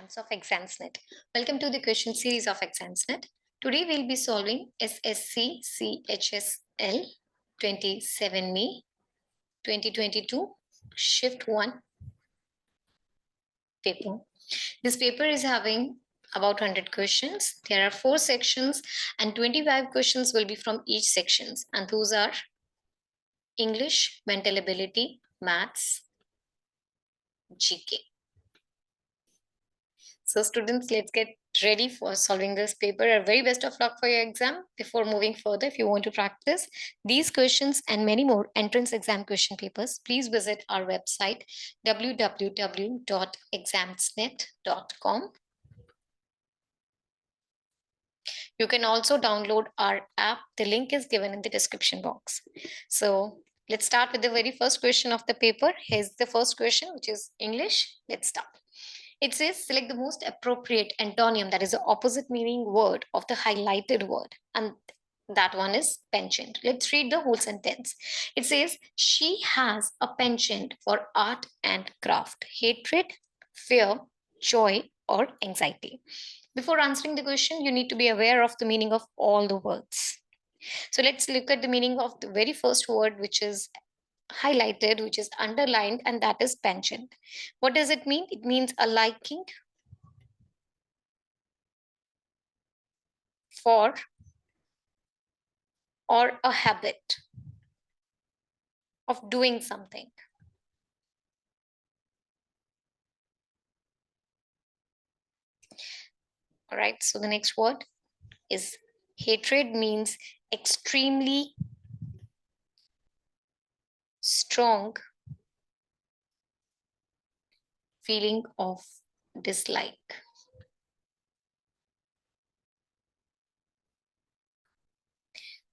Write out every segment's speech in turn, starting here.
students of Examsnet. Welcome to the question series of Examsnet. Today we'll be solving SSC CHSL 27 May 2022 Shift 1 paper. This paper is having about 100 questions. There are 4 sections and 25 questions will be from each sections, and those are English, mental ability, maths, GK. So students, let's get ready for solving this paper. A very best of luck for your exam. Before moving further, if you want to practice these questions and many more entrance exam question papers, please visit our website www.examsnet.com. You can also download our app. The link is given in the description box. So let's start with the very first question of the paper. Here's the first question, which is English. Let's start. It says select the most appropriate antonym, that is the opposite meaning word of the highlighted word. And that one is penchant. Let's read the whole sentence. It says she has a penchant for art and craft. Hatred, fear, joy, or anxiety. Before answering the question, you need to be aware of the meaning of all the words. So let's look at the meaning of the very first word, which is highlighted, which is underlined, and that is penchant. What does it mean? It means a liking for or a habit of doing something. All right, so the next word is hatred, means extremely strong feeling of dislike.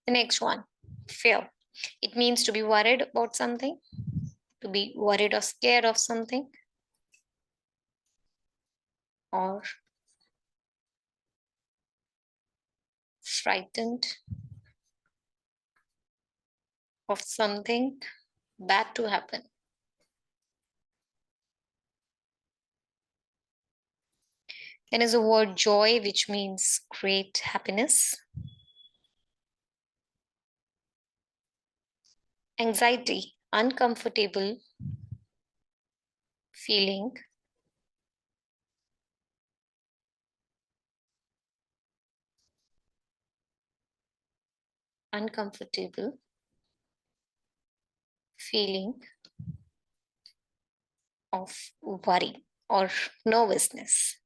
The next one, fear. It means to be worried about something, to be worried or scared of something, or frightened of something bad to happen. Then is the word joy, which means great happiness. Anxiety, uncomfortable feeling. Uncomfortable feeling of worry or nervousness.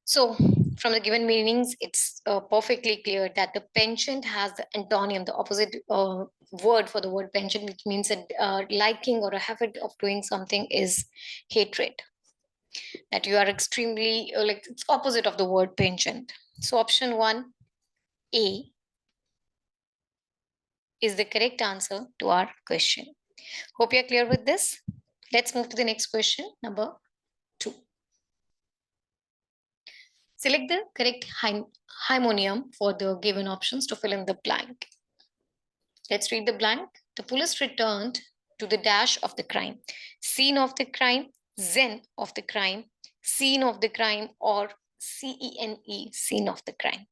So from the given meanings, it's perfectly clear that the penchant has the antonym, the opposite word for the word penchant, which means a liking or a habit of doing something, is hatred. That you are extremely, like, it's opposite of the word penchant. So option 1A is the correct answer to our question. Hope you're clear with this. Let's move to the next question, number 2. Select the correct harmonium for the given options to fill in the blank. Let's read the blank. The police returned to the dash of the crime, scene of the crime, zen of the crime, scene of the crime, or CENE, scene of the crime.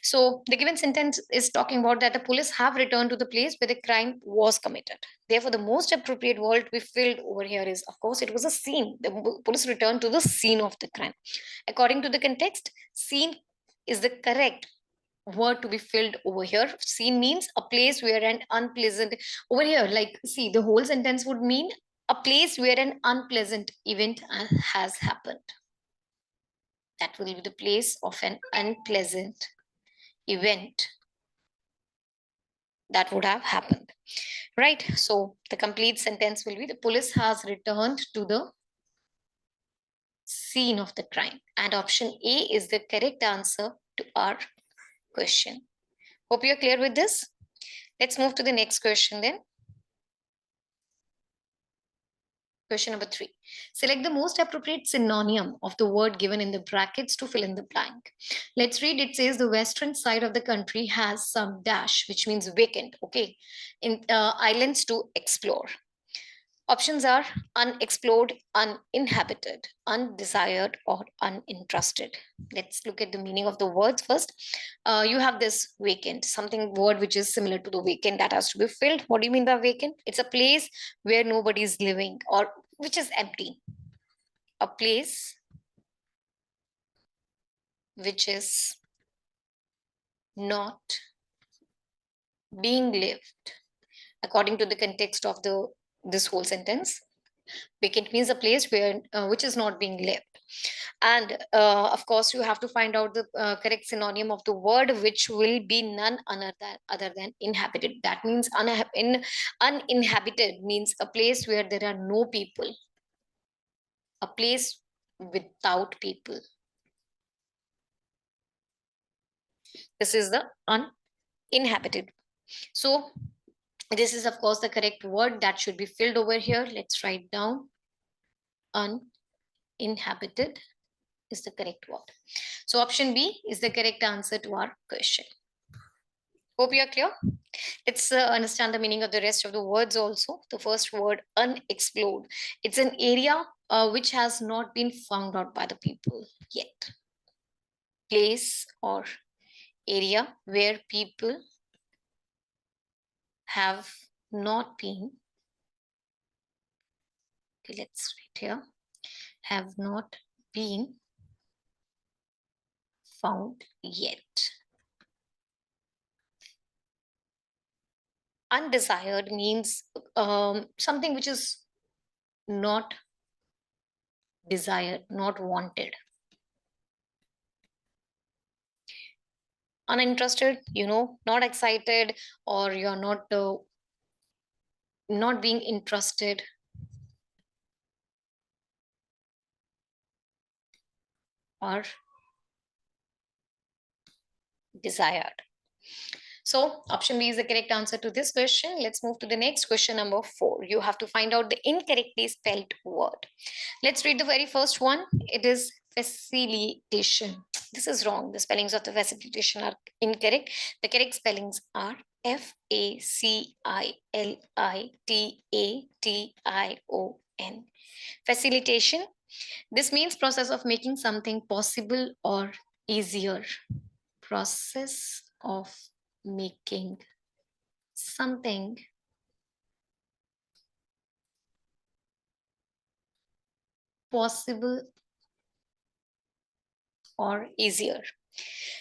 So the given sentence is talking about that the police have returned to the place where the crime was committed. Therefore, the most appropriate word to be filled over here is, of course, it was a scene. The police returned to the scene of the crime. According to the context, scene is the correct word to be filled over here. Scene means a place where an unpleasant, over here, like, see, the whole sentence would mean a place where an unpleasant event has happened. That will be the place of an unpleasant event that would have happened, right? So the complete sentence will be the police has returned to the scene of the crime, and option A is the correct answer to our question. Hope you're clear with this. Let's move to the next question then. Question number 3. Select the most appropriate synonym of the word given in the brackets to fill in the blank. Let's read. It says the western side of the country has some dash, which means vacant. Okay. In islands to explore. Options are unexplored, uninhabited, undesired, or uninterested. Let's look at the meaning of the words first. You have this vacant, something word which is similar to the vacant that has to be filled. What do you mean by vacant? It's a place where nobody is living or which is empty. A place which is not being lived. According to the context of this whole sentence, vacant means a place where which is not being lived. And of course, you have to find out the correct synonym of the word, which will be none other than inhabited. That means uninhabited means a place where there are no people, a place without people. This is the uninhabited. So this is, of course, the correct word that should be filled over here. Let's write down uninhabited is the correct word. So option B is the correct answer to our question. Hope you are clear. Let's understand the meaning of the rest of the words also. The first word, unexplored. It's an area which has not been found out by the people yet. Place or area where people have not been, okay, let's write here, have not been found yet. Undesired means something which is not desired, not wanted. Uninterested, not excited, or you're not being interested, or desired. So option B is the correct answer to this question. Let's move to the next question, number 4. You have to find out the incorrectly spelled word. Let's read the very first one. It is facilitation. This is wrong. The spellings of the facilitation are incorrect. The correct spellings are Facilitation. Facilitation. This means process of making something possible or easier. Process of making something possible or easier.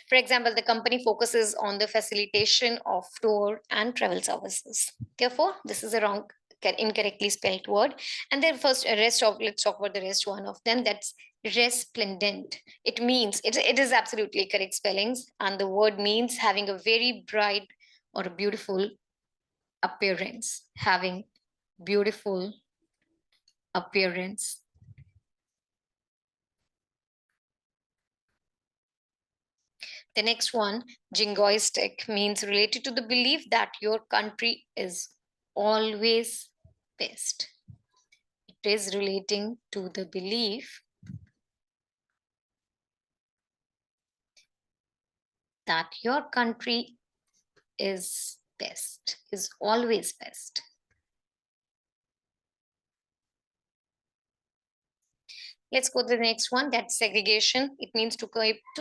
For example, the company focuses on the facilitation of tour and travel services. Therefore, this is a wrong, incorrectly spelled word. And then let's talk about the rest one of them. That's resplendent. It means, it is absolutely correct spellings. And the word means having a very bright or beautiful appearance. Having beautiful appearance. The next one, jingoistic, means related to the belief that your country is always best. It is relating to the belief that your country is best, is always best. Let's go to the next one. That's segregation. It means to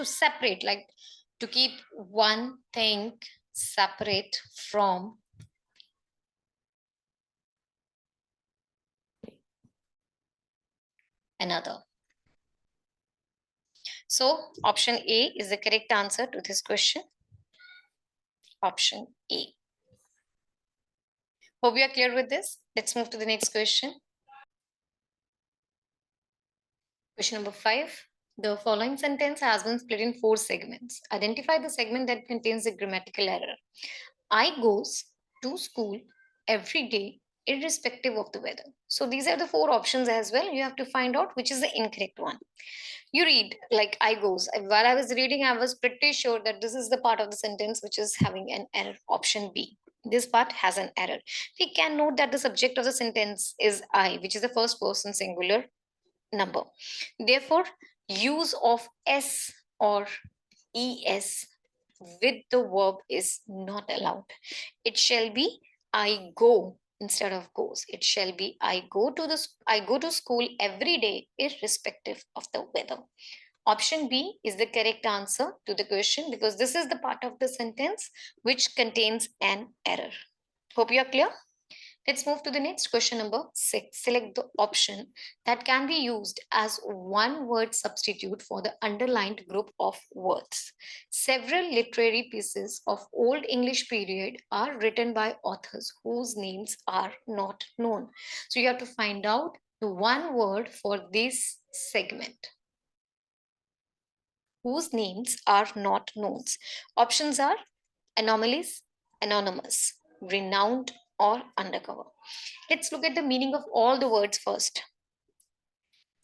separate, like to keep one thing separate from another. So option A is the correct answer to this question. Option A. Hope you are clear with this. Let's move to the next question. Question number 5. The following sentence has been split in 4 segments. Identify the segment that contains the grammatical error. I goes to school every day, irrespective of the weather. So these are the 4 options as well. You have to find out which is the incorrect one. You read like I goes. While I was reading, I was pretty sure that this is the part of the sentence which is having an error. Option B. This part has an error. We can note that the subject of the sentence is I, which is the first person singular number. Therefore, use of S or ES with the verb is not allowed. It shall be I go instead of goes. It shall be I go to school every day irrespective of the weather. Option B is the correct answer to the question because this is the part of the sentence which contains an error. Hope you are clear. Let's move to the next question number 6. Select the option that can be used as one word substitute for the underlined group of words. Several literary pieces of Old English period are written by authors whose names are not known. So you have to find out the one word for this segment whose names are not known. Options are anomalies, anonymous, renowned, or undercover. Let's look at the meaning of all the words first.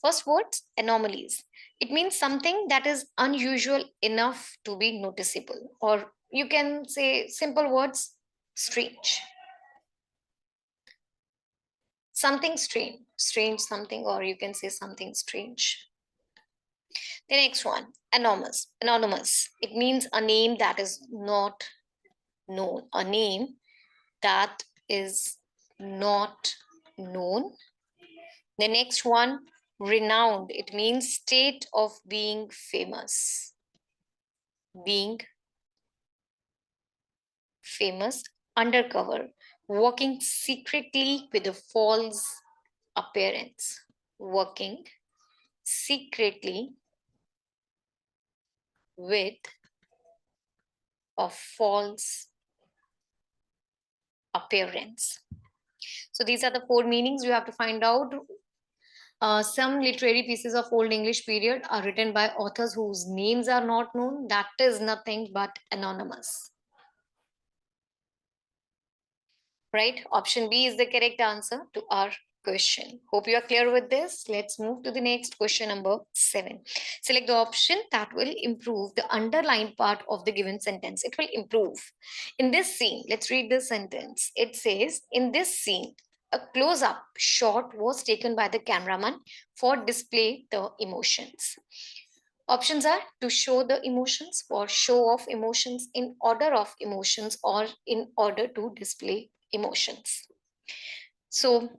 First words, anomalies. It means something that is unusual enough to be noticeable, or you can say simple words, strange. Something strange something, or you can say something strange. The next one, anonymous. It means a name that is not known, a name that is not known. The next one, renowned. It means state of being famous. Being famous. Undercover, working secretly with a false appearance. Working secretly with a false appearance. So these are the 4 meanings you have to find out. Some literary pieces of Old English period are written by authors whose names are not known. That is nothing but anonymous. Right? Option B is the correct answer to our question. Hope you are clear with this. Let's move to the next question number 7. Select the option that will improve the underlined part of the given sentence. It will improve. In this scene, let's read the sentence. It says, in this scene, a close-up shot was taken by the cameraman for display the emotions. Options are to show the emotions, for show of emotions, in order of emotions, or in order to display emotions. So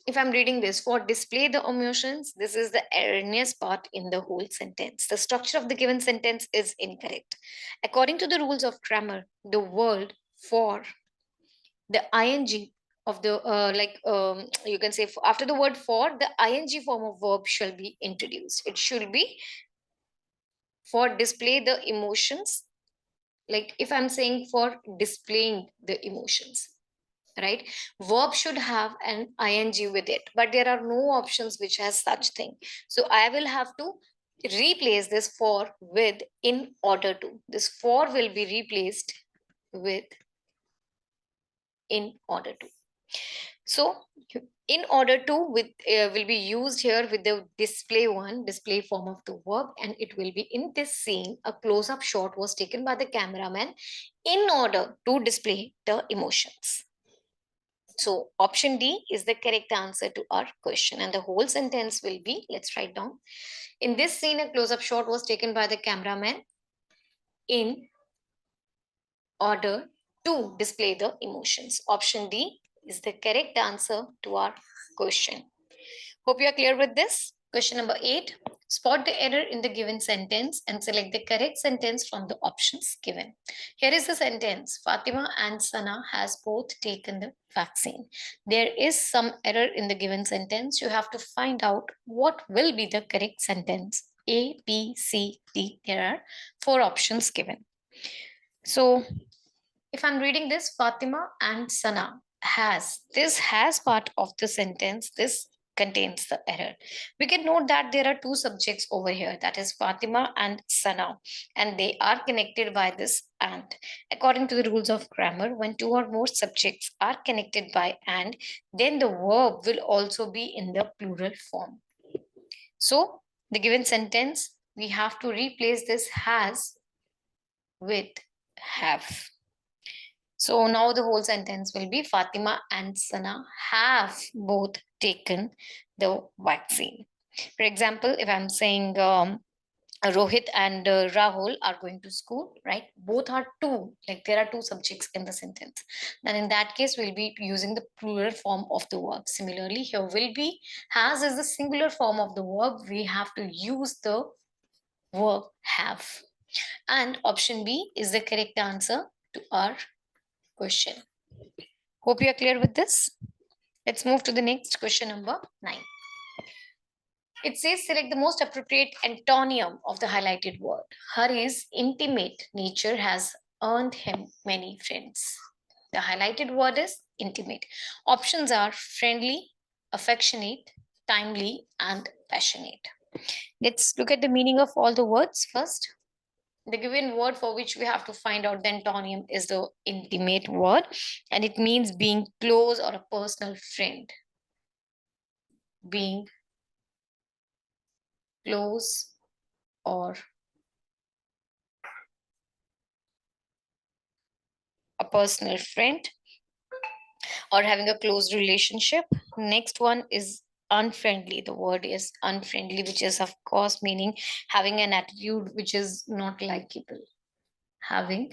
if I'm reading this, for display the emotions, this is the erroneous part in the whole sentence. The structure of the given sentence is incorrect. According to the rules of grammar, the word for, the ing of the you can say after the word for, the ing form of verb shall be introduced. It should be for display the emotions. Like if I'm saying for displaying the emotions, right, verb should have an ing with it, but there are no options which has such thing. So I will have to replace this for with in order to. This for will be replaced with in order to. So in order to with will be used here with the display form of the verb, and it will be in this scene a close-up shot was taken by the cameraman in order to display the emotions. So option D is the correct answer to our question, and the whole sentence will be, let's write down. In this scene, a close-up shot was taken by the cameraman in order to display the emotions. Option D is the correct answer to our question. Hope you are clear with this. Question number 8. Spot the error in the given sentence and select the correct sentence from the options given. Here is the sentence. Fatima and Sana has both taken the vaccine. There is some error in the given sentence. You have to find out what will be the correct sentence. A, B, C, D. There are 4 options given. So if I'm reading this, Fatima and Sana has, this has part of the sentence, this contains the error. We can note that there are 2 subjects over here, that is Fatima and Sana, and they are connected by this and. According to the rules of grammar, when 2 or more subjects are connected by and, then the verb will also be in the plural form. So the given sentence, we have to replace this has with have. So now the whole sentence will be Fatima and Sana have both taken the vaccine. For example, if I'm saying Rohit and Rahul are going to school, right? Both are two, like there are two subjects in the sentence. Then in that case, we'll be using the plural form of the verb. Similarly, here will be, has is the singular form of the verb. We have to use the verb have. And option B is the correct answer to our question. Hope you are clear with this. Let's move to the next question, number 9. It says select the most appropriate antonym of the highlighted word. Hari's intimate nature has earned him many friends. The highlighted word is intimate. Options are friendly, affectionate, timely, and passionate. Let's look at the meaning of all the words first. The given word for which we have to find out the antonym is the intimate word, and it means being close or a personal friend. Being close or a personal friend or having a close relationship. Next one is unfriendly. The word is unfriendly, which is, of course, meaning having an attitude which is not likable, having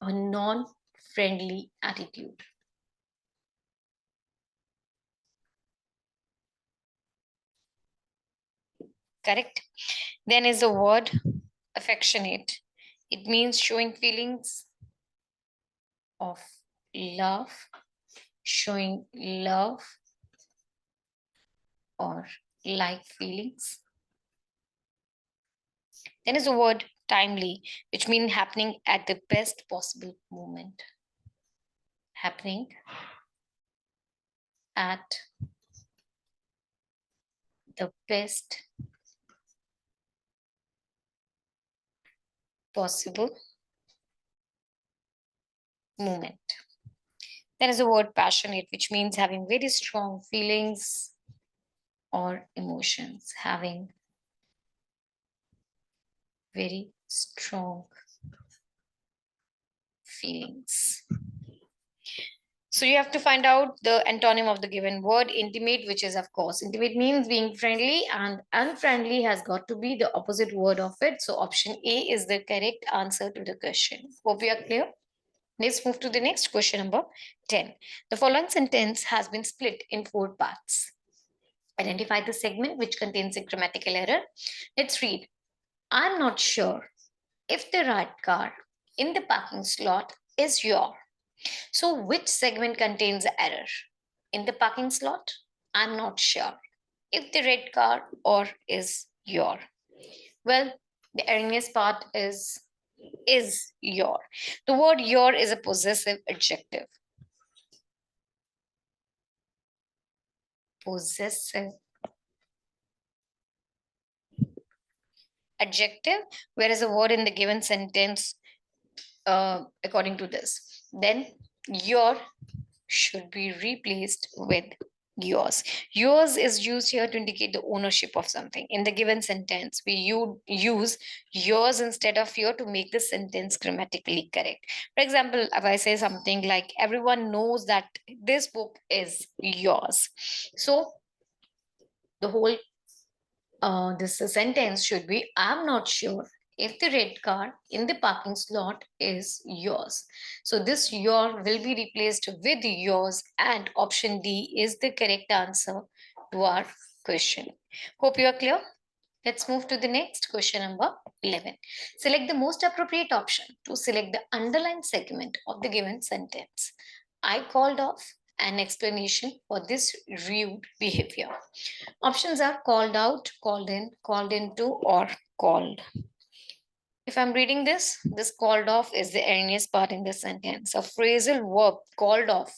a non friendly attitude. Correct. Then is the word affectionate. It means showing feelings of love, showing love or like feelings. Then is the word timely, which means happening at the best possible moment. Happening at the best possible moment. Then is the word passionate, which means having very strong feelings or emotions, having very strong feelings. So you have to find out the antonym of the given word. Intimate, which is, of course, intimate means being friendly, and unfriendly has got to be the opposite word of it. So option A is the correct answer to the question. Hope you are clear. Let's move to the next question, number 10. The following sentence has been split in 4 parts. Identify the segment which contains a grammatical error. Let's read. I'm not sure if the right car in the parking slot is your. So which segment contains error? In the parking slot, I'm not sure if the red car or is your. Well, the erroneous part is your. The word your is a possessive adjective. Possessive adjective, whereas the word in the given sentence, according to this, then your should be replaced with yours. Yours is used here to indicate the ownership of something. In the given sentence, we use yours instead of your to make the sentence grammatically correct. For example, if I say something like, everyone knows that this book is yours. So the whole this sentence should be, I'm not sure if the red car in the parking slot is yours. So this your will be replaced with yours, and option D is the correct answer to our question. Hope you are clear. Let's move to the next question, number 11. Select the most appropriate option to select the underlined segment of the given sentence. I called off an explanation for this rude behavior. Options are called out, called in, called into, or called. If I'm reading this called off is the erroneous part in the sentence. A phrasal verb called off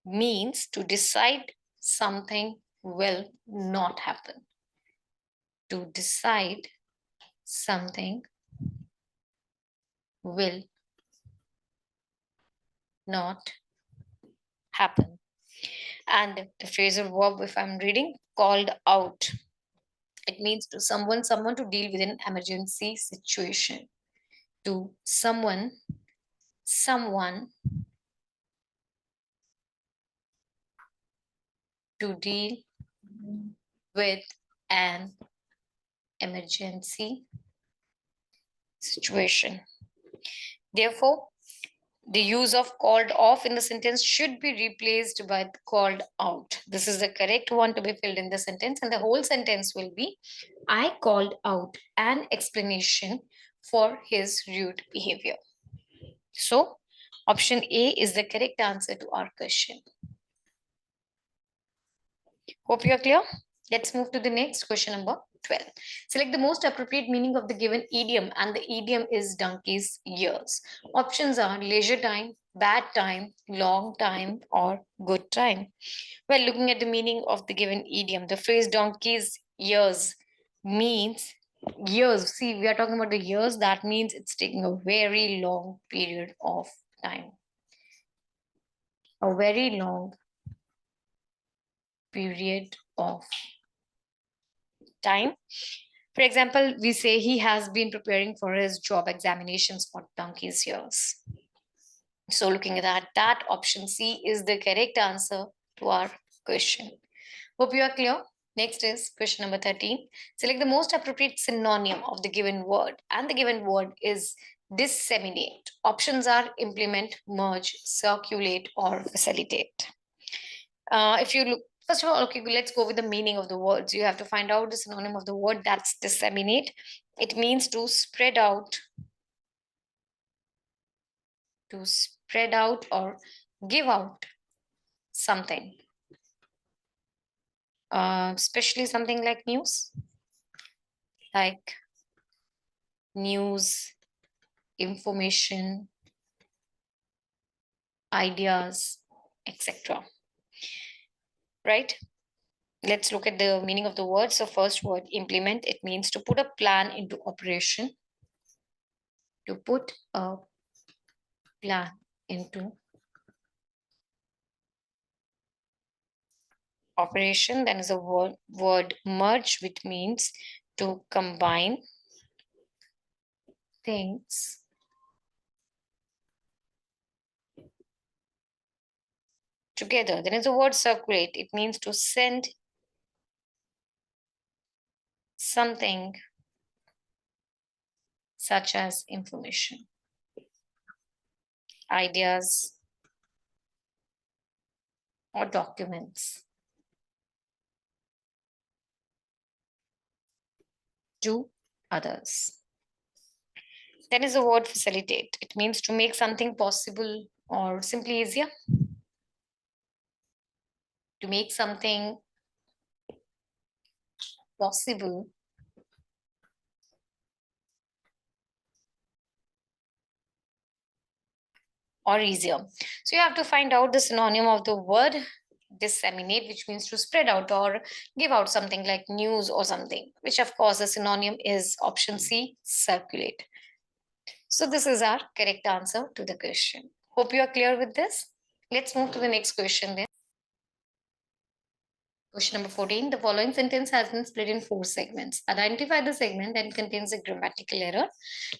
means to decide something will not happen. To decide something will not happen. And the phrasal verb, if I'm reading, called out, it means to someone to deal with an emergency situation. to someone to deal with an emergency situation. Therefore, the use of called off in the sentence should be replaced by called out. This is the correct one to be filled in the sentence, and the whole sentence will be I called out an explanation for his rude behavior. So, option A is the correct answer to our question. Hope you are clear. Let's move to the next question number 12. Select the most appropriate meaning of the given idiom, and the idiom is donkey's years. Options are leisure time, bad time, long time, or good time. Well, looking at the meaning of the given idiom, the phrase donkey's years means years. See, we are talking about the years. That means it's taking a very long period of time. A very long period of time. For example, we say he has been preparing for his job examinations for donkey's years. So looking at that option C is the correct answer to our question. Hope you are clear. Next is question number 13. Select the most appropriate synonym of the given word, and the given word is disseminate. Options are implement, merge, circulate, or facilitate. If you look, first of all, okay, let's go with the meaning of the words. You have to find out the synonym of the word, that's disseminate. It means to spread out, or give out something, especially something like news, information, ideas, etc. Right? Let's look at the meaning of the word. So first word, implement, it means to put a plan into operation. To put a plan into operation. Then is a word merge, which means to combine things together. Then is the word circulate. It means to send something such as information, ideas, or documents to others. Then is the word facilitate. It means to make something possible or simply easier. To make something possible or easier. So you have to find out the synonym of the word disseminate, which means to spread out or give out something like news or something, which of course the synonym is option C, circulate. So this is our correct answer to the question. Hope you are clear with this. Let's move to the next question then. Question number 14. The following sentence has been split in 4 segments. Identify the segment that contains a grammatical error.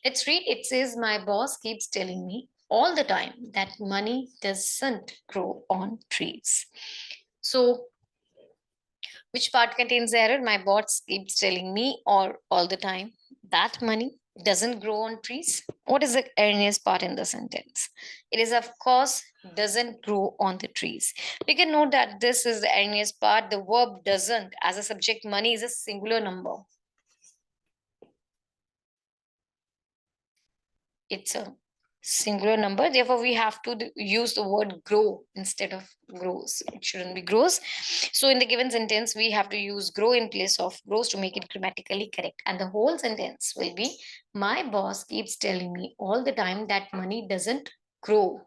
Let's read. It says, my boss keeps telling me all the time that money doesn't grow on trees. So, which part contains error? My boss keeps telling me or all the time that money doesn't grow on trees. What is the erroneous part in the sentence? It is, of course, doesn't grow on the trees. We can note that this is the erroneous part. The verb doesn't as a subject, money is a singular number. It's a singular number. Therefore, we have to use the word grow instead of grows. It shouldn't be grows. So in the given sentence, we have to use grow in place of grows to make it grammatically correct. And the whole sentence will be, my boss keeps telling me all the time that money doesn't grow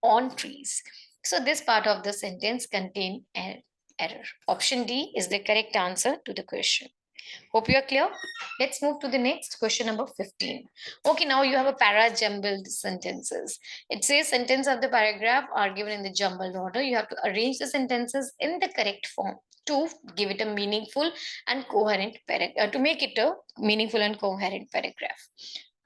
on trees. So this part of the sentence contains an error. Option D is the correct answer to the question. Hope you are clear. Let's move to the next question number 15. Okay, now you have a para-jumbled sentences. It says sentence of the paragraph are given in the jumbled order. You have to arrange the sentences in the correct form to give it a meaningful and coherent paragraph, to make it a meaningful and coherent paragraph.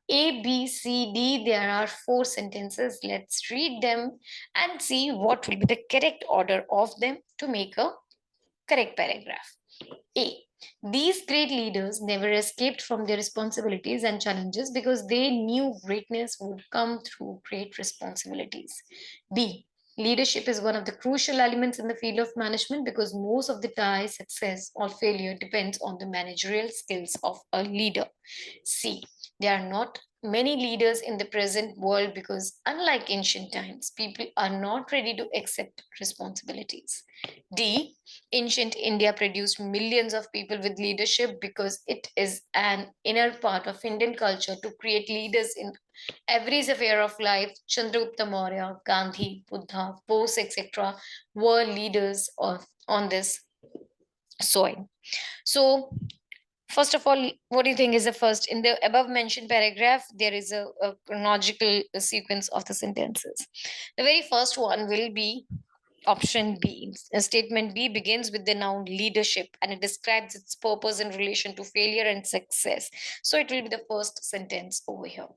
A, B, C, D. There are four sentences. Let's read them and see what will be the correct order of them to make a correct paragraph. A. These great leaders never escaped from their responsibilities and challenges because they knew greatness would come through great responsibilities. B. Leadership is one of the crucial elements in the field of management because most of the time success or failure depends on the managerial skills of a leader. C. There are not many leaders in the present world because, unlike ancient times, people are not ready to accept responsibilities. D. Ancient India produced millions of people with leadership because it is an inner part of Indian culture to create leaders in every sphere of life. Chandragupta Maurya, Gandhi, Buddha, Bose, etc., were leaders on this soil. So, first of all, what do you think is the first? In the above mentioned paragraph, there is a chronological sequence of the sentences. The very first one will be option B. Statement B begins with the noun leadership and it describes its purpose in relation to failure and success. So it will be the first sentence over here.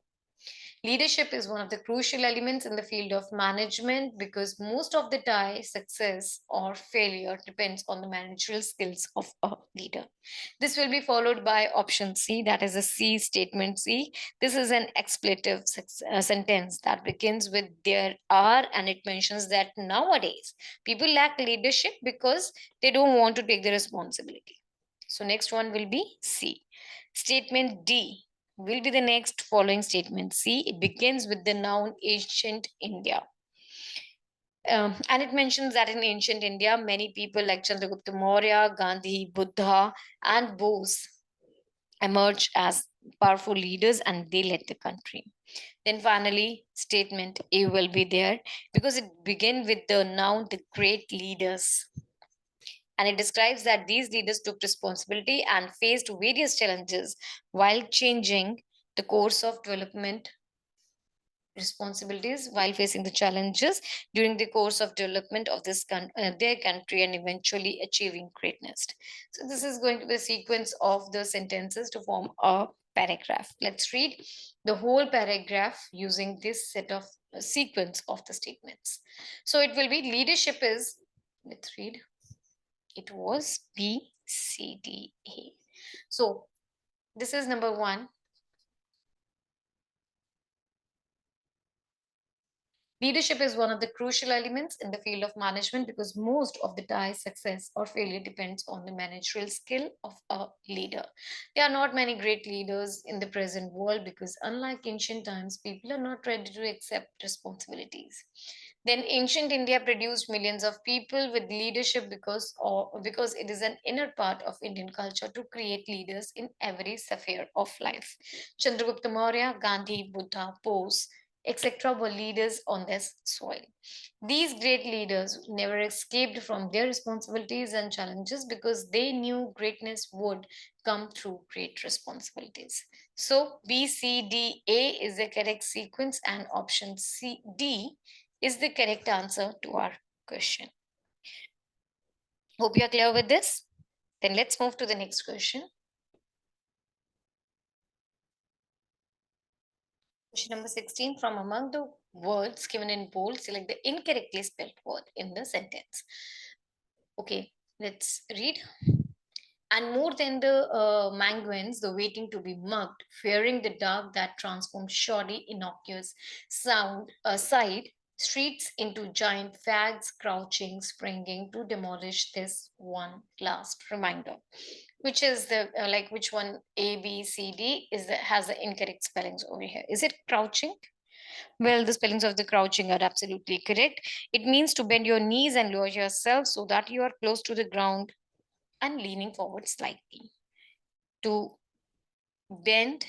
Leadership is one of the crucial elements in the field of management because most of the time, success or failure depends on the managerial skills of a leader. This will be followed by option C, that is a C statement C. This is an expletive sentence that begins with there are, and it mentions that nowadays people lack leadership because they don't want to take the responsibility. So, next one will be C. Statement D will be the next following statement. See, it begins with the noun ancient India. And it mentions that in ancient India, many people like Chandragupta Maurya, Gandhi, Buddha, and Bose emerged as powerful leaders and they led the country. Then finally, statement A will be there because it begins with the noun the great leaders. And it describes that these leaders took responsibility and faced various challenges while changing the course of development responsibilities while facing the challenges during the course of development of their country and eventually achieving greatness. So this is going to be a sequence of the sentences to form a paragraph. Let's read the whole paragraph using this set of sequence of the statements. So it will be leadership is, let's read, it was B, C, D, A. So this is number one. Leadership is one of the crucial elements in the field of management because most of the time success or failure depends on the managerial skill of a leader. There are not many great leaders in the present world because, unlike ancient times, people are not ready to accept responsibilities. Then ancient India produced millions of people with leadership because it is an inner part of Indian culture to create leaders in every sphere of life. Chandragupta Maurya, Gandhi, Buddha, Bose, etc., were leaders on this soil. These great leaders never escaped from their responsibilities and challenges because they knew greatness would come through great responsibilities. So, B, C, D, A is the correct sequence, and option C, D is the correct answer to our question. Hope you are clear with this. Then let's move to the next question. Question number 16. From among the words given in bold, select the incorrectly spelled word in the sentence. Okay, let's read. And more than the manguins, the waiting to be mugged, fearing the dark that transforms shoddy, innocuous side streets into giant fags, crouching, springing to demolish this one last reminder. Which is the like which one A, B, C, D is the has the incorrect spellings over here? Is it crouching? Well, the spellings of the crouching are absolutely correct. It means to bend your knees and lower yourself so that you are close to the ground and leaning forward slightly. To bend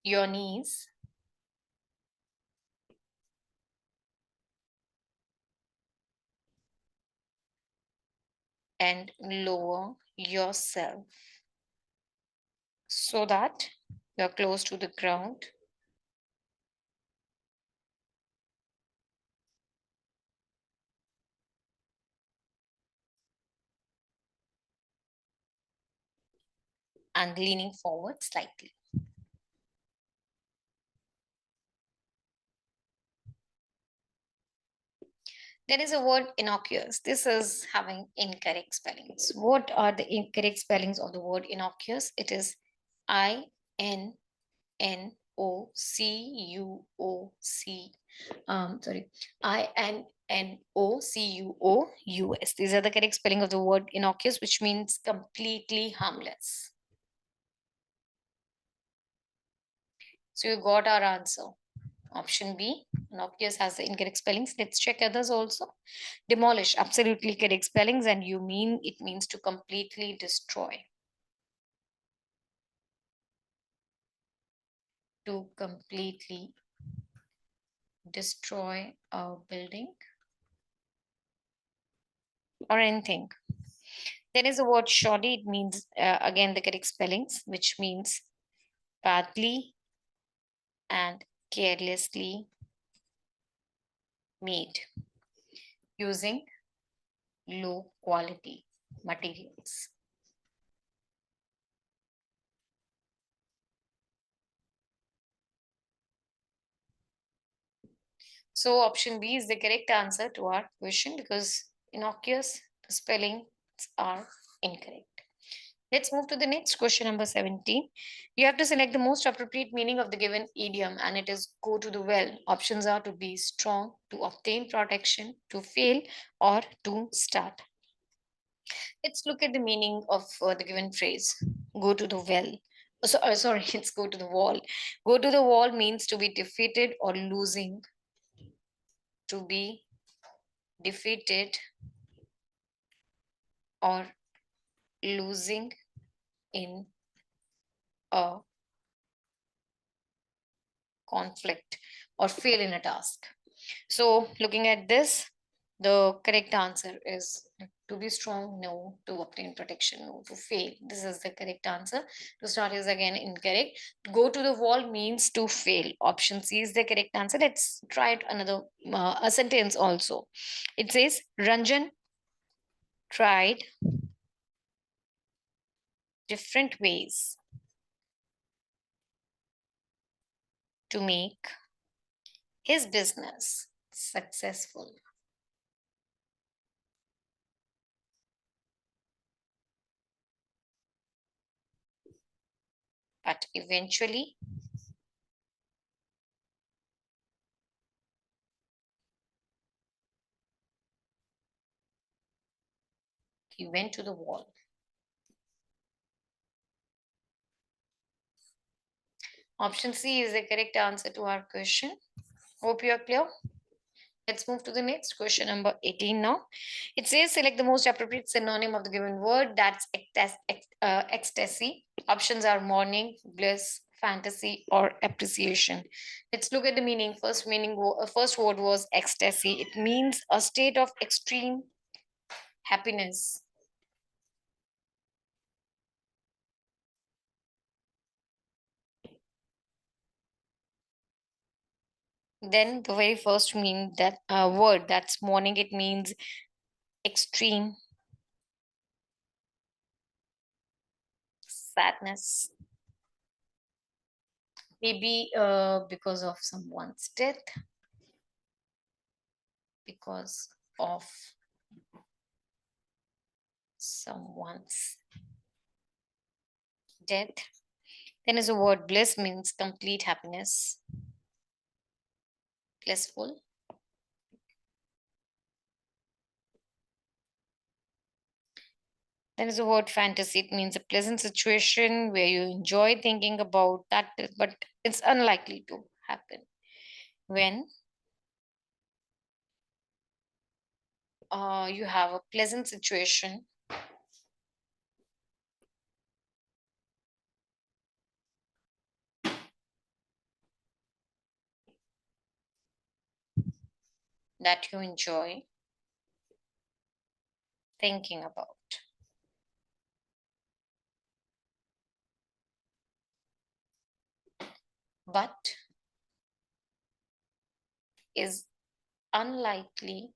your knees and lower yourself so that you're close to the ground and leaning forward slightly. There is a word innocuous. This is having incorrect spellings. What are the incorrect spellings of the word innocuous? It is INNOCUOC. Sorry, INNOCUOUS. These are the correct spelling of the word innocuous, which means completely harmless. So you got our answer. Option B, innocuous, has the incorrect spellings. Let's check others also. Demolish, absolutely correct spellings, and it means to completely destroy. To completely destroy a building or anything. There is a word shoddy. It means, again, the correct spellings, which means badly and carelessly made using low quality materials. So option B is the correct answer to our question, because innocuous spellings are incorrect. Let's move to the next question, number 17. You have to select the most appropriate meaning of the given idiom, and it is go to the well. Options are to be strong, to obtain protection, to fail, or to start. Let's look at the meaning of the given phrase go to the well. Sorry, it's go to the wall. Go to the wall means to be defeated or losing, to be defeated or losing in a conflict or fail in a task. So, looking at this, the correct answer is to be strong, no. To obtain protection, no. To fail, this is the correct answer. To start is again incorrect. Go to the wall means to fail. Option C is the correct answer. Let's try it another a sentence also. It says Ranjan tried different ways to make his business successful. But eventually, he went to the wall. Option C is the correct answer to our question. Hope you are clear. Let's move to the next question, number 18 now. It says select the most appropriate synonym of the given word. That's ecstasy. Options are morning, bliss, fantasy, or appreciation. Let's look at the meaning. First word was ecstasy. It means a state of extreme happiness. Then the very first word, that's morning, it means extreme sadness, maybe because of someone's death, because of someone's death. Then is the word bliss, means complete happiness, blissful. Then is the word fantasy. It means a pleasant situation where you enjoy thinking about that, but it's unlikely to happen. When you have a pleasant situation that you enjoy thinking about. But is unlikely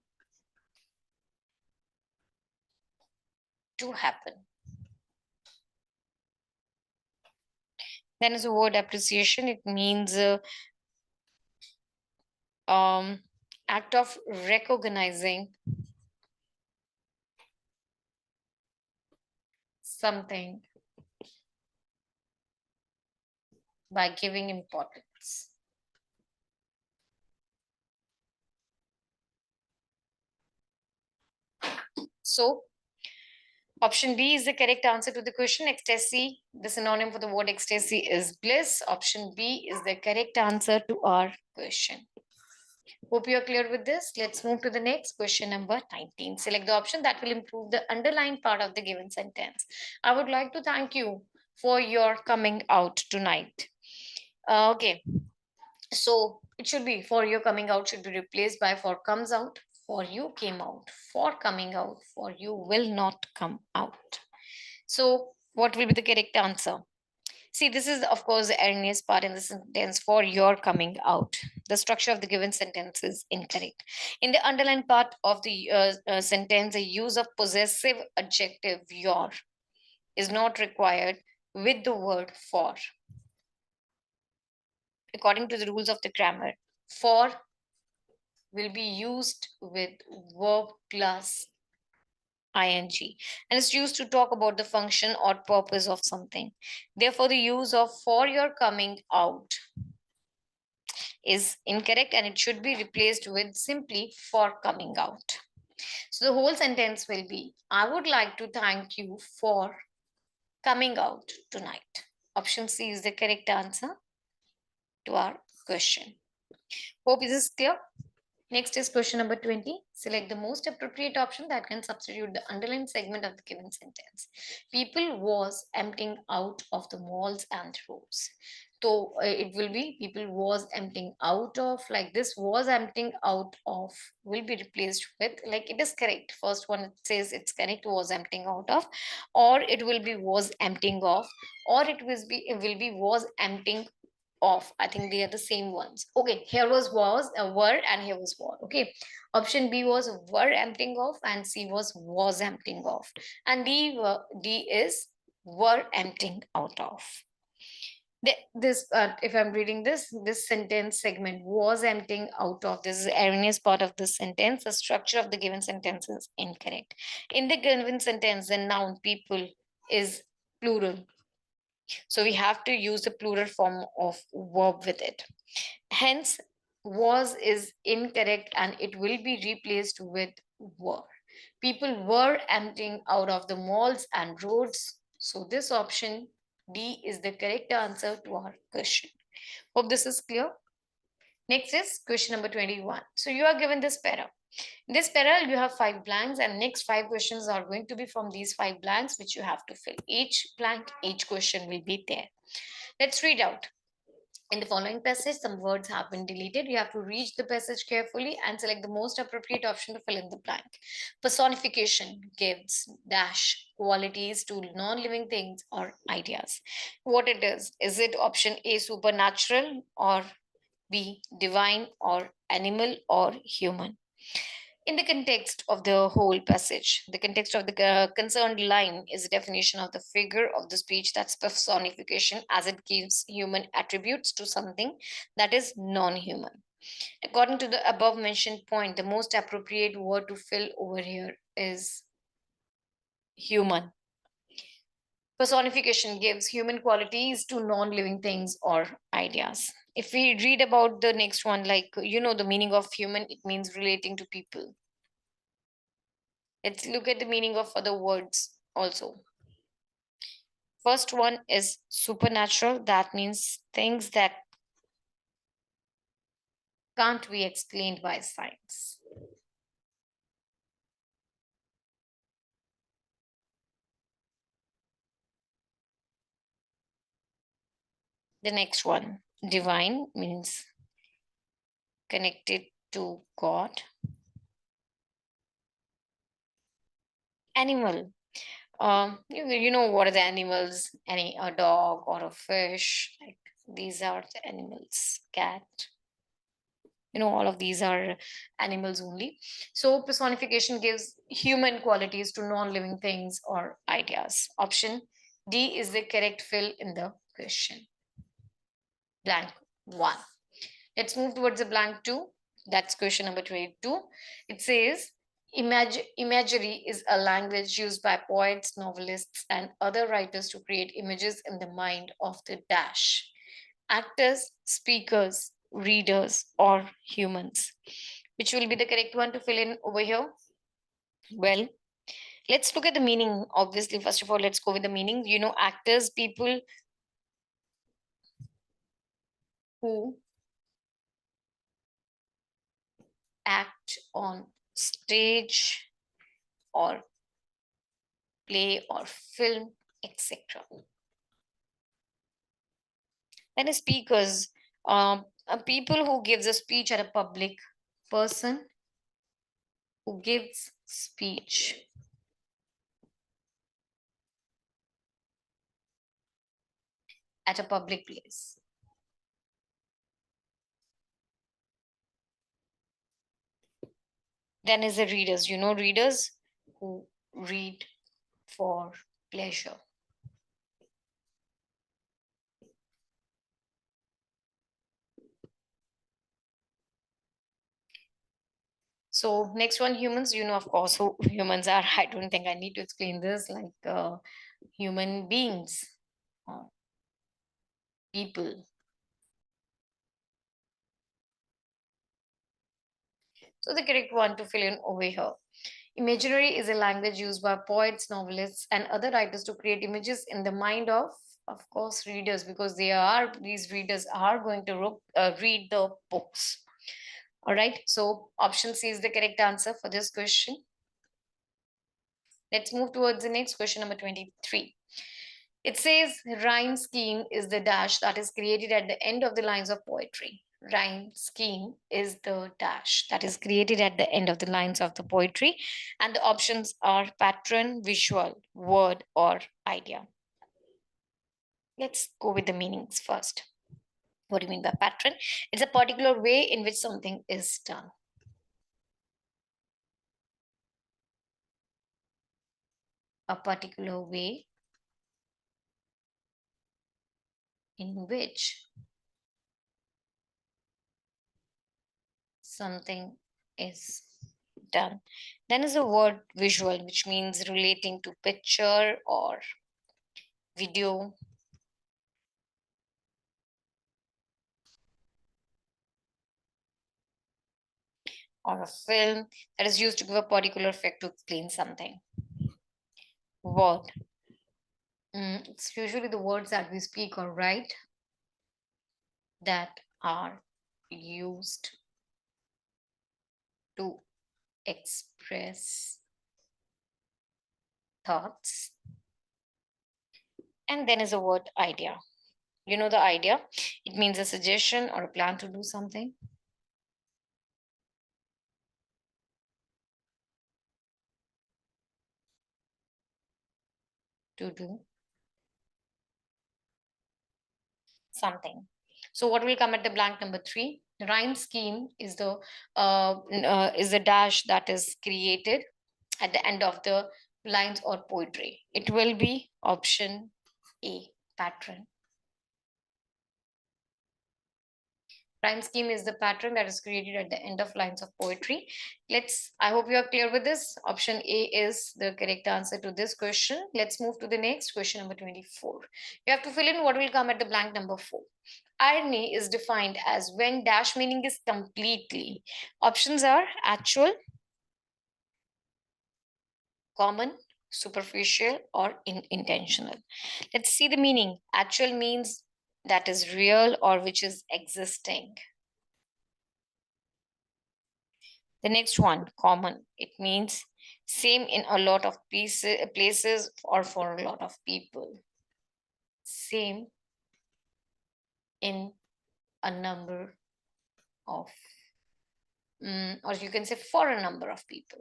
to happen. Then is the word appreciation. It means act of recognizing something by giving importance. So option B is the correct answer to the question. Ecstasy, the synonym for the word ecstasy is bliss. Option B is the correct answer to our question. Hope you are clear with this. Let's move to the next question, number 19. Select the option that will improve the underlying part of the given sentence. I would like to thank you for your coming out tonight. Okay, so it should be for your coming out should be replaced by for comes out, for you came out, for coming out, for you will not come out. So what will be the correct answer? See, this is of course the erroneous part in the sentence for your coming out. The structure of the given sentence is incorrect. In the underlined part of the sentence, the use of possessive adjective your is not required with the word for. According to the rules of the grammar, for will be used with verb plus ing, and it's used to talk about the function or purpose of something. Therefore, the use of for your coming out is incorrect and it should be replaced with simply for coming out. So the whole sentence will be, I would like to thank you for coming out tonight. Option C is the correct answer to our question. Hope this is clear. Next is question number 20. Select the most appropriate option that can substitute the underlined segment of the given sentence. People was emptying out of the malls and roads. So it will be people was emptying out of, like this was emptying out of will be replaced with, like it is correct. First one it says it's correct, was emptying out of, or it will be was emptying off, or it will be was emptying off. I think they are the same ones. Okay, here was were and here was were. Okay, option B was were emptying off and C was emptying off, and D is were emptying out of. This if I'm reading this sentence segment was emptying out of, this is the erroneous part of this sentence. The structure of the given sentence is incorrect. In the given sentence, the noun people is plural, so we have to use the plural form of verb with it. Hence, was is incorrect and it will be replaced with were. People were emptying out of the malls and roads. So this option D is the correct answer to our question. Hope this is clear. Next is question number 21. So you are given this para. In this para, you have 5 blanks and next 5 questions are going to be from these 5 blanks which you have to fill. Each blank, each question will be there. Let's read out. In the following passage, some words have been deleted. You have to read the passage carefully and select the most appropriate option to fill in the blank. Personification gives dash qualities to non-living things or ideas. What it is it option A, supernatural, or B, divine, or animal, or human? In the context of the whole passage, the context of the concerned line is a definition of the figure of the speech, that's personification, as it gives human attributes to something that is non-human. According to the above mentioned point, the most appropriate word to fill over here is human. Personification gives human qualities to non-living things or ideas. If we read about the next one, like, the meaning of human, it means relating to people. Let's look at the meaning of other words also. First one is supernatural. That means things that can't be explained by science. The next one, divine, means connected to God. Animal. You know what are the animals? A dog or a fish. Like these are the animals. Cat. All of these are animals only. So personification gives human qualities to non-living things or ideas. Option D is the correct fill in the question. Blank 1. Let's move towards the blank 2. That's question number 22. It says, imagery is a language used by poets, novelists, and other writers to create images in the mind of the dash. Actors, speakers, readers, or humans. Which will be the correct one to fill in over here? Well, let's look at the meaning. Obviously, first of all, let's go with the meaning. Actors, people who act on stage or play or film, etc. Then speakers, people who gives a speech at a public person who gives speech. At a public place. Then is the readers. Readers who read for pleasure. So next one, humans. Of course, who humans are. I don't think I need to explain this. Like human beings, people. So the correct one to fill in over here. Imaginary is a language used by poets, novelists, and other writers to create images in the mind of course, readers, because these readers are going to read the books. All right. So option C is the correct answer for this question. Let's move towards the next question, number 23. It says rhyme scheme is the dash that is created at the end of the lines of poetry. Rhyme scheme is the dash that is created at the end of the lines of the poetry. And the options are pattern, visual, word, or idea. Let's go with the meanings first. What do you mean by pattern? It's a particular way in which something is done. A particular way in which something is done. Then is the word visual, which means relating to picture or video or a film that is used to give a particular effect to explain something. Word. It's usually the words that we speak or write that are used to express thoughts. And then is the word idea. The idea? It means a suggestion or a plan to do something. To do something. So what will come at the blank number 3? The rhyme scheme is the dash that is created at the end of the lines or poetry. It will be option A, pattern. Rhyme scheme is the pattern that is created at the end of lines of poetry. I hope you are clear with this. Option A is the correct answer to this question. Let's move to the next question, number 24. You have to fill in what will come at the blank number 4. Irony is defined as when dash meaning is completely. Options are actual, common, superficial, or intentional. Let's see the meaning. Actual means that is real or which is existing. The next one, common, it means same in a lot of places or for a lot of people. Same in a number of, or you can say for a number of people.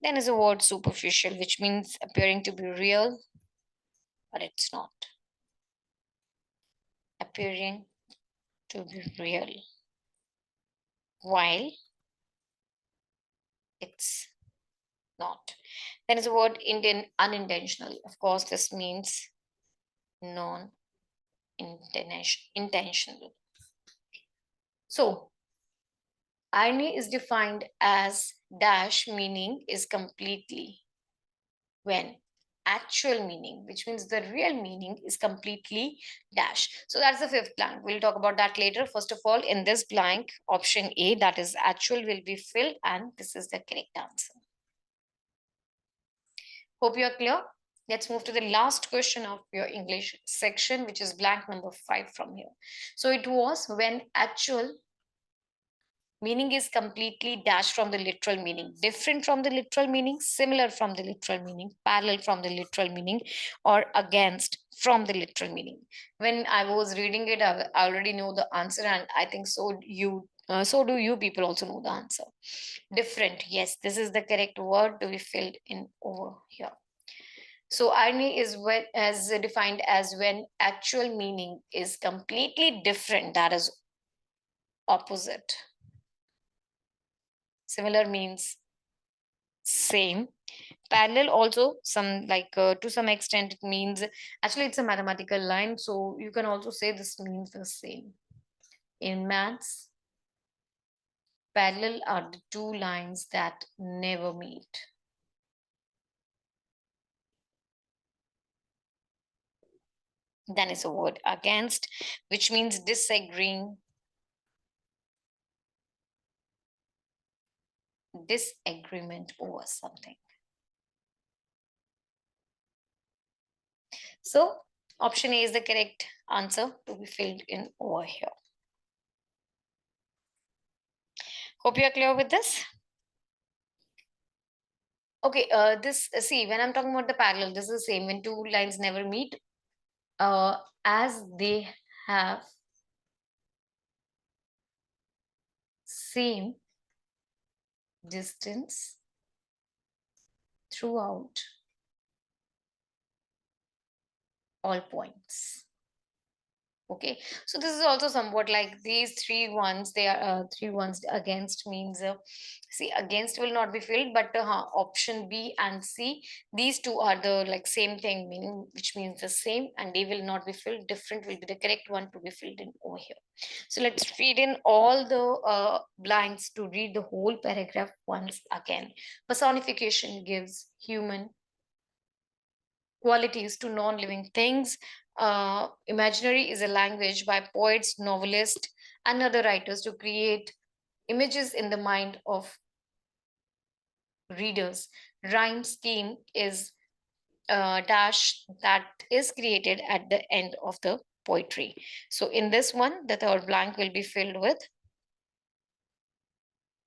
Then is the word superficial, which means appearing to be real, but it's not. Appearing to be real, while it's not. Then is the word unintentionally. Of course, this means non intentional. So irony is defined as dash, meaning is completely, when actual meaning, which means the real meaning, is completely dash. So that's the fifth blank. We'll talk about that later. First of all, in this blank, option A, that is actual, will be filled, and this is the correct answer. Hope you are clear. Let's move to the last question of your English section, which is blank number 5 from here. So it was when actual meaning is completely dashed from the literal meaning, different from the literal meaning, similar from the literal meaning, parallel from the literal meaning, or against from the literal meaning. When I was reading it, I already know the answer, and I think so do you people also know the answer. Different, yes, this is the correct word to be filled in over here. So irony is when, as defined as when actual meaning is completely different, that is opposite. Similar means same. Parallel also, some like to some extent it means, actually it's a mathematical line, so you can also say this means the same. In maths, parallel are the two lines that never meet. Then is a word against, which means disagreeing, disagreement over something. So option A is the correct answer to be filled in over here. Hope you are clear with this. Okay, this see, when I'm talking about the parallel, this is the same. When two lines never meet, as they have same distance throughout all points. Okay, so this is also somewhat like these three ones. They are three ones against means see, against will not be filled, but option B and C, these two are the like same thing, meaning which means the same, and they will not be filled. Different will be the correct one to be filled in over here. So let's feed in all the blanks to read the whole paragraph once again. Personification gives human qualities to non-living things. Imaginary is a language by poets, novelists, and other writers to create images in the mind of readers. Rhyme scheme is a dash that is created at the end of the poetry. So in this one, the third blank will be filled with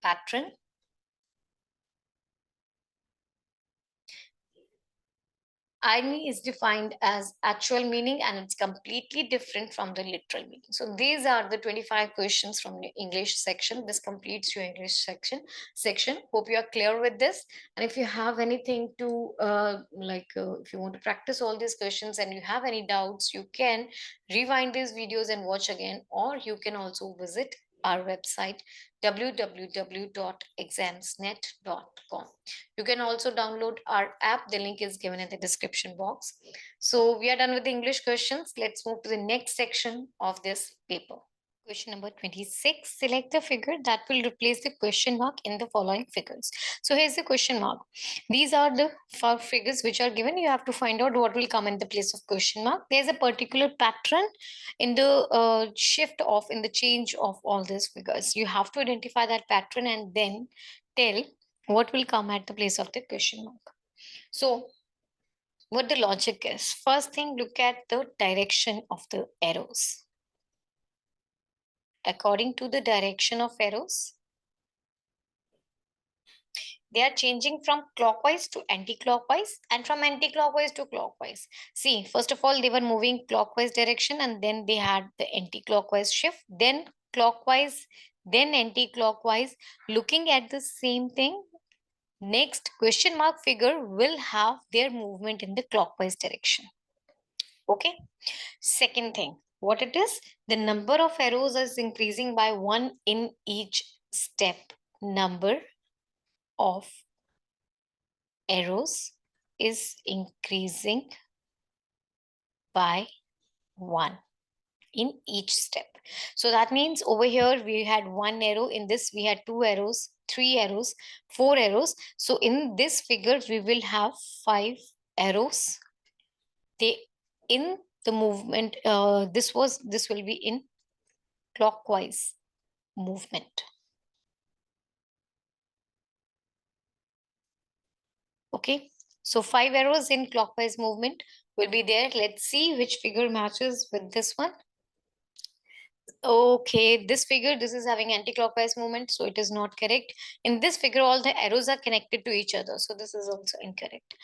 pattern. Irony is defined as actual meaning, and it's completely different from the literal meaning. So these are the 25 questions from the English section. This completes your English section. Hope you are clear with this. And if you have anything to if you want to practice all these questions and you have any doubts, you can rewind these videos and watch again, or you can also visit our website www.examsnet.com. You can also download our app. The link is given in the description box. So we are done with the English questions. Let's move to the next section of this paper. Question number 26. Select the figure that will replace the question mark in the following figures. So here's the question mark. These are the 4 figures which are given. You have to find out what will come in the place of question mark. There's a particular pattern in the shift of, in the change of all these figures. You have to identify that pattern and then tell what will come at the place of the question mark. So what the logic is, first thing, look at the direction of the arrows. According to the direction of arrows, they are changing from clockwise to anti-clockwise and from anti-clockwise to clockwise. See, first of all, they were moving clockwise direction, and then they had the anti-clockwise shift, then clockwise, then anti-clockwise. Looking at the same thing, next question mark figure will have their movement in the clockwise direction. Okay. Second thing, what it is, the number of arrows is increasing by 1 in each step. Number of arrows is increasing by 1. in each step. So that means over here we had one arrow, in this we had two arrows, three arrows, four arrows. So in this figure we will have five arrows. They in the movement, this will be in clockwise movement. Okay, so five arrows in clockwise movement will be there. Let's see which figure matches with this one. Okay, this figure, this is having anti-clockwise movement, so it is not correct. In this figure, all the arrows are connected to each other, so this is also incorrect.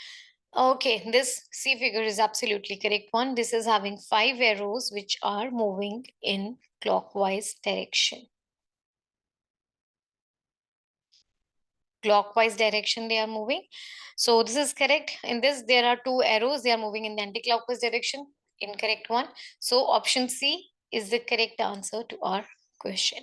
Okay, this C figure is absolutely correct one. This is having five arrows which are moving in clockwise direction. Clockwise direction they are moving. So this is correct. In this, there are two arrows. They are moving in the anti-clockwise direction. Incorrect one. So option C is the correct answer to our question.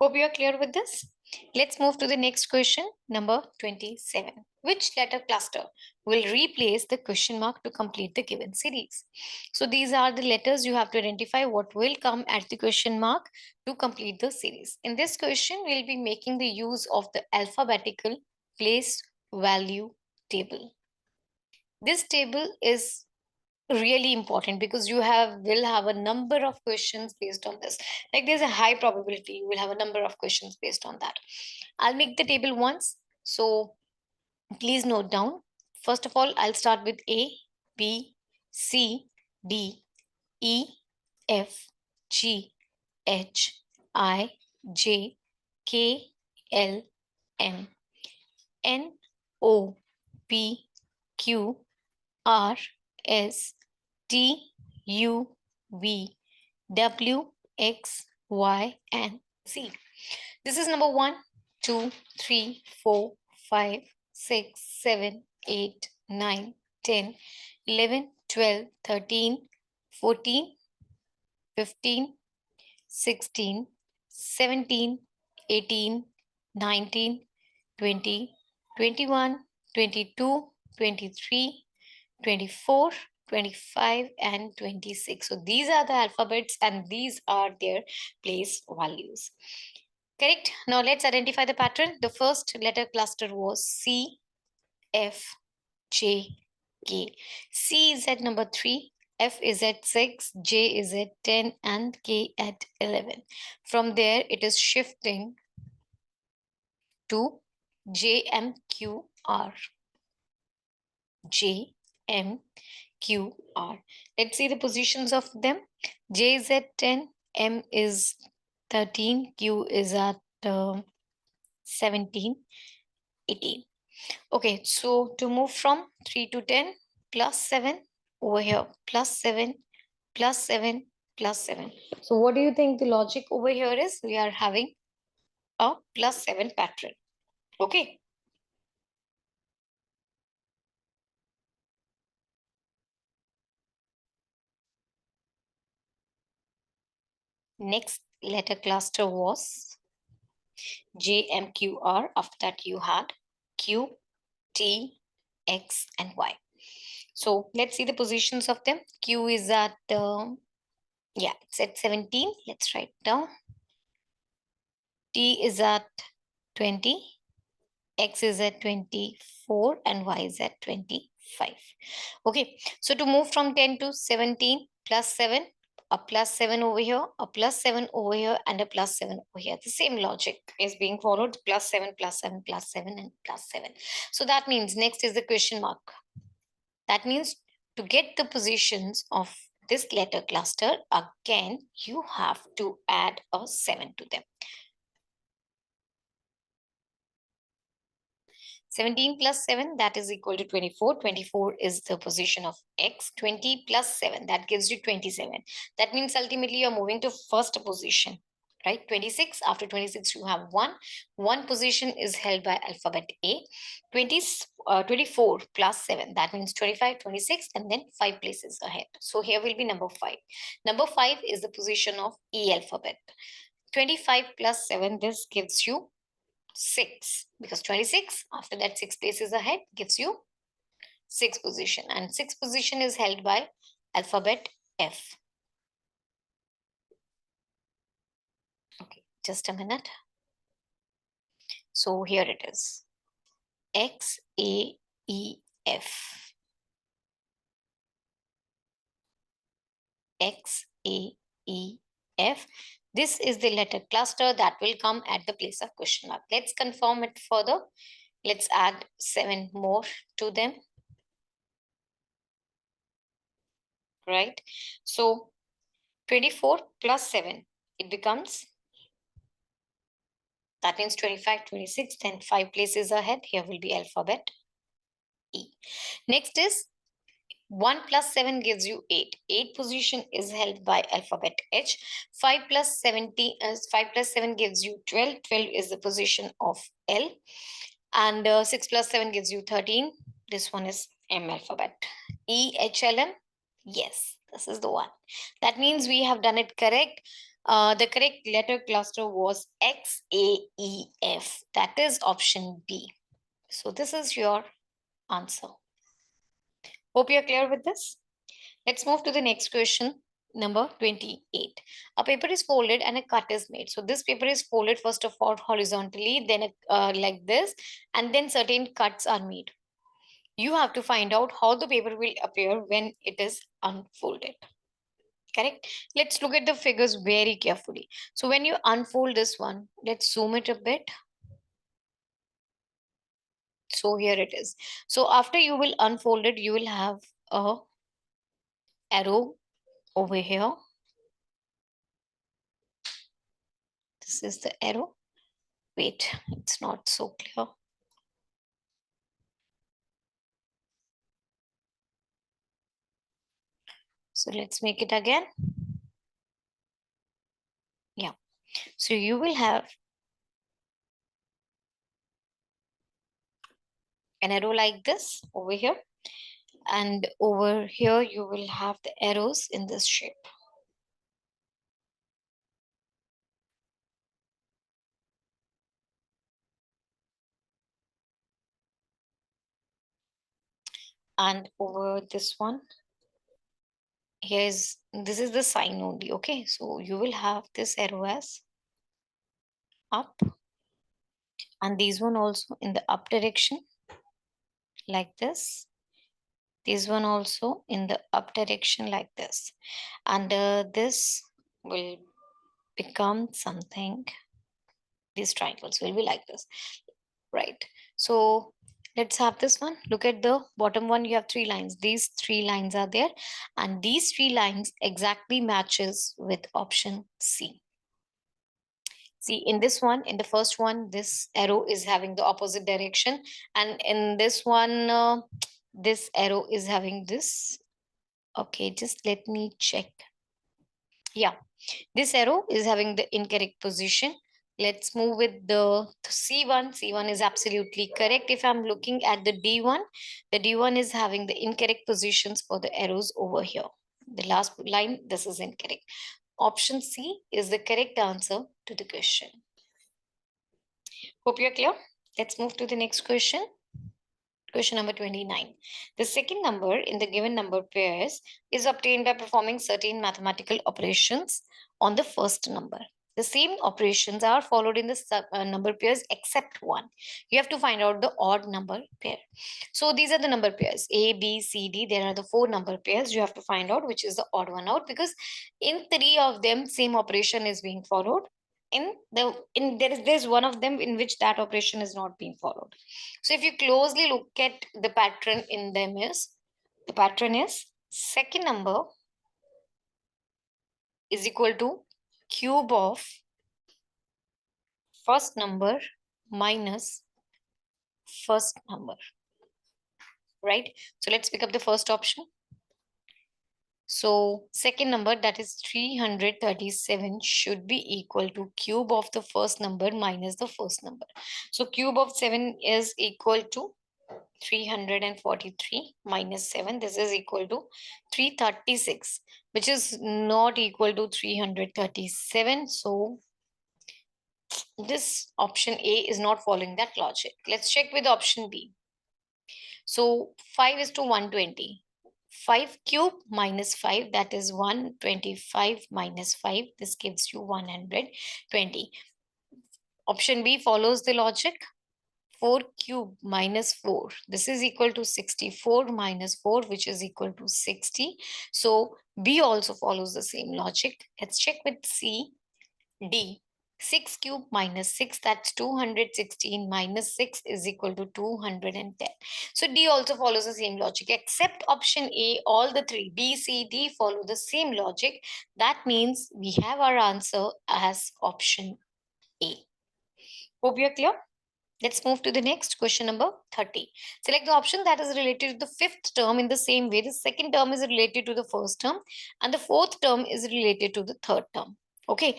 Hope you are clear with this. Let's move to the next question, number 27. Which letter cluster will replace the question mark to complete the given series? So these are the letters. You have to identify what will come at the question mark to complete the series. In this question, we'll be making the use of the alphabetical place value table. This table is really important because you will have a number of questions based on this. Like there's a high probability you will have a number of questions based on that. I'll make the table once. So please note down. First of all, I'll start with A, B, C, D, E, F, G, H, I, J, K, L, M, N, O, P, Q, R, S, T, U, V, W, X, Y, and Z. This is number 1, 2, 3, 4, 5, 6, 7, 8, 9, 10, 11, 12, 13, 14, 15, 16, 17, 18, 19, 20, 21, 22, 23, 24, 25, and 26. So these are the alphabets and these are their place values. Correct. Now let's identify the pattern. The first letter cluster was C, F, J, K. C is at number 3, F is at 6, J is at 10, and K at 11. From there, it is shifting to J, M, Q, R. J, M, Q, R. Let's see the positions of them. J is at 10, M is 13, Q is at 17, 18. Okay, so to move from 3 to 10, plus 7 over here, plus 7, plus 7, plus 7. So what do you think the logic over here is? We are having a plus 7 pattern. Okay. Next letter cluster was JMQR. After that you had Q, T, X, and Y. So let's see the positions of them. Q is at, it's at 17. Let's write down. T is at 20. X is at 24 and Y is at 25. Okay, so to move from 10 to 17, plus 7, a plus 7 over here, a plus 7 over here, and a plus 7 over here. The same logic is being followed, plus 7, plus 7, plus 7, and plus 7. So that means next is the question mark. That means to get the positions of this letter cluster, again, you have to add a 7 to them. 17 plus 7, that is equal to 24. 24 is the position of X. 20 plus 7, that gives you 27. That means ultimately you're moving to first position, right? 26, after 26 you have 1. 1 position is held by alphabet A. 24 plus 7, that means 25, 26, and then 5 places ahead. So here will be number 5. Number 5 is the position of E alphabet. 25 plus 7, this gives you 6, because 26 after that 6 places ahead gives you 6 position, and 6 position is held by alphabet F. Just a minute. So here it is. XAEF. XAEF. This is the letter cluster that will come at the place of question mark. Let's confirm it further. Let's add 7 more to them. Right? So 24 plus 7, it becomes, that means 25, 26, then 5 places ahead. Here will be alphabet E. Next is 1 plus 7 gives you 8. 8 position is held by alphabet H. 5 plus 5 plus 7 gives you 12. 12 is the position of L. And 6 plus 7 gives you 13. This one is M alphabet. E, H, L, M. Yes, this is the one. That means we have done it correct. The correct letter cluster was X, A, E, F. That is option B. So this is your answer. Hope you're clear with this. Let's move to the next question, number 28. A paper is folded and a cut is made. So this paper is folded first of all horizontally, then like this, and then certain cuts are made. You have to find out how the paper will appear when it is unfolded. Correct? Let's look at the figures very carefully. So when you unfold this one, let's zoom it a bit. So here it is. So after you will unfold it, you will have a arrow over here. This is the arrow. Wait, it's not so clear. So let's make it again. Yeah. So you will have an arrow like this over here. And over here, you will have the arrows in this shape. And over this one, this is the sign only. Okay. So you will have this arrow as up. And these one also in the up direction like this. This one also in the up direction like this. And this will become something. These triangles will be like this, right? So let's have this one. Look at the bottom one. You have 3 lines. These 3 lines are there, and these 3 lines exactly matches with option C. See, in this one, in the first one, this arrow is having the opposite direction, and in this one, this arrow is having this. Okay, just let me check. Yeah, this arrow is having the incorrect position. Let's move with the C1. C1 is absolutely correct. If I'm looking at the D1, the D1 is having the incorrect positions for the arrows over here. The last line, this is incorrect. Option C is the correct answer to the question. Hope you're clear. Let's move to the next question. Question number 29. The second number in the given number pairs is obtained by performing certain mathematical operations on the first number. The same operations are followed in the number pairs except one. You have to find out the odd number pair. So these are the number pairs A, B, C, D. There are the 4 number pairs. You have to find out which is the odd one out, because in 3 of them, same operation is being followed. There's one of them in which that operation is not being followed. So if you closely look at the pattern in them, the pattern is second number is equal to cube of first number minus first number, right? So let's pick up the first option. So second number, that is 337, should be equal to cube of the first number minus the first number. So cube of 7 is equal to 343 minus 7. This is equal to 336, which is not equal to 337. So this option A is not following that logic. Let's check with option B. So 5 is to 120. 5 cube minus 5, that is 125 minus 5. This gives you 120. Option B follows the logic. 4 cube minus 4. This is equal to 64 minus 4, which is equal to 60. So B also follows the same logic. Let's check with C. D. 6 cube minus 6, that's 216 minus 6 is equal to 210. So D also follows the same logic, except option A, all the three, B, C, D follow the same logic. That means we have our answer as option A. Hope you're clear. Let's move to the next question, number 30. Select the option that is related to the fifth term in the same way. The second term is related to the first term and the fourth term is related to the third term. Okay.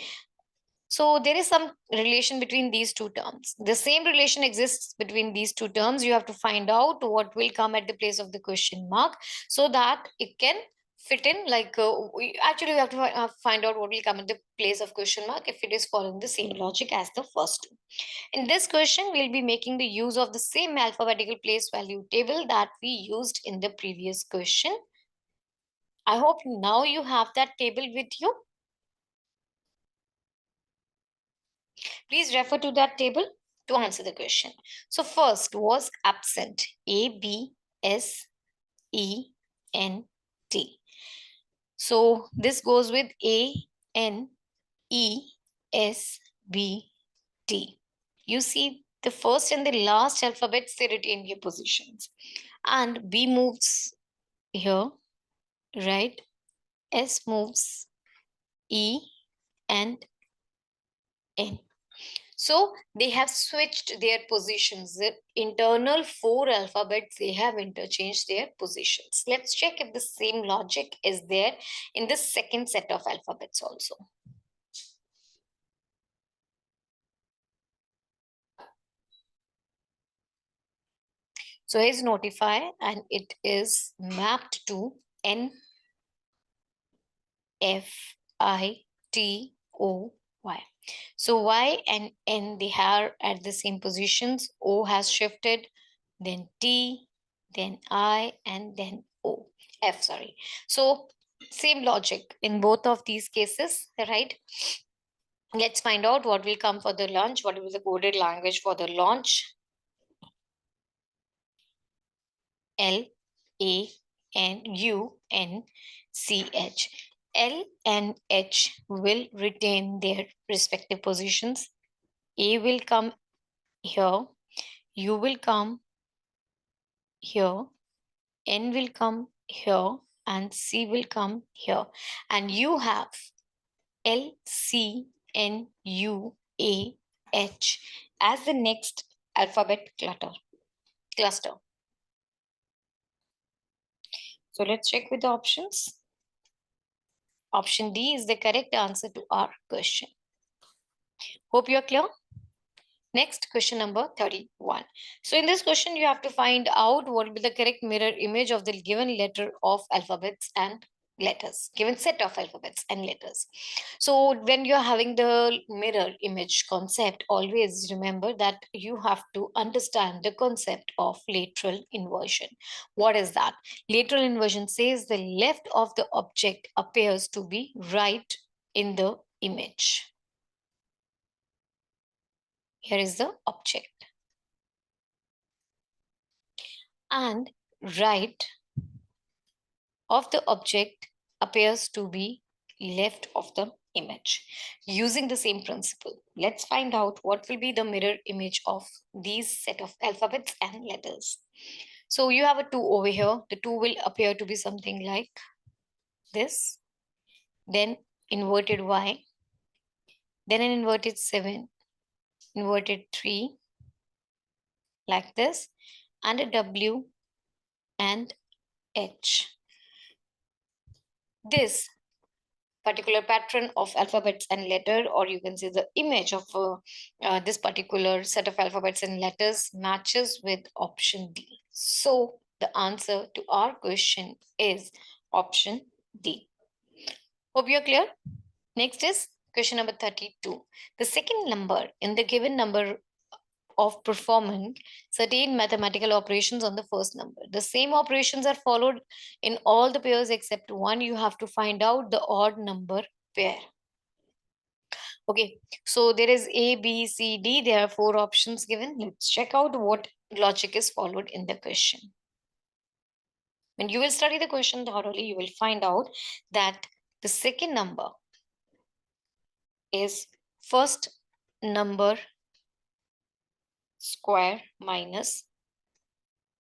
So there is some relation between these two terms. The same relation exists between these two terms. You have to find out what will come at the place of the question mark so that it can fit in, like actually we have to find out what will come at the place of question mark if it is following the same logic as the first two. In this question, we'll be making the use of the same alphabetical place value table that we used in the previous question. I hope now you have that table with you. Please refer to that table to answer the question. So first was absent. A, B, S, E, N, T. So this goes with A, N, E, S, B, T. You see the first and the last alphabets, they retain their positions. And B moves here, right? S moves, E and N. So they have switched their positions. The internal four alphabets, they have interchanged their positions. Let's check if the same logic is there in the second set of alphabets also. So here's notify and it is mapped to N, F, I, T, O, Y. So Y and N, they are at the same positions. O has shifted, then T, then I, and then O. F, sorry. So same logic in both of these cases, right? Let's find out what will come for the launch. What will be the coded language for the launch? L, A, N, U, N, C, H. L and H will retain their respective positions. A will come here, U will come here, N will come here, and C will come here. And you have L, C, N, U, A, H as the next alphabet cluster. So let's check with the options. Option D is the correct answer to our question. Hope you're clear. Next, question number 31. So in this question, you have to find out what will be the correct mirror image of the given letter of alphabets and letters, given set of alphabets and letters. So when you're having the mirror image concept, always remember that you have to understand the concept of lateral inversion. What is that? Lateral inversion says the left of the object appears to be right in the image. Here is the object. And right of the object appears to be left of the image. Using the same principle, let's find out what will be the mirror image of these set of alphabets and letters. So you have a 2 over here. The 2 will appear to be something like this. Then inverted Y. Then an inverted 7. Inverted 3. Like this. And a W and H. This particular pattern of alphabets and letter, or you can say the image of this particular set of alphabets and letters matches with option D. So the answer to our question is option D. Hope you're clear. Next is question number 32. The second number in the given number of performing certain mathematical operations on the first number. The same operations are followed in all the pairs except one. You have to find out the odd number pair. Okay, so there is A, B, C, D. There are 4 options given. Let's check out what logic is followed in the question. When you will study the question thoroughly, you will find out that the second number is first number square minus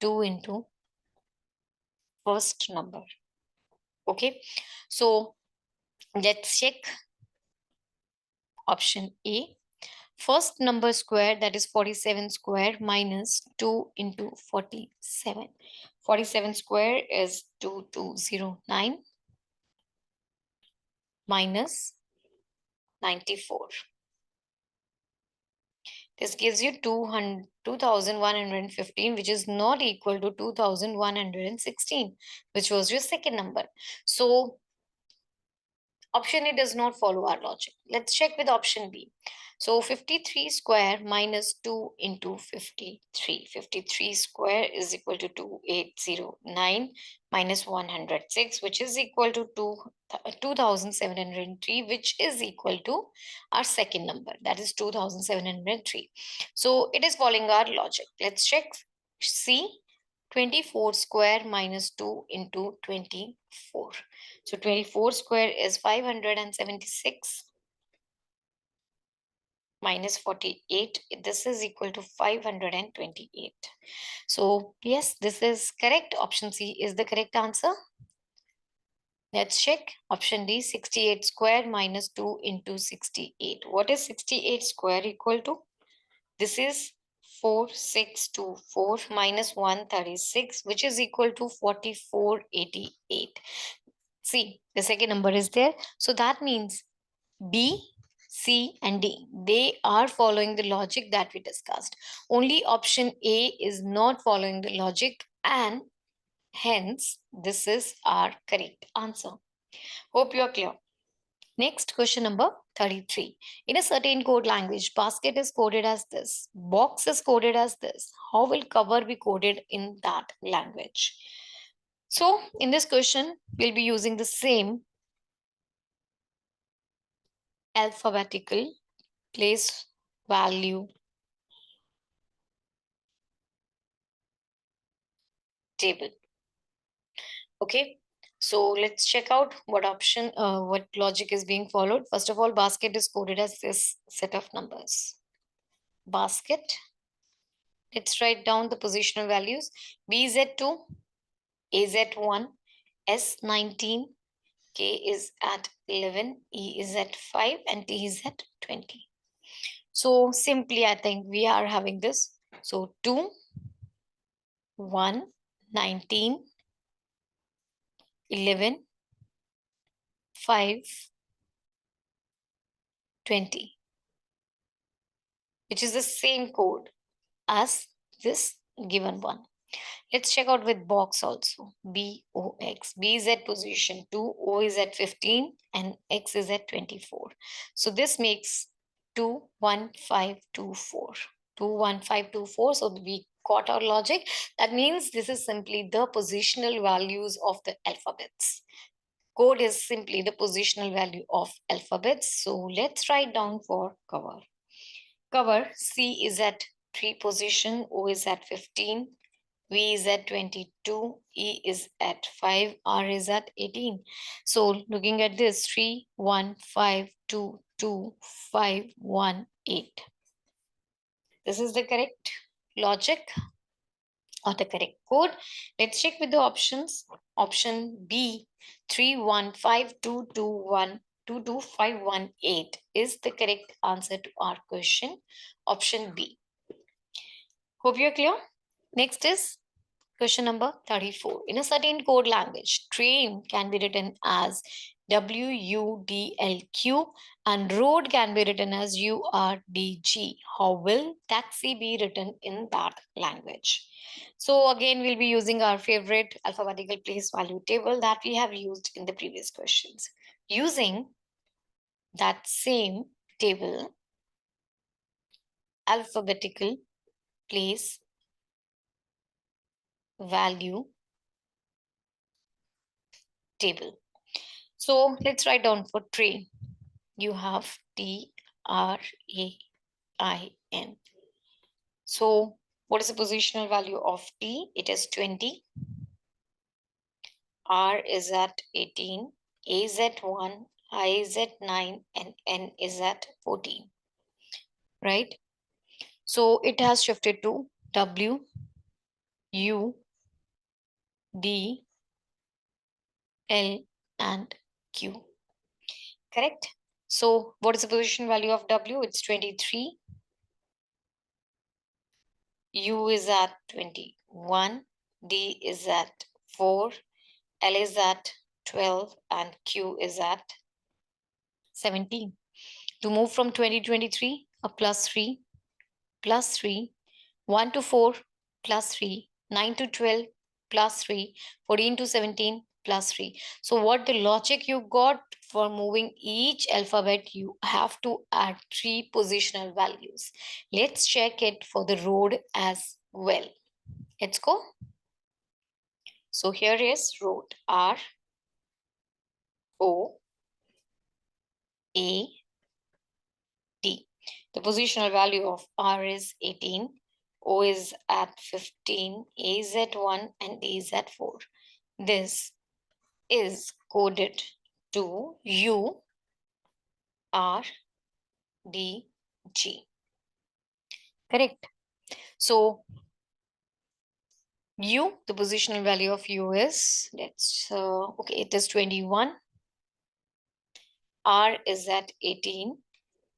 2 into first number. Okay, so let's check option A. First number square, that is 47 square minus 2 into 47. 47 square is 2209 minus 94. This gives you 2115, which is not equal to 2116, which was your second number. So option A does not follow our logic. Let's check with option B. So 53 square minus 2 into 53. 53 square is equal to 2809 minus 106, which is equal to 2703, which is equal to our second number, that is 2703. So it is following our logic. Let's check C. 24 square minus 2 into 24. So 24 square is 576 minus 48. This is equal to 528. So yes, this is correct. Option C is the correct answer. Let's check option D. 68 square minus 2 into 68. What is 68 square equal to? This is 4624 minus 136, which is equal to 4488. See, the second number is there. So that means B, C, and D, they are following the logic that we discussed. Only option A is not following the logic, and hence this is our correct answer. Hope you are clear. Next, question number 33. In a certain code language, basket is coded as this, box is coded as this. How will cover be coded in that language? So in this question, we'll be using the same alphabetical place value table. Okay, so let's check out what option, what logic is being followed. First of all, basket is coded as this set of numbers. Basket. Let's write down the positional values. BZ2, AZ1, S19, K is at 11, E is at 5, and T is at 20. So simply, I think we are having this. So 2, 1, 19, 11, 5, 20, which is the same code as this given one. Let's check out with box also. BOX. B is at position 2, O is at 15, and X is at 24. So this makes 21524. 21524. So we got our logic. That means this is simply the positional values of the alphabets. Code is simply the positional value of alphabets. So let's write down for cover. Cover, C is at 3 position, O is at 15, V is at 22, E is at 5, R is at 18. So looking at this, 3, 1, 5, 2, 2, 5, 1, 8. This is the correct logic or the correct code. Let's check with the options. Option B, 31522122518 is the correct answer to our question. Option B. Hope you're clear. Next is question number 34. In a certain code language, train can be written as WUDLQ and road can be written as URDG. How will taxi be written in that language? So again, we'll be using our favorite alphabetical place value table that we have used in the previous questions. Using that same table, alphabetical place value table. So let's write down for train. You have T RAIN. So what is the positional value of T? It is 20. R is at 18. A is at 1. I is at 9. And N is at 14. Right? So it has shifted to W, U, D, L, and Q. Correct? So what is the position value of W? It's 23. U is at 21. D is at 4. L is at 12. And Q is at 17. To move from 2023, a plus 3, plus 3, 1 to 4, plus 3, 9 to 12, plus 3, 14 to 17, plus 3. So what the logic you got for moving each alphabet, you have to add 3 positional values. Let's check it for the road as well. Let's go. So here is road R, O, A, D. The positional value of R is 18, O is at 15, A is at 1, and D is at 4. This is coded to U, R, D, G. Correct. So U, the positional value of U is, okay, it is 21. R is at 18.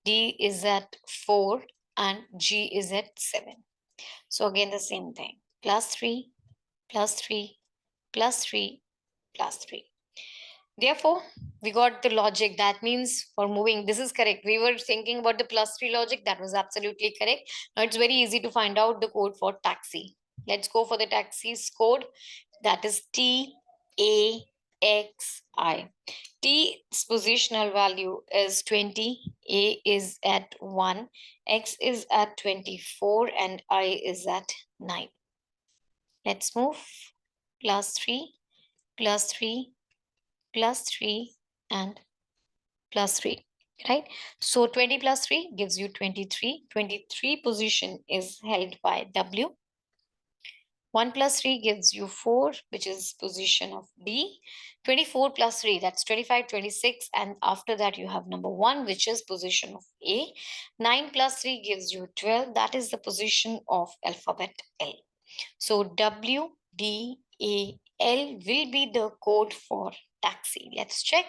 D is at 4 and G is at 7. So again the same thing. Plus 3, plus 3, plus 3, plus 3. Therefore, we got the logic. That means for moving, this is correct. We were thinking about the plus 3 logic. That was absolutely correct. Now it's very easy to find out the code for taxi. Let's go for the taxi's code. That is TAXI. T's positional value is 20, A is at 1, X is at 24, and I is at 9. Let's move. Plus 3, plus 3, plus 3, and plus 3. Right? So 20 plus 3 gives you 23. 23 position is held by W. 1 plus 3 gives you 4, which is position of D. 24 plus 3, that's 25, 26. And after that, you have number 1, which is position of A. 9 plus 3 gives you 12. That is the position of alphabet L. So W, D, A, L will be the code for taxi. Let's check.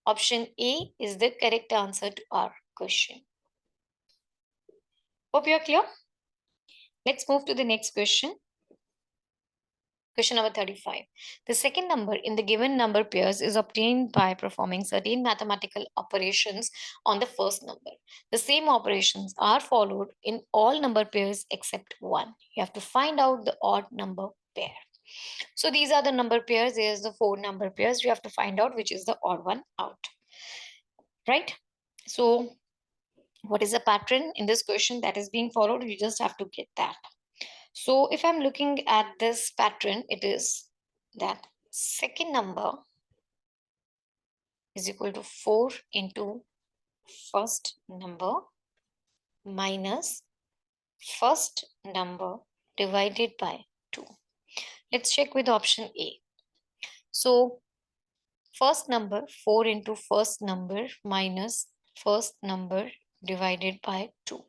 Option A is the correct answer to our question. Hope you're clear. Let's move to the next question. Question number 35. The second number in the given number pairs is obtained by performing certain mathematical operations on the first number. The same operations are followed in all number pairs except one. You have to find out the odd number pair. So these are the number pairs. Here's the 4 number pairs. You have to find out which is the odd one out. Right? So what is the pattern in this question that is being followed? You just have to get that. So if I'm looking at this pattern, it is that second number is equal to 4 into first number minus first number divided by 2. Let's check with option A. So first number 4 into first number minus first number divided by 2.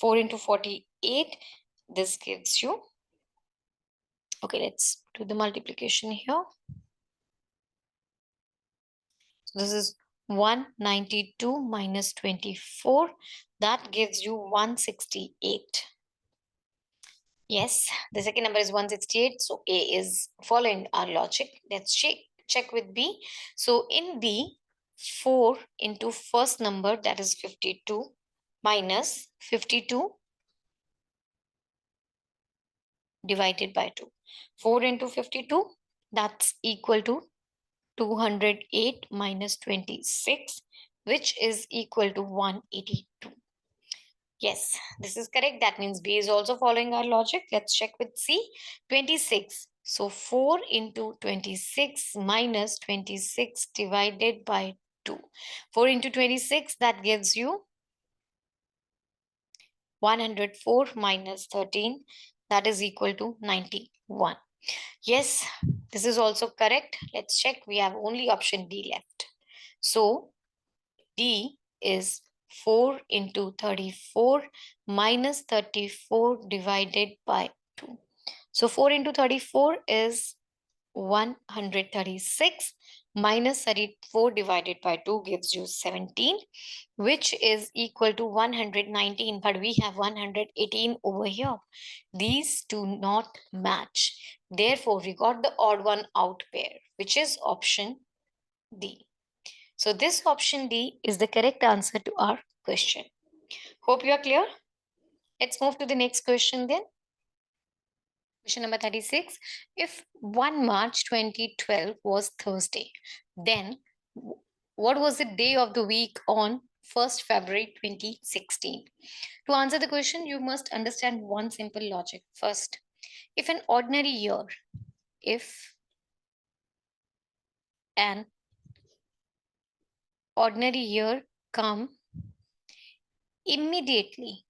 4 into 48, this gives you, okay, let's do the multiplication here. So this is 192 minus 24. That gives you 168. Yes, the second number is 168. So A is following our logic. Let's check with B. So in B, 4 into first number, that is 52, minus 52 divided by 2. 4 into 52, that's equal to 208 minus 26, which is equal to 182. Yes, this is correct. That means B is also following our logic. Let's check with C. 26. So 4 into 26 minus 26 divided by 2. 4 into 26, that gives you 104 minus 13, that is equal to 91. Yes, this is also correct. Let's check. We have only option D left. So D is 4 into 34 minus 34 divided by 2. So 4 into 34 is 136 minus 34 divided by 2 gives you 17, which is equal to 119, but we have 118 over here. These do not match. Therefore, we got the odd one out pair, which is option D. So this option D is the correct answer to our question. Hope you are clear. Let's move to the next question then. Question number 36. If 1 March 2012 was Thursday, then what was the day of the week on 1st February 2016? To answer the question, you must understand one simple logic. First, if an ordinary year, if an ordinary year come immediately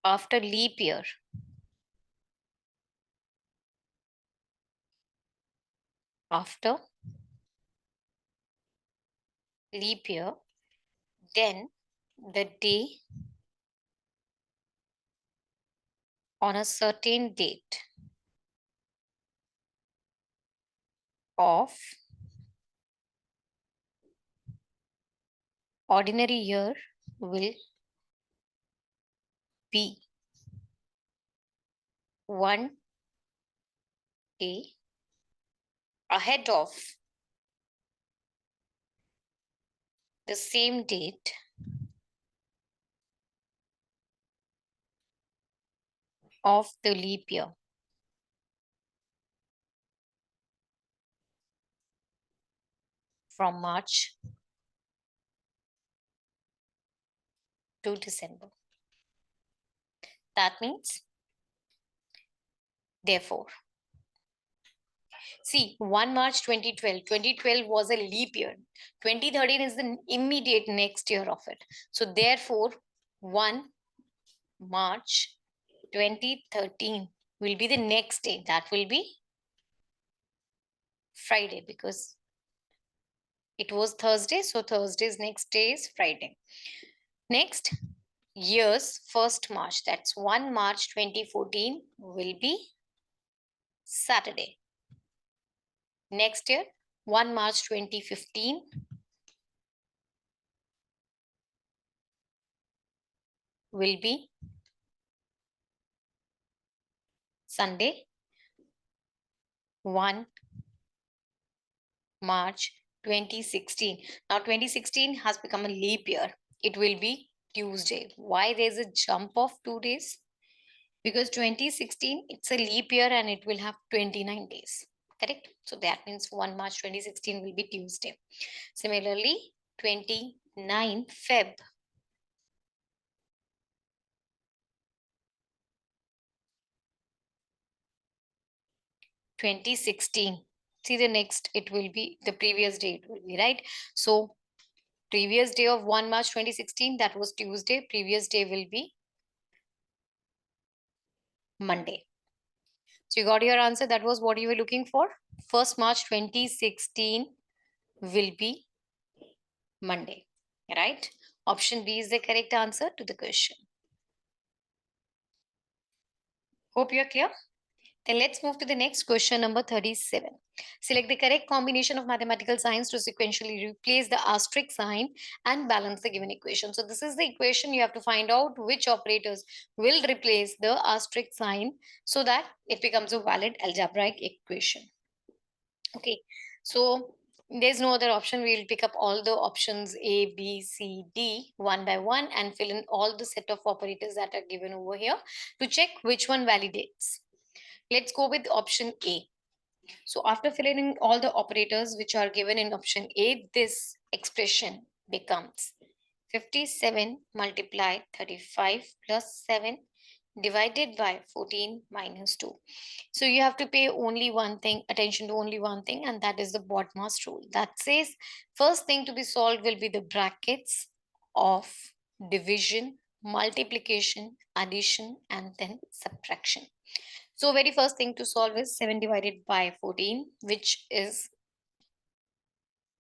after leap year, after leap year, then the day on a certain date of ordinary year will be one day ahead of the same date of the leap year. From March to December. That means, therefore, see, 1 March 2012. 2012 was a leap year. 2013 is the immediate next year of it. So therefore, 1 March 2013 will be the next day. That will be Friday, because it was Thursday. So Thursday's next day is Friday. Next, year's 1st March. That's 1 March 2014 will be Saturday. Next year, 1 March 2015 will be Sunday. 1 March 2016. Now 2016 has become a leap year. It will be Tuesday. Why there's a jump of 2 days? Because 2016, it's a leap year and it will have 29 days. Correct? So that means 1 March 2016 will be Tuesday. Similarly, 29 Feb 2016. See the next, it will be the previous day, it will be right. So previous day of 1 March 2016, that was Tuesday. Previous day will be Monday. So you got your answer. That was what you were looking for. 1st March 2016 will be Monday, right? Option B is the correct answer to the question. Hope you're clear. Then let's move to the next question, number 37. Select the correct combination of mathematical signs to sequentially replace the asterisk sign and balance the given equation. So this is the equation. You have to find out which operators will replace the asterisk sign so that it becomes a valid algebraic equation. Okay, so there's no other option. We'll pick up all the options A, B, C, D one by one and fill in all the set of operators that are given over here to check which one validates. Let's go with option A. So after filling in all the operators which are given in option A, this expression becomes 57 multiplied 35 plus 7 divided by 14 minus 2. So you have to pay only one thing, attention to only one thing, and that is the BODMAS rule. That says first thing to be solved will be the brackets of division, multiplication, addition, and then subtraction. So very first thing to solve is 7 divided by 14, which is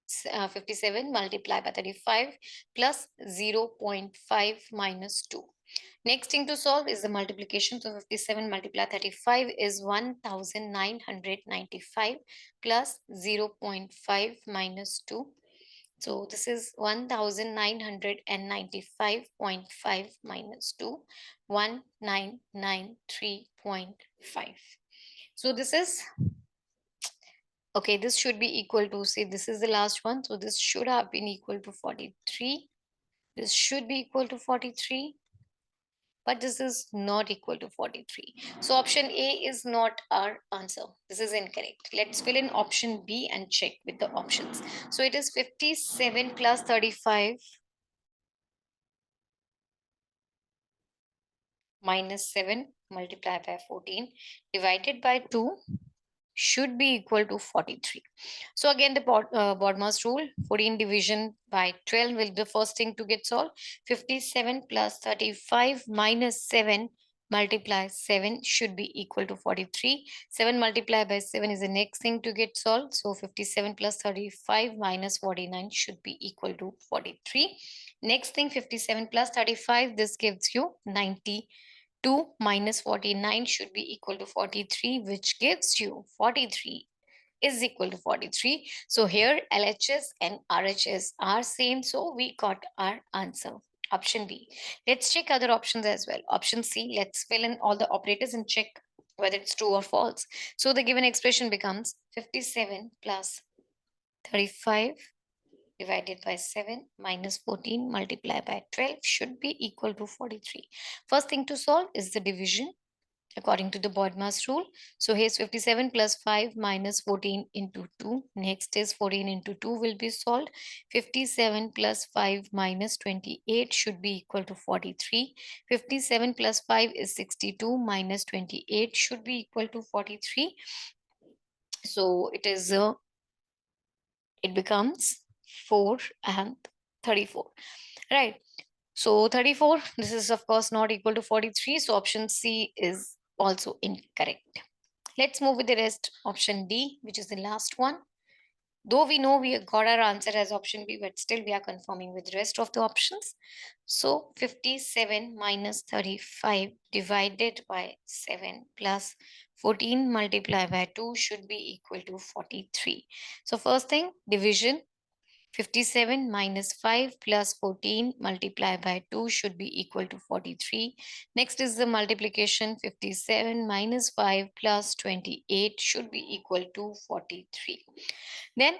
57 multiplied by 35 plus 0.5 minus 2. Next thing to solve is the multiplication. So 57 multiplied 35 is 1995 plus 0.5 minus 2. So this is 1995.5 minus 2, 1993.5. So this is, okay, this should be equal to, say, this is the last one. So this should have been equal to 43. This should be equal to 43. But this is not equal to 43. So option A is not our answer. This is incorrect. Let's fill in option B and check with the options. So it is 57 plus 35 minus 7 multiplied by 14 divided by 2 should be equal to 43. So again, the BODMAS rule, 14 division by 12 will be the first thing to get solved. 57 plus 35 minus 7 multiply 7 should be equal to 43. 7 multiplied by 7 is the next thing to get solved. So 57 plus 35 minus 49 should be equal to 43. Next thing, 57 plus 35, this gives you 90. 2 minus 49 should be equal to 43, which gives you 43 is equal to 43. So here LHS and RHS are same. So we got our answer. Option B. Let's check other options as well. Option C, let's fill in all the operators and check whether it's true or false. So the given expression becomes 57 plus 35 divided by 7 minus 14 multiplied by 12 should be equal to 43. First thing to solve is the division according to the BODMAS rule. So here's 57 plus 5 minus 14 into 2. Next is 14 into 2 will be solved. 57 plus 5 minus 28 should be equal to 43. 57 plus 5 is 62 minus 28 should be equal to 43. So it becomes 4 and 34, right? So 34, this is of course not equal to 43. So option C is also incorrect. Let's move with the rest. Option D, which is the last one. Though we know we got our answer as option B, but still we are confirming with the rest of the options. So 57 minus 35 divided by 7 plus 14 multiplied by 2 should be equal to 43. So first thing, division. 57 minus 5 plus 14 multiplied by 2 should be equal to 43. Next is the multiplication. 57 minus 5 plus 28 should be equal to 43. Then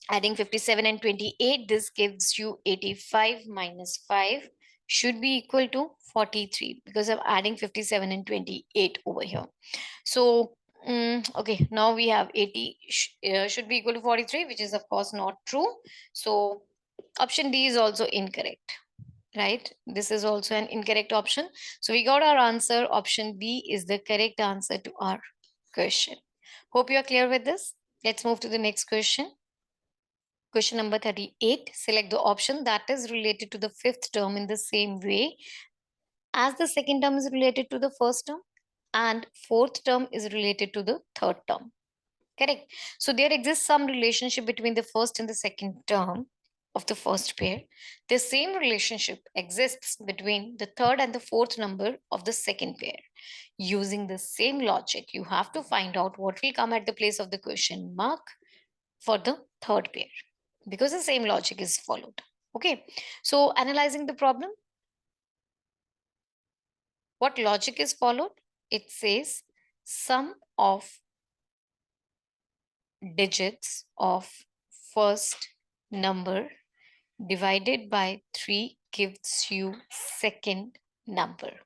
adding 57 and 28, this gives you 85 minus 5 should be equal to 43 because I'm adding 57 and 28 over here. So okay, now we have 80 should be equal to 43, which is of course not true. So option D is also incorrect, right? This is also an incorrect option. So we got our answer. Option B is the correct answer to our question. Hope you are clear with this. Let's move to the next question. Question number 38. Select the option that is related to the fifth term in the same way as the second term is related to the first term and fourth term is related to the third term. Correct. So there exists some relationship between the first and the second term of the first pair. The same relationship exists between the third and the fourth number of the second pair. Using the same logic, you have to find out what will come at the place of the question mark for the third pair because the same logic is followed. Okay. So analyzing the problem, what logic is followed? It says sum of digits of first number divided by 3 gives you second number.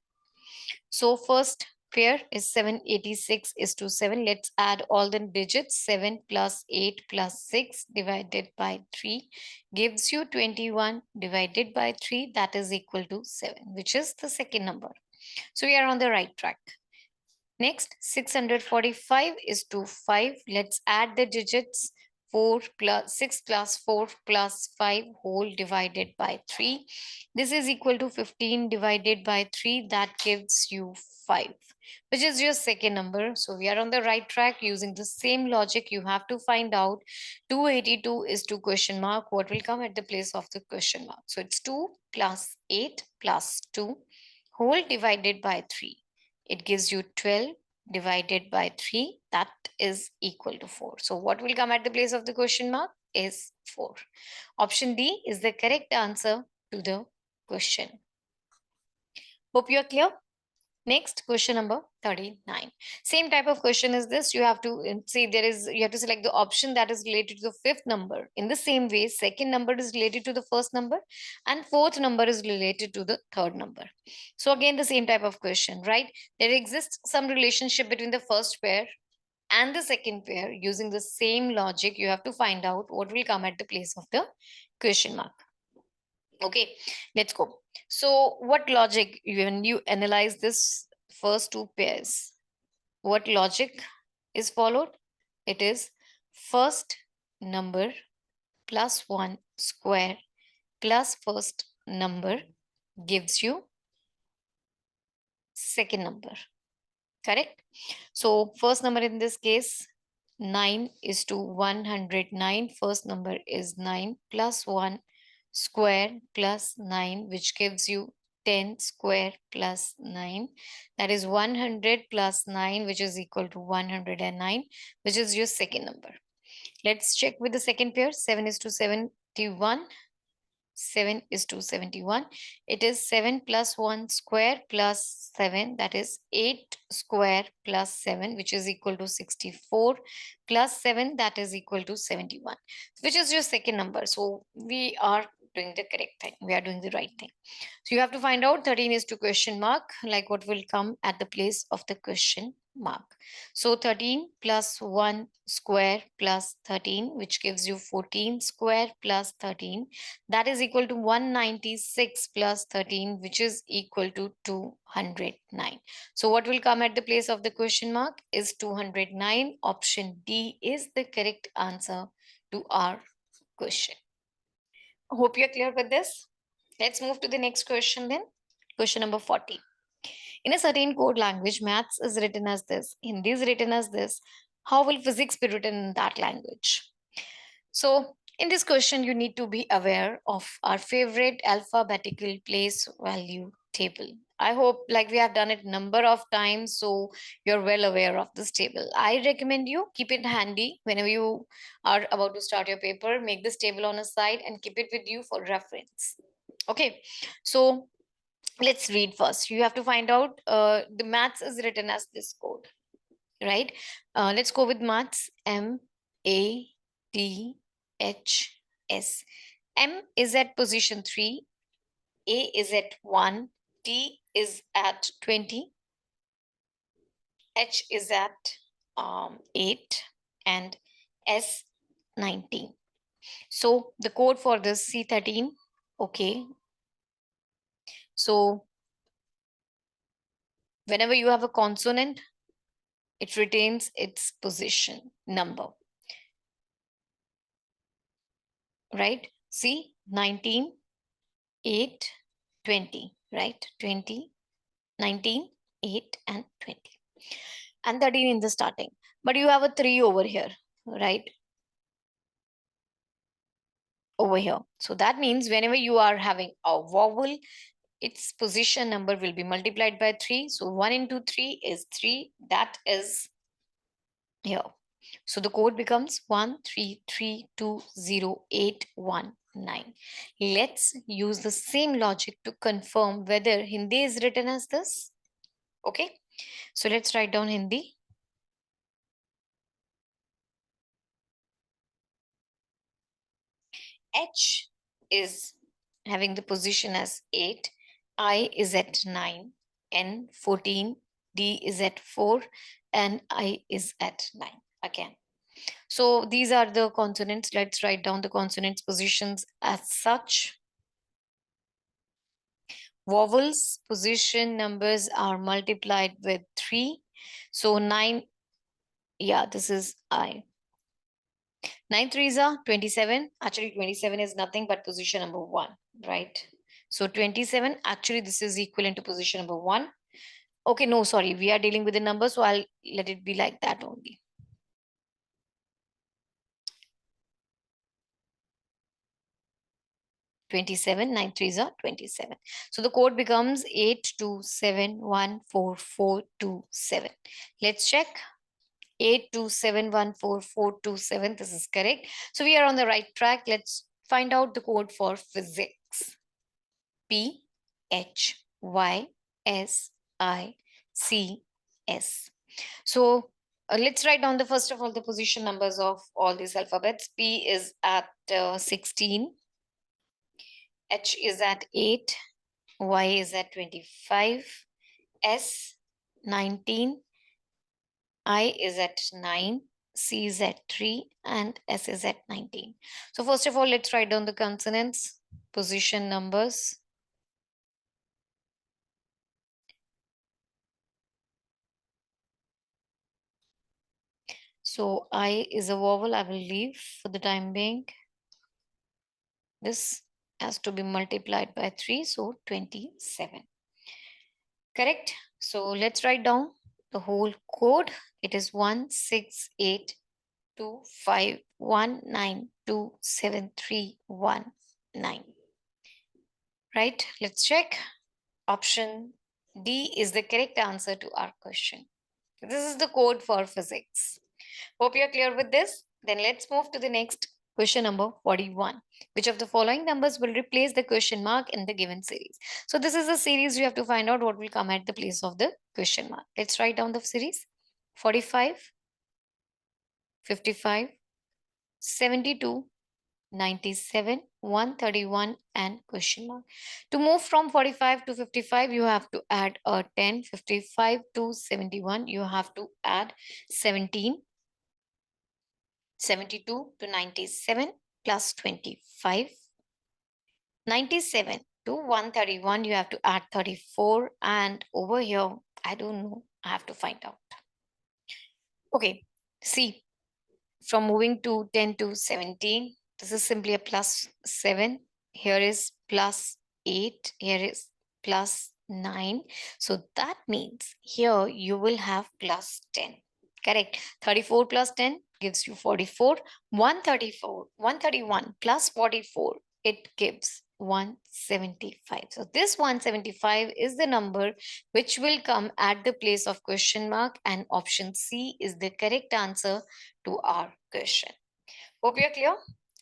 So first pair is 786 is to 7. Let's add all the digits. 7 plus 8 plus 6 divided by 3 gives you 21 divided by 3, that is equal to 7, which is the second number. So we are on the right track. Next, 645 is to 5. Let's add the digits. 4 plus 6 plus 4 plus 5 whole divided by 3. This is equal to 15 divided by 3. That gives you 5, which is your second number. So we are on the right track. Using the same logic, you have to find out 282 is to question mark. What will come at the place of the question mark? So it's 2 plus 8 plus 2 whole divided by 3. It gives you 12 divided by 3. That is equal to 4. So what will come at the place of the question mark is 4. Option D is the correct answer to the question. Hope you are clear. Next, question number 39. Same type of question is this. You have to see you have to select the option that is related to the fifth number. In the same way, second number is related to the first number and fourth number is related to the third number. So again, the same type of question, right? There exists some relationship between the first pair and the second pair. Using the same logic, you have to find out what will come at the place of the question mark. Okay, let's go. So what logic, when you analyze this first two pairs, what logic is followed? It is first number plus 1 square plus first number gives you second number. Correct? So first number in this case, 9 is to 109. First number is 9 plus 1 square plus 9, which gives you 10 square plus 9. That is 100 plus 9, which is equal to 109, which is your second number. Let's check with the second pair. 7 is to 71. 7 is to 71. It is 7 plus 1 square plus 7. That is 8 square plus 7, which is equal to 64 plus 7. That is equal to 71, which is your second number. So we are doing the correct thing. We are doing the right thing. So you have to find out 13 is to question mark, like what will come at the place of the question mark. So 13 plus 1 square plus 13, which gives you 14 square plus 13. That is equal to 196 plus 13, which is equal to 209. So what will come at the place of the question mark is 209. Option D is the correct answer to our question. Hope you're clear with this. Let's move to the next question then. Question number 40. In a certain code language, maths is written as this, Hindi is written as this. How will physics be written in that language? So in this question, you need to be aware of our favorite alphabetical place value table. I hope like we have done it number of times, so you're well aware of this table. I recommend you keep it handy whenever you are about to start your paper. Make this table on a side and keep it with you for reference. Okay, so let's read first. You have to find out the maths is written as this code, right? Let's go with maths. M-A-T-H-S. M is at position 3, A is at 1, T is at 20, H is at 8, and S 19. So the code for this C13, okay. So whenever you have a consonant, it retains its position number, right? See, 19, 8, 20, right? 20, 19, 8, and 20. And 13 in the starting. But you have a 3 over here, right? Over here. So that means whenever you are having a vowel, its position number will be multiplied by 3. So 1 into 3 is 3. That is here. So the code becomes 1332089. Let's use the same logic to confirm whether Hindi is written as this. Okay. So let's write down Hindi. H is having the position as 8, I is at 9, N 14, D is at 4, and I is at 9 again. So these are the consonants. Let's write down the consonants positions as such. Vowels position numbers are multiplied with 3. So 9, yeah, this is I. 9 threes are 27. Actually, 27 is nothing but position number 1, right? So 27, actually, this is equivalent to position number 1. Okay, no, sorry, we are dealing with the number, so I'll let it be like that only. 27, 9 threes are 27. So the code becomes 827144427. Let's check. 827144427. This is correct. So we are on the right track. Let's find out the code for physics. PHYSICS. So let's write down the first of all the position numbers of all these alphabets. P is at 16. H is at 8. Y is at 25. S 19. I is at 9. C is at 3 and S is at 19. So first of all, let's write down the consonants, position numbers. So I is a vowel. I will leave for the time being. This has to be multiplied by 3, so 27. Correct? So let's write down the whole code. It is 1682519273119. Right? Let's check. Option D is the correct answer to our question. This is the code for physics. Hope you're clear with this. Then let's move to the next question number 41. Which of the following numbers will replace the question mark in the given series? So this is a series. You have to find out what will come at the place of the question mark. Let's write down the series. 45, 55, 72, 97, 131 and question mark. To move from 45 to 55, you have to add a 10. 55 to 71, you have to add 17. 72 to 97 plus 25. 97 to 131, you have to add 34. And over here, I don't know, I have to find out. Okay, see, from moving to 10 to 17, this is simply a plus 7. Here is plus 8. Here is plus 9. So that means here you will have plus 10. Correct. 34 plus 10 gives you 44. 131 plus 44, it gives 175. So this 175 is the number which will come at the place of question mark, and option C is the correct answer to our question. Hope you're clear.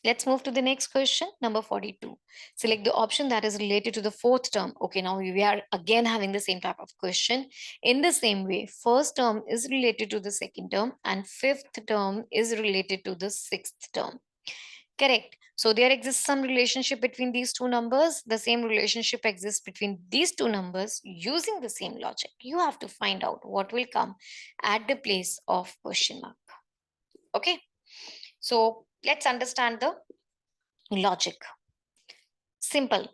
Let's move to the next question, number 42. Select the option that is related to the fourth term. Okay, now we are again having the same type of question. In the same way, first term is related to the second term and fifth term is related to the sixth term. Correct. So there exists some relationship between these two numbers. The same relationship exists between these two numbers using the same logic. You have to find out what will come at the place of question mark. Okay. So let's understand the logic. Simple.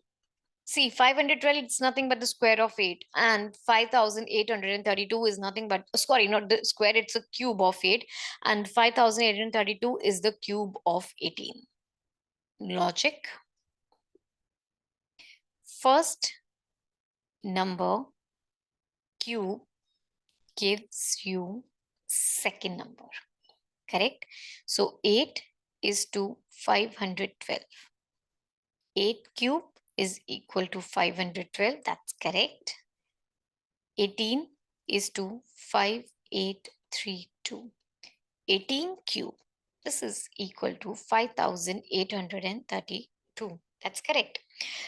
See, 512 is nothing but the square of 8, and 5832 is nothing but, sorry, not the square, it's a cube of 8, and 5832 is the cube of 18. Logic. First number cube gives you second number. Correct? So 8 is to 512. 8 cube is equal to 512. That's correct. 18 is to 5832. 18 cube. This is equal to 5832. That's correct.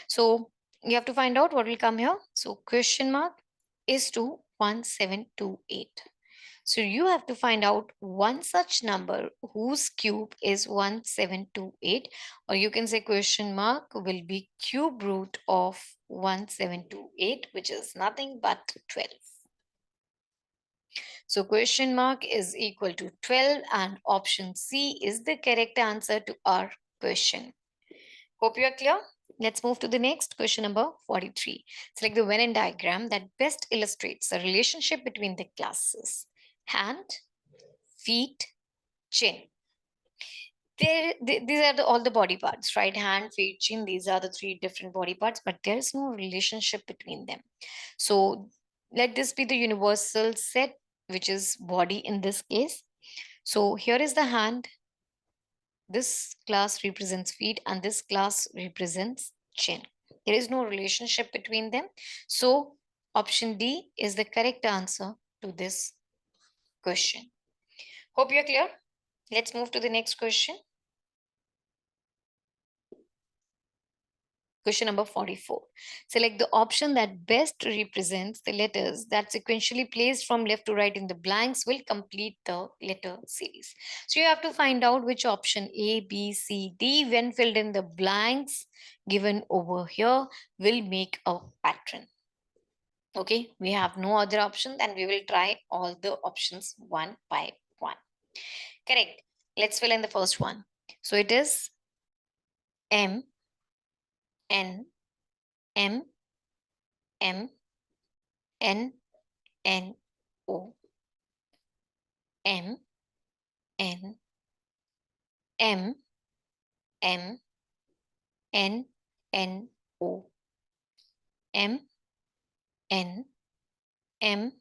So you have to find out what will come here. So question mark is to 1728. So you have to find out one such number whose cube is 1728, or you can say question mark will be cube root of 1728, which is nothing but 12. So question mark is equal to 12 and option C is the correct answer to our question. Hope you are clear. Let's move to the next question, number 43. Select the Venn diagram that best illustrates the relationship between the classes: hand, feet, chin. These are all the body parts, right? Hand, feet, chin. These are the three different body parts, but there is no relationship between them. So let this be the universal set, which is body in this case. So here is the hand. This class represents feet, and this class represents chin. There is no relationship between them. So option D is the correct answer to this question. Hope you're clear. Let's move to the next question. Question number 44. Select the option that best represents the letters that sequentially placed from left to right in the blanks will complete the letter series. So you have to find out which option A, B, C, D, when filled in the blanks given over here, will make a pattern. Okay, we have no other option, then we will try all the options one by one. Correct. Let's fill in the first one. So it is M, N, M, M, N, N, O, M, N, M, M, N, N, O, M, N, M,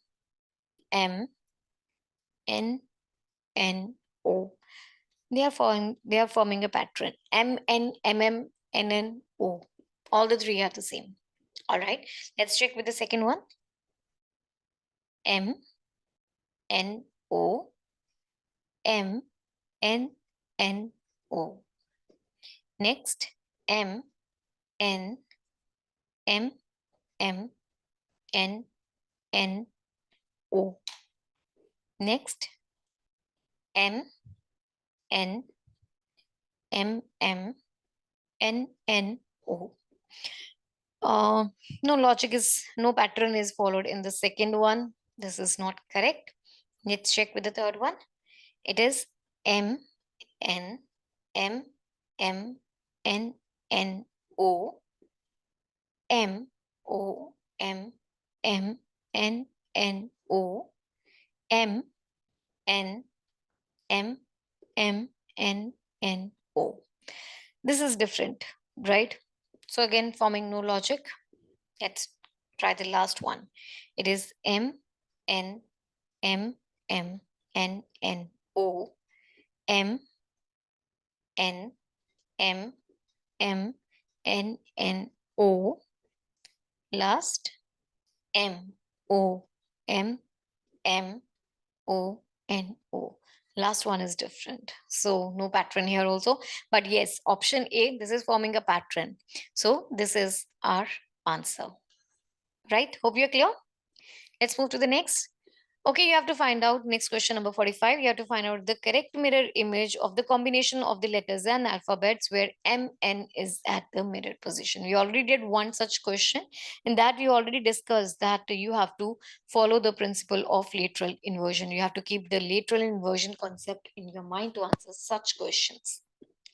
M, N, N, O. They are forming a pattern. M, N, M, M, N, N, O. All the three are the same. All right. Let's check with the second one. M, N, O, M, N, N, O. Next, M, N, M, M, N, N, O. Next, M, N, M, M, N, N, O. No pattern is followed in the second one. This is not correct. Let's check with the third one. It is M, N, M, M, N, N, O, M, O, M, M, N, N, O, M, N, M, M, N, N, O. This is different, right? So again, forming no logic. Let's try the last one. It is M, N, M, M, N, N, O, M, N, M, M, N, N, O. Last, M, O, M, M, O, N, O. Last one is different. So no pattern here also. But yes, option A, this is forming a pattern. So this is our answer. Right? Hope you're clear. Let's move to the next. Okay, you have to find out next question number 45. You have to find out the correct mirror image of the combination of the letters and alphabets where M, N is at the mirror position. We already did one such question. In that, we already discussed that you have to follow the principle of lateral inversion. You have to keep the lateral inversion concept in your mind to answer such questions,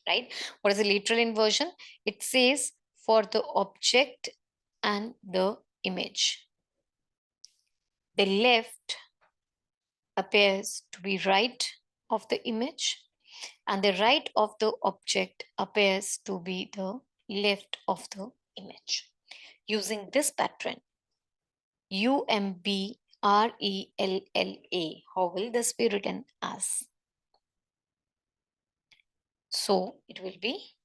right? What is the lateral inversion? It says for the object and the image. The left appears to be right of the image and the right of the object appears to be the left of the image. Using this pattern, UMBRELLA, how will this be written as? So it will be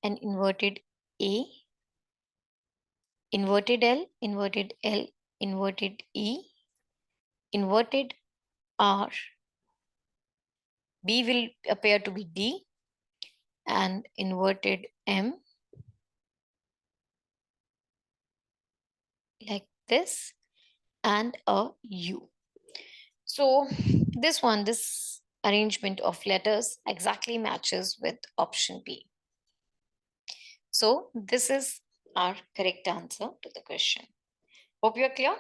an inverted A, inverted L, inverted L, inverted E, inverted R. B will appear to be D and inverted M, like this, and a U. So this arrangement of letters exactly matches with option B. So this is our correct answer to the question. Hope you're clear.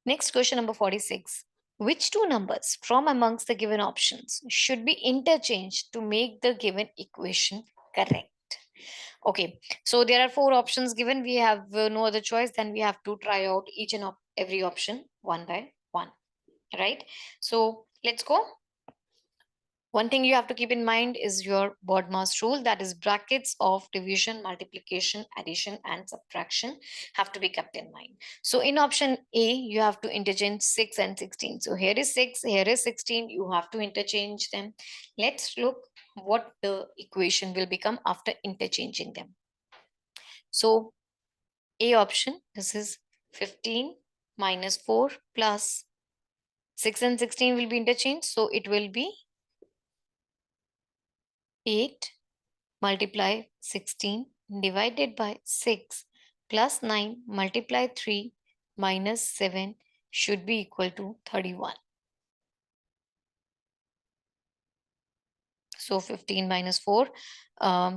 Next question number 46. Which two numbers from amongst the given options should be interchanged to make the given equation correct? Okay, so there are 4 options given. We have no other choice, then we have to try out each and every option one by one, right? So let's go. One thing you have to keep in mind is your BODMAS rule, that is brackets of division, multiplication, addition, and subtraction have to be kept in mind. So in option A, you have to interchange 6 and 16. So here is 6, here is 16. You have to interchange them. Let's look what the equation will become after interchanging them. So A option, this is 15 minus 4 plus 6 and 16 will be interchanged. So it will be 8 multiply 16 divided by 6 plus 9 multiply 3 minus 7 should be equal to 31. So 15 minus 4.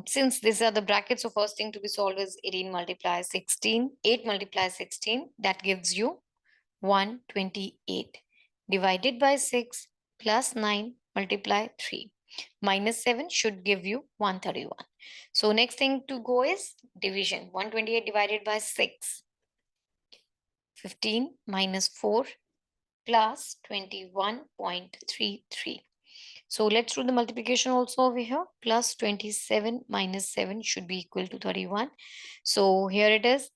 Since these are the brackets, so first thing to be solved is 18 multiply 16. 8 multiply 16. That gives you 128 divided by 6 plus 9 multiply 3 minus 7 should give you 131. So next thing to go is division. 128 divided by 6. 15 minus 4 plus 21.33. So let's do the multiplication also over here. Plus 27 minus 7 should be equal to 31. So here it is.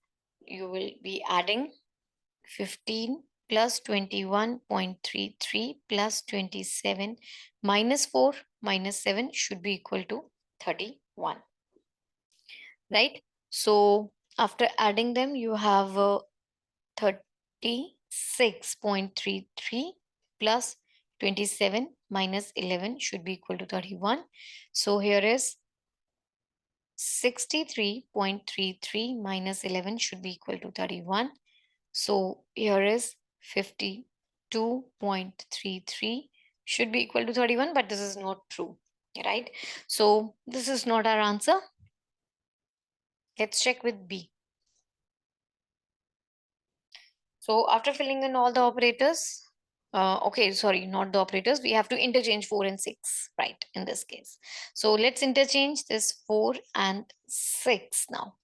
You will be adding 15 plus 21.33 plus 27 minus 4 minus 7 should be equal to 31. Right? So after adding them, you have 36.33 plus 27 minus 11 should be equal to 31. So here is 63.33 minus 11 should be equal to 31. So here is 52.33 should be equal to 31, but this is not true, right? So this is not our answer. Let's check with B. So after filling in all the operators, okay, sorry, not the operators. We have to interchange 4 and 6, right, in this case. So let's interchange this 4 and 6 now.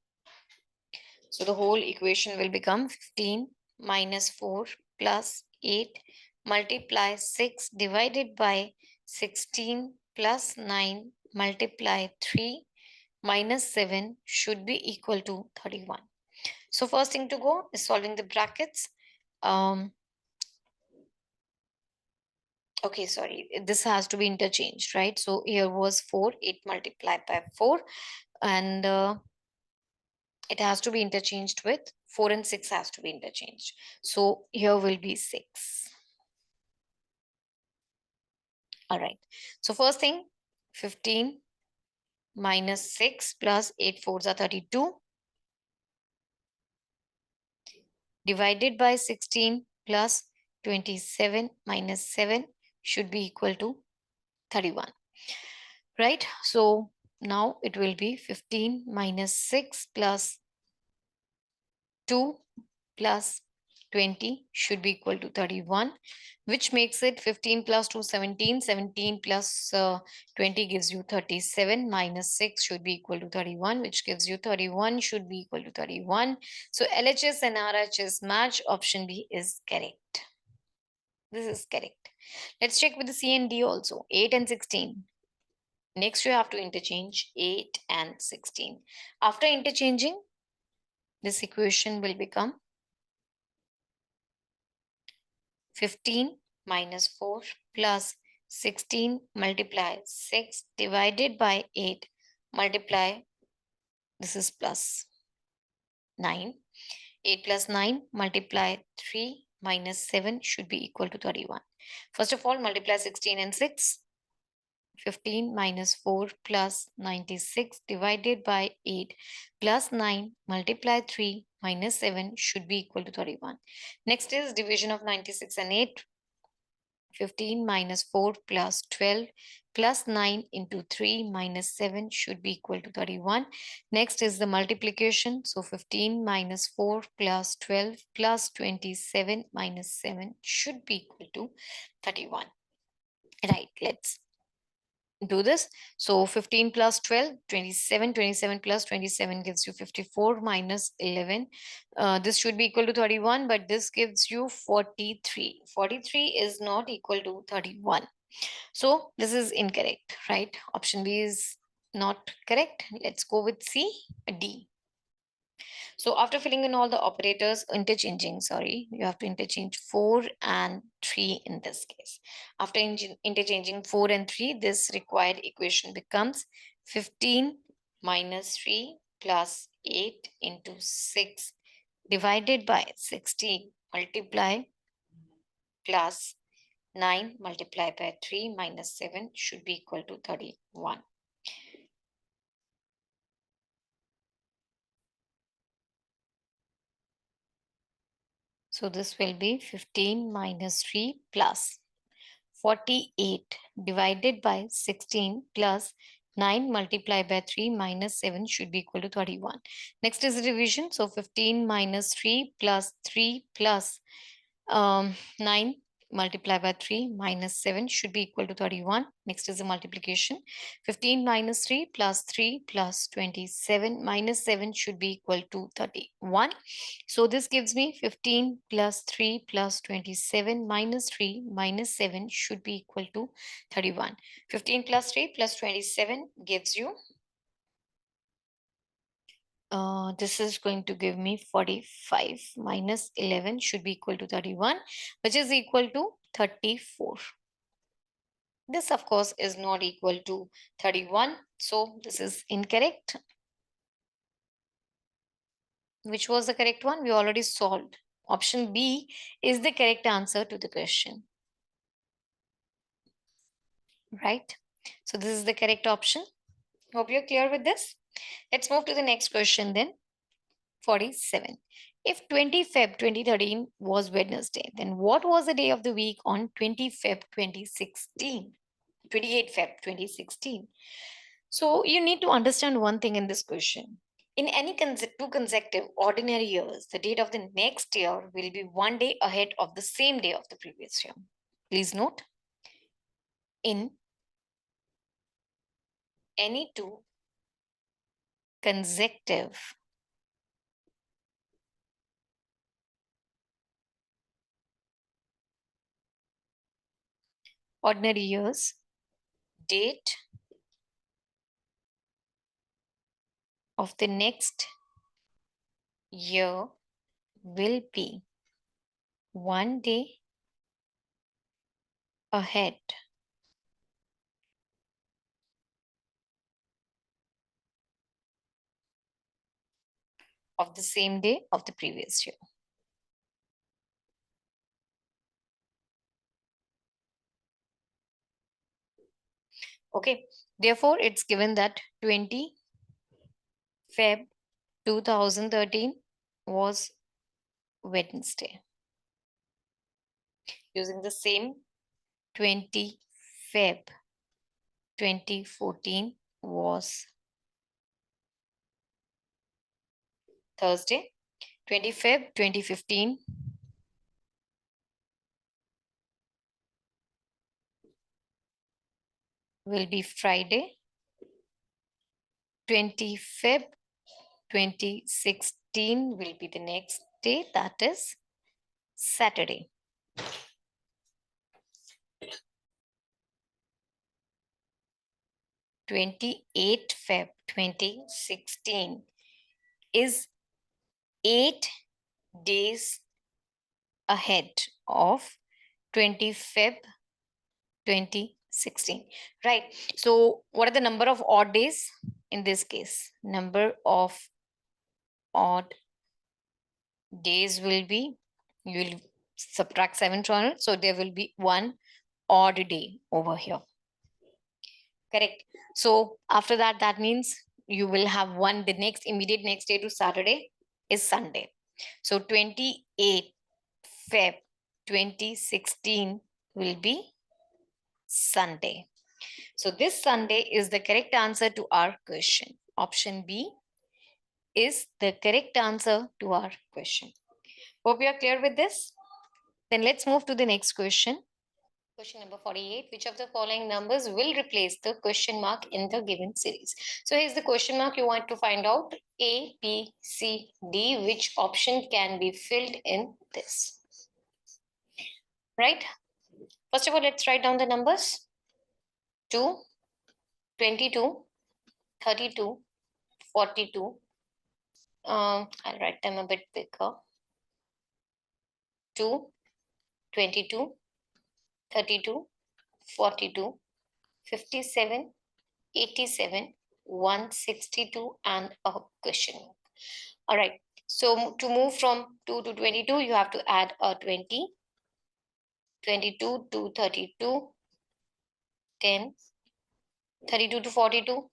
So the whole equation will become 15 minus 4 plus 8 multiply 6 divided by 16 plus 9 multiply 3 minus 7 should be equal to 31. So first thing to go is solving the brackets. Okay, sorry, this has to be interchanged, right? So here was 4, 8 multiplied by 4, and it has to be interchanged with 4 and 6 has to be interchanged. So here will be 6. All right. So first thing, 15 minus 6 plus 8 fours are 32 divided by 16 plus 27 minus 7 should be equal to 31. Right? So now it will be 15 minus 6 plus 2 plus 20 should be equal to 31, which makes it 15 plus 2, 17. 17 plus 20 gives you 37. Minus 6 should be equal to 31, which gives you 31 should be equal to 31. So LHS and RHS match. Option B is correct. This is correct. Let's check with the C and D also. 8 and 16. Next, you have to interchange 8 and 16. After interchanging, this equation will become 15 minus 4 plus 16 multiply 6 divided by 8 multiply, this is plus 9. 8 plus 9 multiply 3 minus 7 should be equal to 31. First of all, multiply 16 and 6. 15 minus 4 plus 96 divided by 8 plus 9 multiply 3 minus 7 should be equal to 31. Next is division of 96 and 8. 15 minus 4 plus 12 plus 9 into 3 minus 7 should be equal to 31. Next is the multiplication. So 15 minus 4 plus 12 plus 27 minus 7 should be equal to 31. Right, let's do this. So 15 plus 12, 27, 27 plus 27 gives you 54 minus 11. This should be equal to 31, but this gives you 43. 43 is not equal to 31. So this is incorrect, right? Option B is not correct. Let's go with C, D. So after filling in all the operators, interchanging, sorry, you have to interchange 4 and 3 in this case. After interchanging 4 and 3, this required equation becomes 15 minus 3 plus 8 into 6 divided by 16 multiply plus 9 multiplied by 3 minus 7 should be equal to 31. So this will be 15 minus 3 plus 48 divided by 16 plus 9 multiplied by 3 minus 7 should be equal to 31. Next is the division. So 15 minus 3 plus 3 plus 9 multiplied by 3 minus 7 should be equal to 31. Next is the multiplication. 15 minus 3 plus 3 plus 27 minus 7 should be equal to 31. So this gives me 15 plus 3 plus 27 minus 3 minus 7 should be equal to 31. 15 plus 3 plus 27 gives you this is going to give me 45 minus 11 should be equal to 31, which is equal to 34. This, of course, is not equal to 31. So this is incorrect. Which was the correct one? We already solved. Option B is the correct answer to the question. Right? So this is the correct option. Hope you're clear with this. Let's move to the next question then. 47. If 20 Feb 2013 was Wednesday, then what was the day of the week on 20 Feb 2016? 28 Feb 2016. So you need to understand one thing in this question. In any two consecutive ordinary years, the date of the next year will be one day ahead of the same day of the previous year. Please note, in any two consecutive ordinary years, date of the next year will be one day ahead of the same day of the previous year. Okay, therefore it's given that 20 Feb 2013 was Wednesday. Using the same 20 Feb 2014 was Thursday. 20 Feb 2015 will be Friday. 20 Feb 2016 will be the next day, that is Saturday. 28 Feb 2016 is 8 days ahead of 20 Feb 2016. Right. So what are the number of odd days in this case? Number of odd days will be, you will subtract 7 from it. So there will be one odd day over here. Correct. So after that, that means you will have one, the next immediate next day to Saturday is Sunday. So 28 Feb 2016 will be Sunday. So this Sunday is the correct answer to our question. Option B is the correct answer to our question. Hope you are clear with this. Then let's move to the next question. Question number 48. Which of the following numbers will replace the question mark in the given series? So here's the question mark. You want to find out A, B, C, D. Which option can be filled in this? Right? First of all, let's write down the numbers. 2, 22, 32, 42. I'll write them a bit bigger. 2, 22, 32, 42, 57, 87, 162, and a question mark. All right. So to move from 2 to 22, you have to add a 20, 22 to 32, 10, 32 to 42,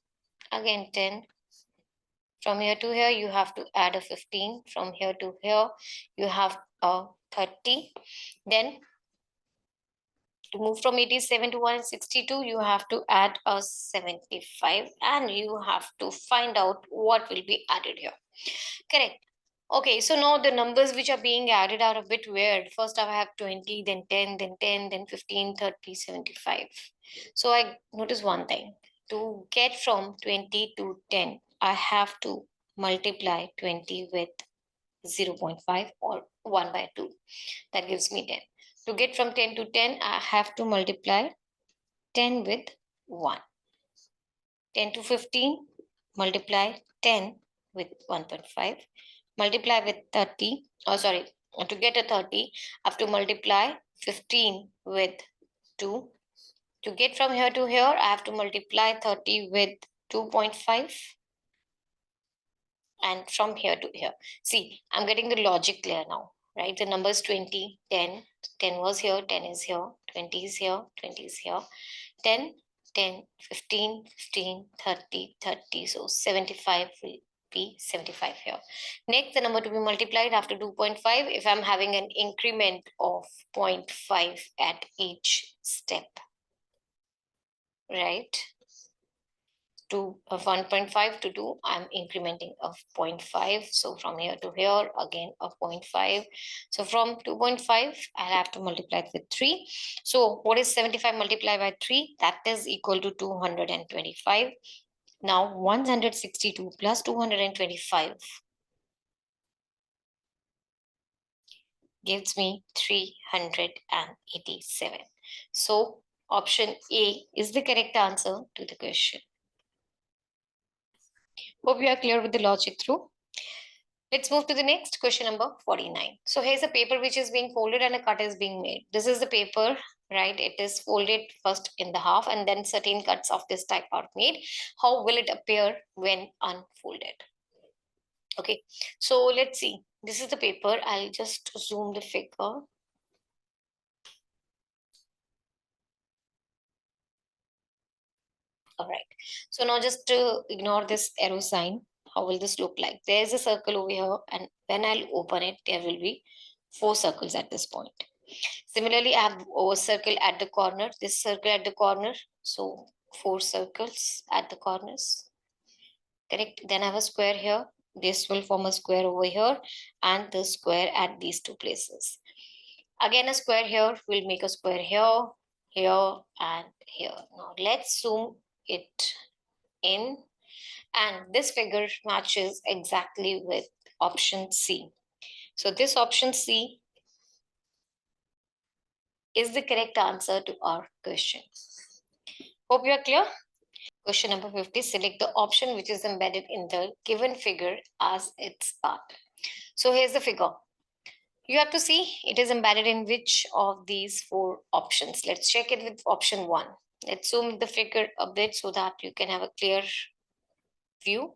again 10. From here to here, you have to add a 15. From here to here, you have a 30. Then to move from 87 to 162, you have to add a 75, and you have to find out what will be added here. Correct. Okay, so now the numbers which are being added are a bit weird. First I have 20, then 10, then 10, then 15, 30, 75. So I notice one thing. To get from 20 to 10, I have to multiply 20 with 0.5 or 1 by 2. That gives me 10. To get from 10 to 10, I have to multiply 10 with 1. 10 to 15, multiply 10 with 1.5. Multiply with 30. Oh, sorry. To get a 30, I have to multiply 15 with 2. To get from here to here, I have to multiply 30 with 2.5. And from here to here. See, I'm getting the logic clear now, right? The numbers 20, 10. 10 was here, 10 is here, 20 is here, 20 is here. 10, 10, 15, 15, 30, 30. So 75 will be 75 here. Next, the number to be multiplied after 2.5. If I'm having an increment of 0.5 at each step, right? To 1.5 to 2, I'm incrementing of 0.5. So from here to here, again of 0.5. So from 2.5, I'll have to multiply it with 3. So what is 75 multiplied by 3? That is equal to 225. Now 162 plus 225 gives me 387. So option A is the correct answer to the question. Hope you are clear with the logic through. Let's move to the next question number 49. So here's a paper which is being folded and a cut is being made. This is the paper, right? It is folded first in the half and then certain cuts of this type are made. How will it appear when unfolded? Okay, so let's see. This is the paper. I'll just zoom the figure. All right. So now just ignore this arrow sign. How will this look like? There's a circle over here, and when I'll open it, there will be 4 circles at this point. Similarly, I have a circle at the corner, this circle at the corner. So 4 circles at the corners. Correct. Then I have a square here. This will form a square over here, and the square at these 2 places. Again, a square here will make a square here, here, and here. Now let's zoom it in, and this figure matches exactly with option C. So this option C is the correct answer to our question. Hope you are clear. Question number 50, select the option which is embedded in the given figure as its part. So here's the figure. You have to see it is embedded in which of these 4 options. Let's check it with option 1. Let's zoom the figure a bit so that you can have a clear view.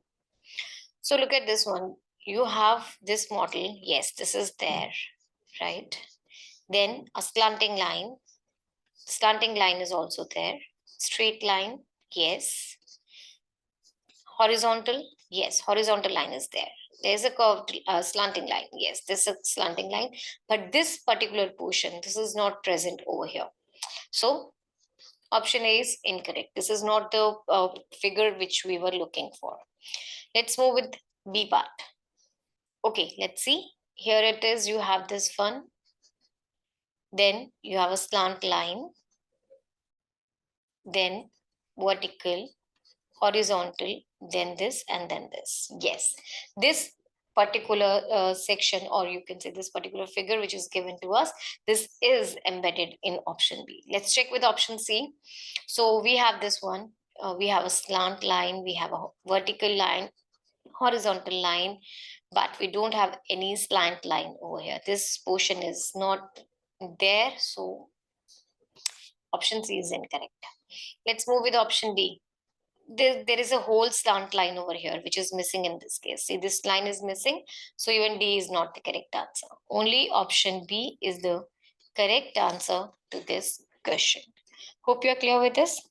So look at this one. You have this model. Yes, this is there, right? Then a slanting line. Slanting line is also there. Straight line, yes. Horizontal, yes, horizontal line is there. There's a curved slanting line. Yes, this is a slanting line. But this particular portion, this is not present over here. So option A is incorrect. This is not the figure which we were looking for. Let's move with B part. Okay, let's see. Here it is. You have this one. Then you have a slant line. then vertical, horizontal, then this, and then this. Yes, this particular section, or you can say this particular figure which is given to us, this is embedded in option B. Let's check with option C. So we have this one. We have a slant line, we have a vertical line, horizontal line, but we don't have any slant line over here. This portion is not there, so option C is incorrect. Let's move with option D. There is a whole slant line over here which is missing in this case. See, this line is missing, so even D is not the correct answer. Only option B is the correct answer to this question. Hope you are clear with this.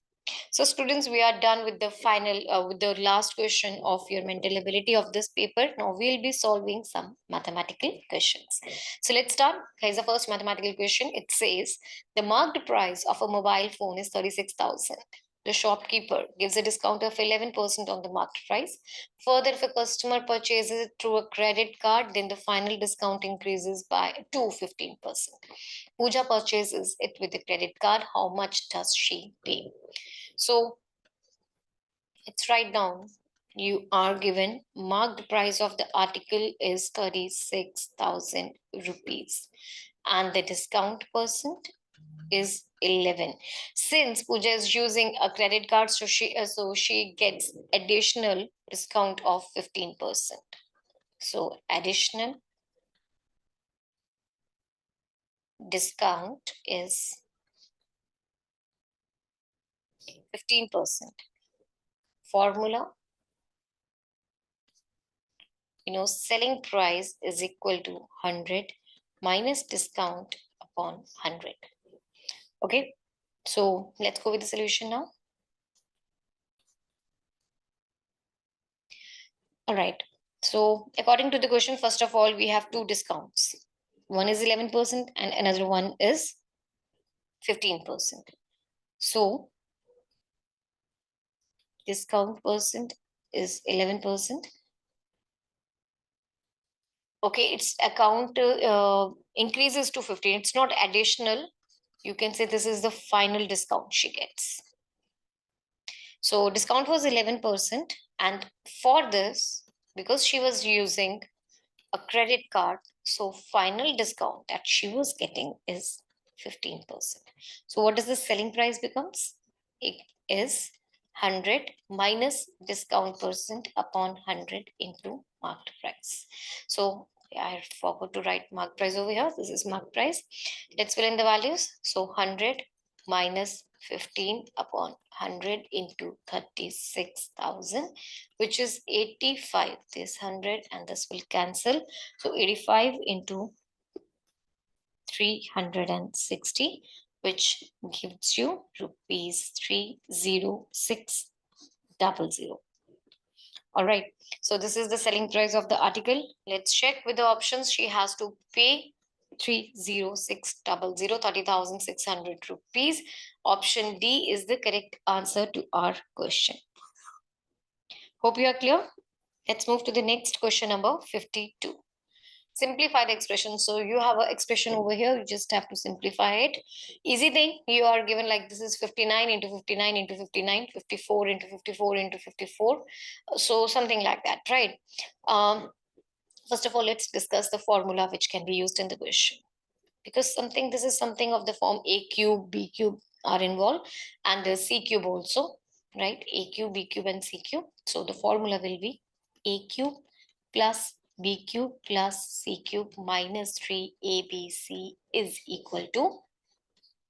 So students, we are done with the final, with the last question of your mental ability of this paper. Now we'll be solving some mathematical questions. So let's start. Here's the first mathematical question. It says, the marked price of a mobile phone is 36,000. The shopkeeper gives a discount of 11% on the marked price. Further, if a customer purchases it through a credit card, then the final discount increases to 15%. Pooja purchases it with a credit card. How much does she pay? So let's write down. You are given marked price of the article is 36,000 rupees and the discount percent is 11. Since Pooja is using a credit card, so she gets additional discount of 15%. So additional discount is 15%. Formula, selling price is equal to 100 minus discount upon 100. Okay, so let's go with the solution now. All right, so according to the question, first of all, we have two discounts. One is 11% and another one is 15%. So discount percent is 11%. Okay, its account increases to 15. It's not additional. You can say this is the final discount she gets. So discount was 11%. And for this, because she was using a credit card, so final discount that she was getting is 15%. So what does the selling price becomes? It is 100 minus discount percent upon 100 into marked price. So I forgot to write marked price over here. This is marked price. Let's fill in the values. So 100 minus 15 upon 100 into 36,000, which is 85. This 100 and this will cancel. So 85 into 360, which gives you rupees 30600. All right. So this is the selling price of the article. Let's check with the options. She has to pay 30600, 30,600 rupees. Option D is the correct answer to our question. Hope you are clear. Let's move to the next question, number 52. Simplify the expression. So you have an expression over here. You just have to simplify it. Easy thing. You are given like this is 59 into 59 into 59, 54 into 54 into 54. So something like that, right? First of all, let's discuss the formula which can be used in the question. Because this is something of the form A cube, B cube are involved, and the C cube also, right? A cube, B cube, and C cube. So the formula will be A cube plus B cube plus C cube minus 3ABC is equal to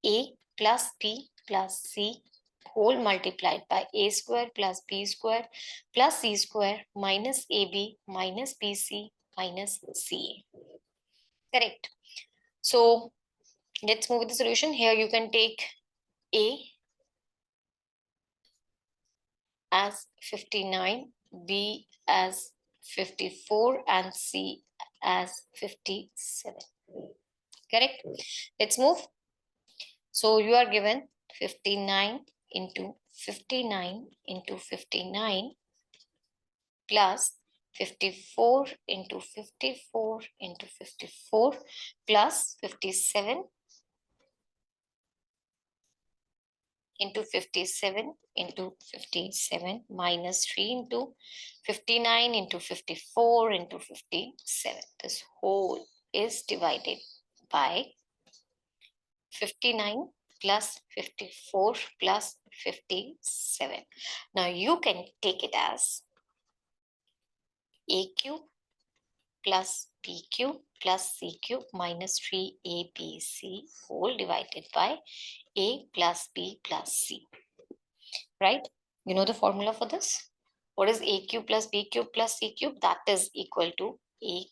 A plus B plus C whole multiplied by A square plus B square plus C square minus AB minus BC minus CA. Correct. So let's move with the solution. Here you can take A as 59, B as 54, and C as 57. Correct? Let's move. So you are given 59 into 59 into 59 plus 54 into 54 into 54 plus 57 into 57 into 57 minus 3 into 59 into 54 into 57. This whole is divided by 59 plus 54 plus 57. Now you can take it as a cube plus b cube plus c cube minus 3abc whole divided by a plus b plus c. Right? You know the formula for this? What is a cube plus b cube plus c cube? That is equal to a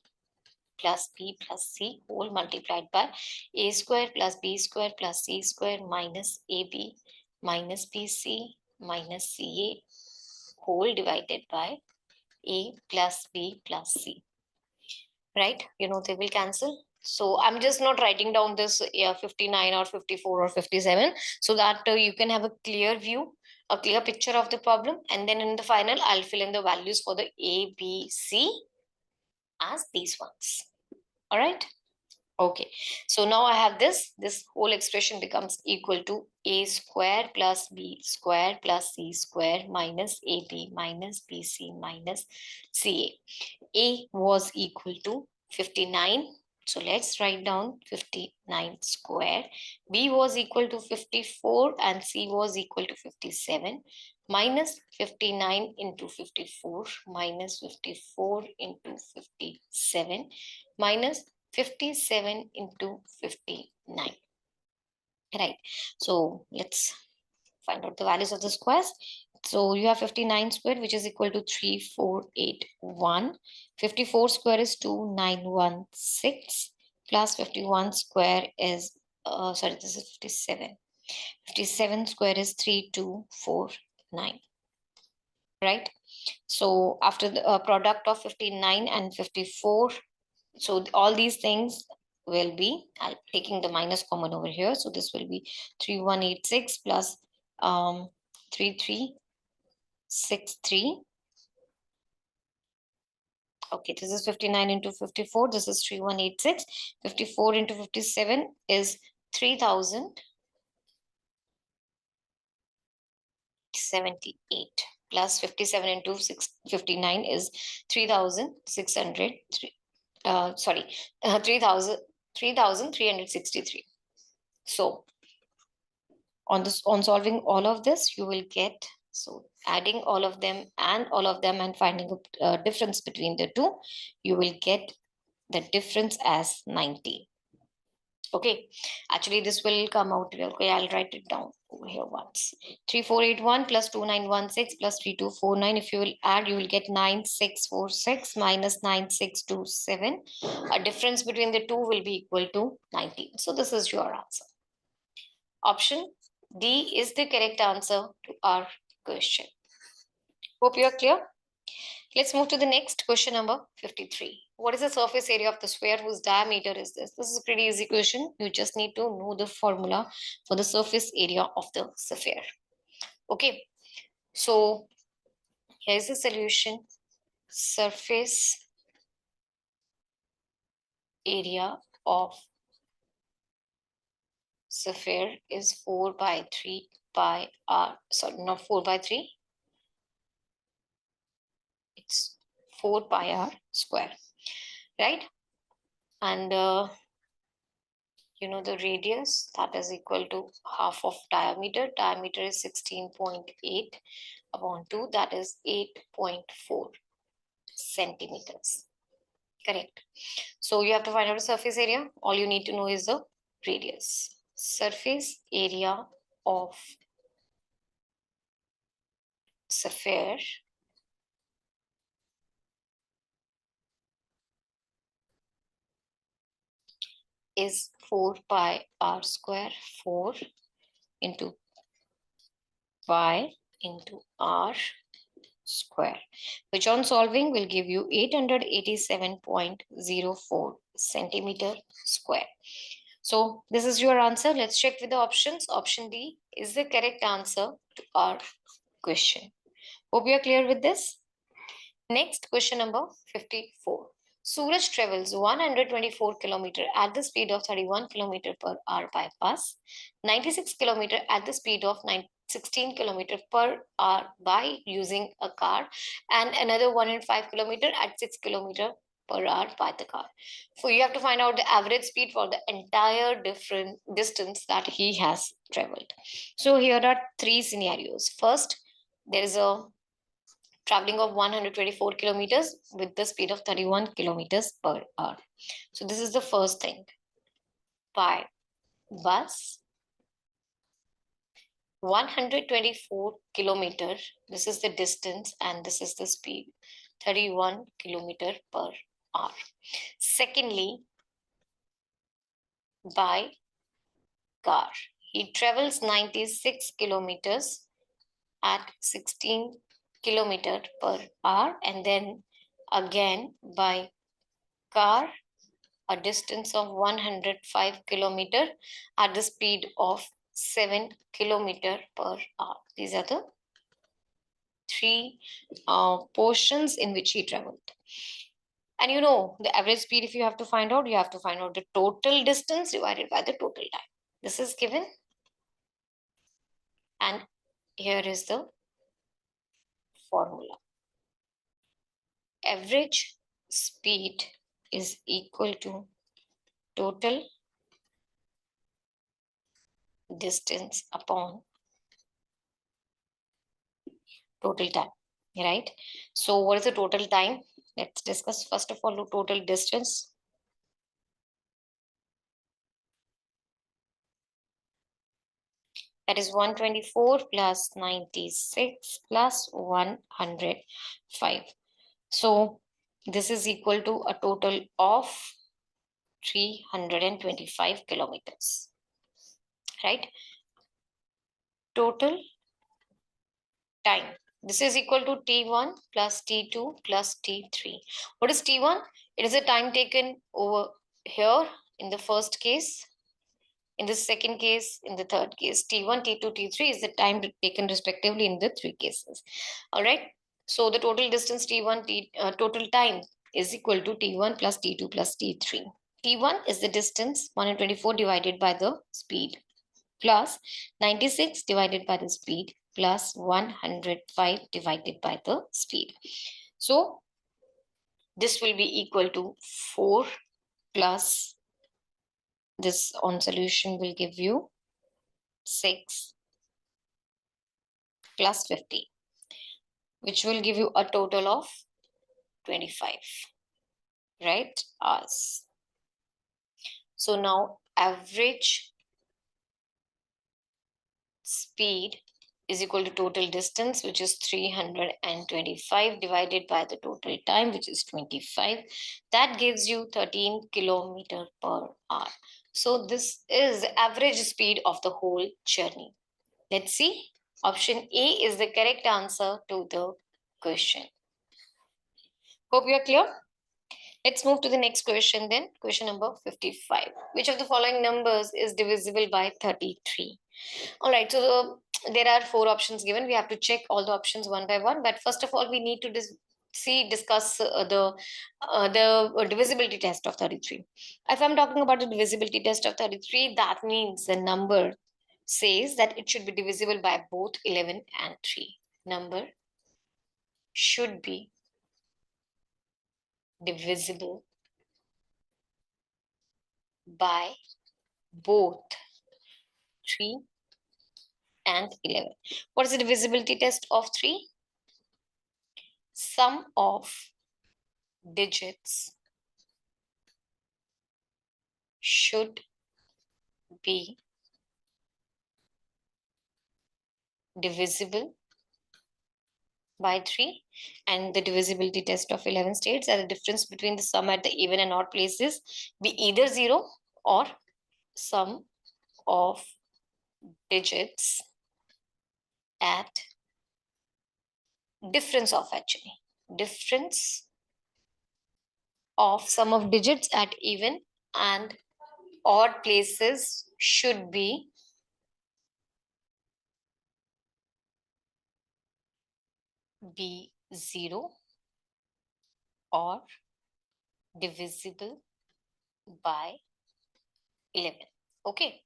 plus b plus c whole multiplied by a square plus b square plus c square minus ab minus bc minus ca whole divided by a plus b plus c. Right? You know they will cancel. So I'm just not writing down this 59 or 54 or 57 so that you can have a clear view, a clear picture of the problem. And then in the final, I'll fill in the values for the A, B, C as these ones. All right. Okay. So now I have this whole expression becomes equal to A square plus B square plus C square minus AB minus BC minus CA. A was equal to 59. So let's write down 59 square. B was equal to 54 and C was equal to 57. Minus 59 into 54 minus 54 into 57 minus 57 into 59. Right. So let's find out the values of the squares. So you have 59 square, which is equal to 3481. 54 square is 2916 plus 51 square is, sorry, this is 57. 57 square is 3249. Right. So after the product of 59 and 54, so all these things will be, I'm taking the minus common over here. So this will be 3186 plus 3363. Okay, this is 59 into 54. This is 3186. 54 into 57 is 3078 plus 57 into 59 is 3600. 3363. So on solving all of this, you will get, so adding all of them and finding a difference between the two, you will get the difference as 90. Okay, actually this will come out. Okay, I'll write it down over here once. 3481 plus 2916 plus 3249. If you will add, you will get 9646 minus 9627. A difference between the two will be equal to 90. So this is your answer. Option D is the correct answer to our question. Hope you are clear. Let's move to the next question, number 53. What is the surface area of the sphere whose diameter is this? This is a pretty easy question. You just need to know the formula for the surface area of the sphere. Okay, so here's the solution. Surface area of sphere is 4 by 3 pi r. Sorry, not 4 by 3. It's 4 pi r square, right? And you know the radius, that is equal to half of diameter. Diameter is 16.8 upon 2, that is 8.4 centimeters. Correct. So you have to find out the surface area. All you need to know is the radius. Surface area of sphere is 4 pi r square. 4 into pi into r square, which on solving will give you 887.04 centimeter square. So this is your answer. Let's check with the options. Option D is the correct answer to our question. Hope you are clear with this. Next, question number 54. Suraj travels 124 km at the speed of 31 km per hour by bus, 96 km at the speed of 16 km per hour by using a car, and another 105 km at 6 km per hour by the car. So you have to find out the average speed for the entire different distance that he has traveled. So here are three scenarios. First, there is a traveling of 124 kilometers with the speed of 31 kilometers per hour. So this is the first thing. By bus, 124 kilometer, this is the distance and this is the speed, 31 kilometer per hour. Secondly, by car, he travels 96 kilometers at 16 kilometer per hour, and then again by car a distance of 105 kilometer at the speed of 7 kilometer per hour. These are the three portions in which he traveled. And you know, the average speed, if you have to find out, you have to find out the total distance divided by the total time. This is given. And here is the formula. Average speed is equal to total distance upon total time, right? So what is the total time? Let's discuss first of all the total distance. That is 124 plus 96 plus 105. So this is equal to a total of 325 kilometers, right? Total time. This is equal to T1 plus T2 plus T3. What is T1? It is the time taken over here in the first case, in the second case, in the third case. T1, T2, T3 is the time taken respectively in the three cases. All right. So the total distance T1, total time is equal to T1 plus T2 plus T3. T1 is the distance 124 divided by the speed plus 96 divided by the speed plus 105 divided by the speed. So this will be equal to 4 plus this on solution will give you 6 plus 50, which will give you a total of 25, right? Hours. So now average speed is equal to total distance, which is 325 divided by the total time, which is 25. That gives you 13 kilometer per hour. So this is the average speed of the whole journey. Let's see. Option A is the correct answer to the question. Hope you are clear. Let's move to the next question then. Question number 55. Which of the following numbers is divisible by 33? All right, so there are four options given. We have to check all the options one by one. But first of all, we need to discuss the divisibility test of 33. If I'm talking about the divisibility test of 33, that means the number says that it should be divisible by both 11 and 3. Number should be divisible by both 3 and 11. What is the divisibility test of 3? Sum of digits should be divisible by 3, and the divisibility test of 11 states that the difference between the sum at the even and odd places be either 0 or sum of digits at difference of sum of digits at even and odd places should be be 0 or divisible by 11. Okay.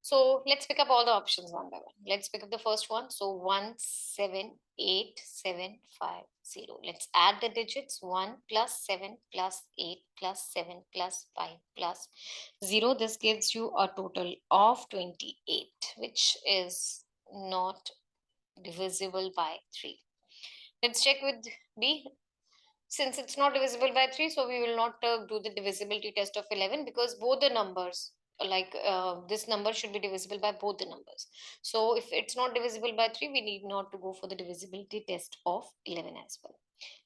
So let's pick up all the options one by one. Let's pick up the first one. So 178,750. Let's add the digits. 1 plus 7 plus 8 plus 7 plus 5 plus 0. This gives you a total of 28, which is not divisible by 3. Let's check with B. Since it's not divisible by 3, so we will not do the divisibility test of 11, because both the numbers, this number should be divisible by both the numbers. So if it's not divisible by 3, we need not to go for the divisibility test of 11 as well.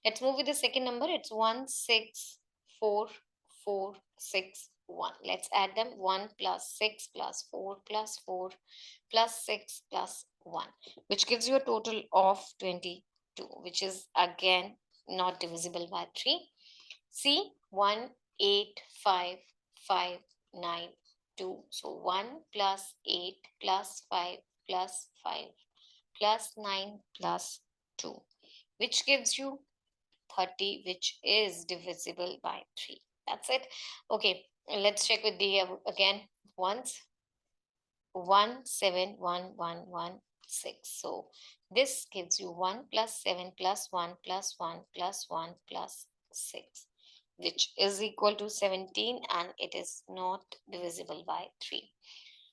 Let's move with the second number. It's 164,461. Let's add them. 1 plus 6 plus 4 plus 4 plus 6 plus 1, which gives you a total of 22, which is again not divisible by 3. C, 185,592. So 1 plus 8 plus 5 plus 5 plus 9 plus 2, which gives you 30, which is divisible by 3. That's it. Okay, let's check with the again once. 171,116. So this gives you 1 plus 7 plus 1 plus 1 plus 1 plus 6, which is equal to 17, and it is not divisible by 3.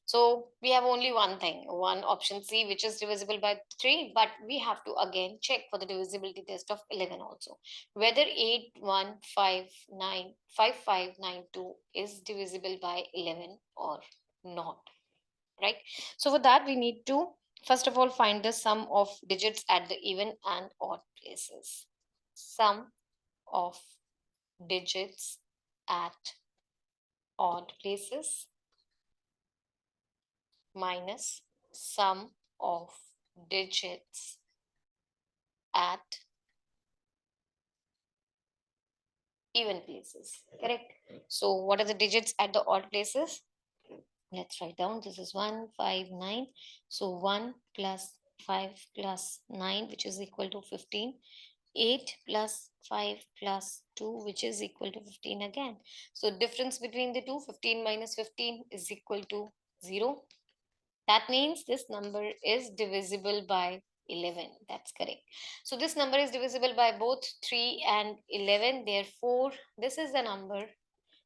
So we have only one thing, one option C, which is divisible by 3, but we have to again check for the divisibility test of 11 also, whether 815,592 is divisible by 11 or not, right? So for that, we need to first of all find the sum of digits at the even and odd places. Sum of digits at odd places minus sum of digits at even places. Correct. So what are the digits at the odd places? Let's write down. This is 159. So 1 plus 5 plus 9, which is equal to 15. 8 plus 5 plus 2, which is equal to 15 again. So difference between the two, 15 minus 15 is equal to 0. That means this number is divisible by 11. That's correct. So this number is divisible by both 3 and 11. Therefore, this is the number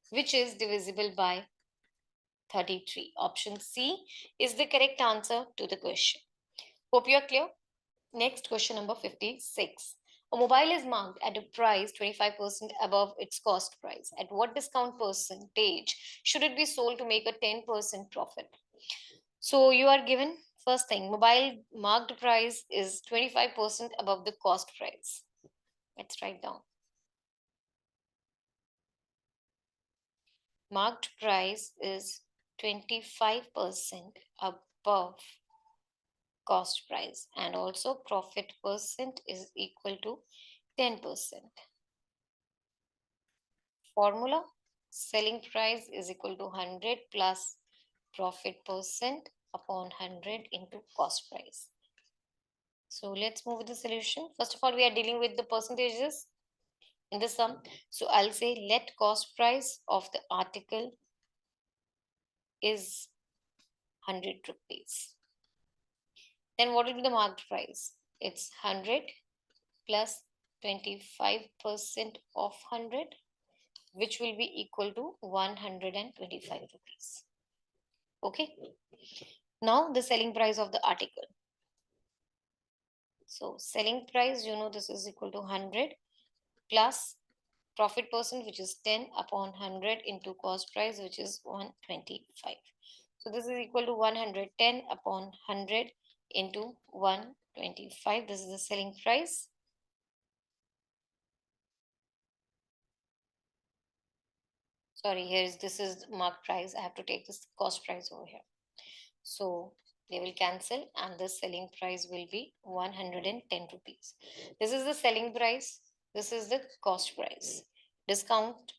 which is divisible by 33. Option C is the correct answer to the question. Hope you are clear. Next, question number 56. A mobile is marked at a price 25% above its cost price. At what discount percentage should it be sold to make a 10% profit? So you are given first thing, mobile marked price is 25% above the cost price. Let's write down. Marked price is 25% above cost price, and also profit percent is equal to 10%. Formula, selling price is equal to 100 plus profit percent upon 100 into cost price. So let's move with the solution. First of all, we are dealing with the percentages in the sum. So I'll say let cost price of the article is 100 rupees. Then what will be the marked price? It's 100 plus 25% of 100, which will be equal to 125 rupees. Okay. Now the selling price of the article. So selling price, this is equal to 100 plus profit percent, which is 10 upon 100 into cost price, which is 125. So this is equal to 110 upon 100 into 125. This is the selling price. Sorry, this is marked price. I have to take this cost price over here. So they will cancel and the selling price will be 110 rupees. This is the selling price. This is the cost price. Discount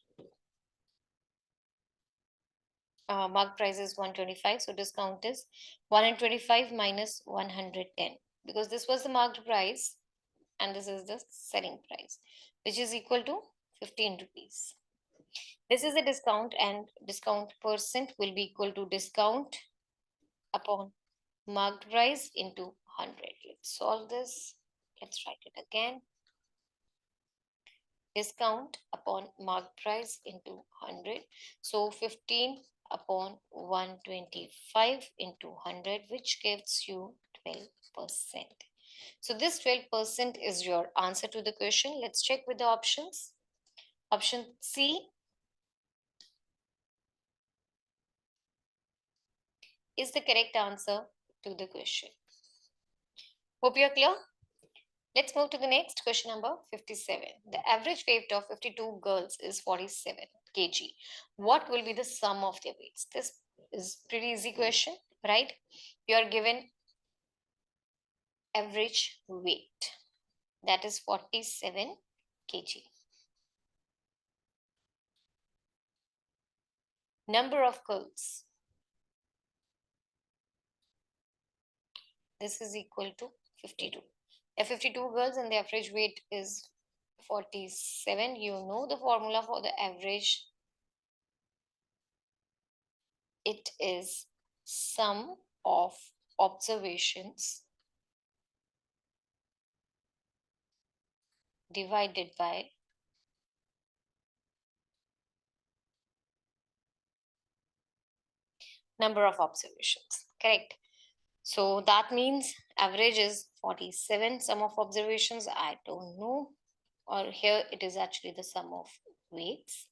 mark price is 125. So discount is 125 minus 110, because this was the marked price and this is the selling price, which is equal to 15 rupees. This is a discount, and discount percent will be equal to discount upon marked price into 100. Let's solve this. Let's write it again. Discount upon marked price into 100. So 15 upon 125 into 100, which gives you 12%. So this 12% is your answer to the question. Let's check with the options. Option C is the correct answer to the question. Hope you're clear. Let's move to the next question, number 57. The average weight of 52 girls is 47 kg. What will be the sum of their weights? This is pretty easy question, right? You are given average weight, that is 47 kg. Number of girls, this is equal to 52. There are 52 girls and the average weight is 47. You know the formula for the average. It is sum of observations divided by number of observations. Correct. So that means average is 47. Sum of observations, I don't know. Or here it is actually the sum of weights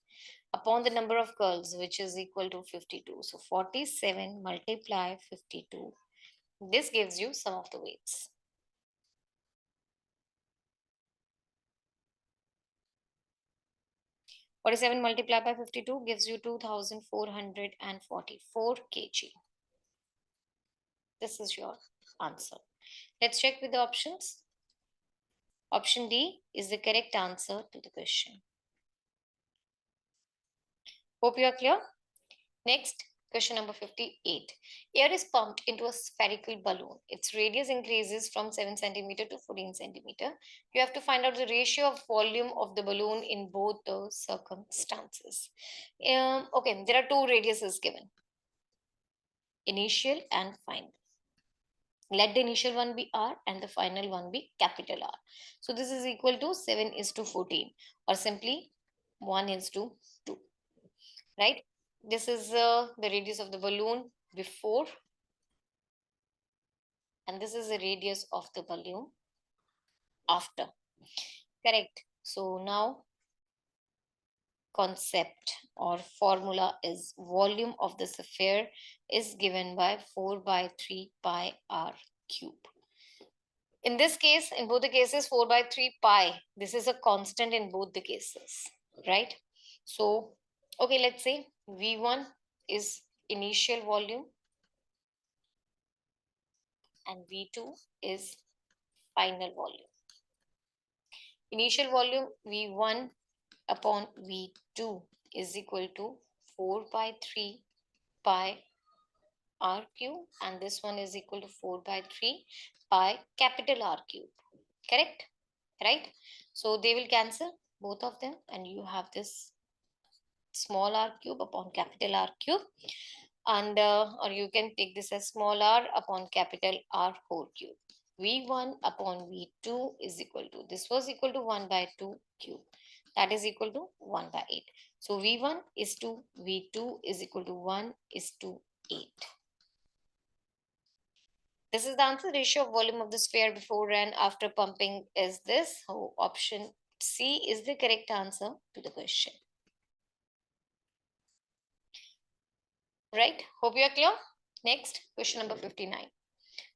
upon the number of curls, which is equal to 52. So 47 multiply 52. This gives you sum of the weights. 47 multiplied by 52 gives you 2444 kg. This is your answer. Let's check with the options. Option D is the correct answer to the question. Hope you are clear. Next, question number 58. Air is pumped into a spherical balloon. Its radius increases from 7 centimeter to 14 centimeter. You have to find out the ratio of volume of the balloon in both the circumstances. Okay, there are two radiuses given. Initial and final. Let the initial one be R and the final one be capital R. So this is equal to 7 is to 14, or simply 1 is to 2, right? This is the radius of the balloon before, and this is the radius of the balloon after. Correct. So now concept or formula is volume of the sphere is given by 4 by 3 pi r cube. In this case, in both the cases, 4 by 3 pi, this is a constant in both the cases, right? So, okay, let's say V1 is initial volume and V2 is final volume. Initial volume V1 upon V2 is equal to 4 by 3 pi r cube, and this one is equal to 4 by 3 pi capital R cube. Correct? Right? So they will cancel both of them, and you have this small r cube upon capital R cube, and or you can take this as small r upon capital R whole cube. V1 upon V2 is equal to, this was equal to 1 by 2 cube, that is equal to 1 by 8. So V1 is to V2 is equal to 1 is to 8. This is the answer. Ratio of volume of the sphere before and after pumping is this. So option C is the correct answer to the question. Right? Hope you are clear. Next, question number 59.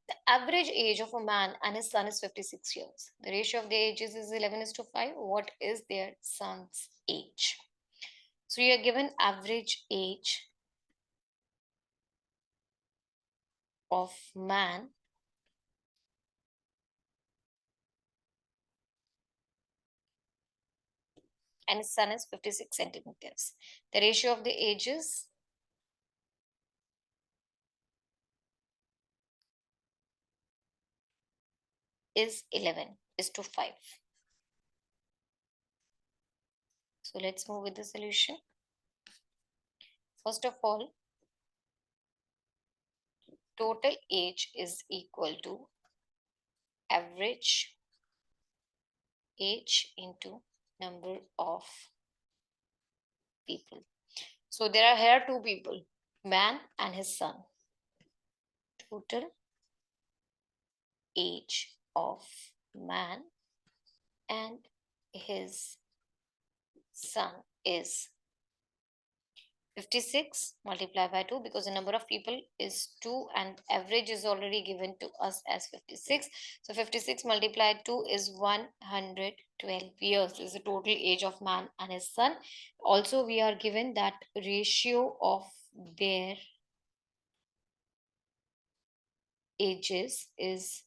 The average age of a man and his son is 56 years. The ratio of the ages is 11 is to 5. What is their son's age? So you are given average age of man and his son is 56 centimeters. The ratio of the ages is 11 is to 5. So let's move with the solution. First of all, total age is equal to average age into number of people. So there are here two people, man and his son. Total age of man and his son is 56 multiplied by 2, because the number of people is 2 and average is already given to us as 56. So 56 multiplied 2 is 112 years. This is the total age of man and his son. Also, we are given that ratio of their ages is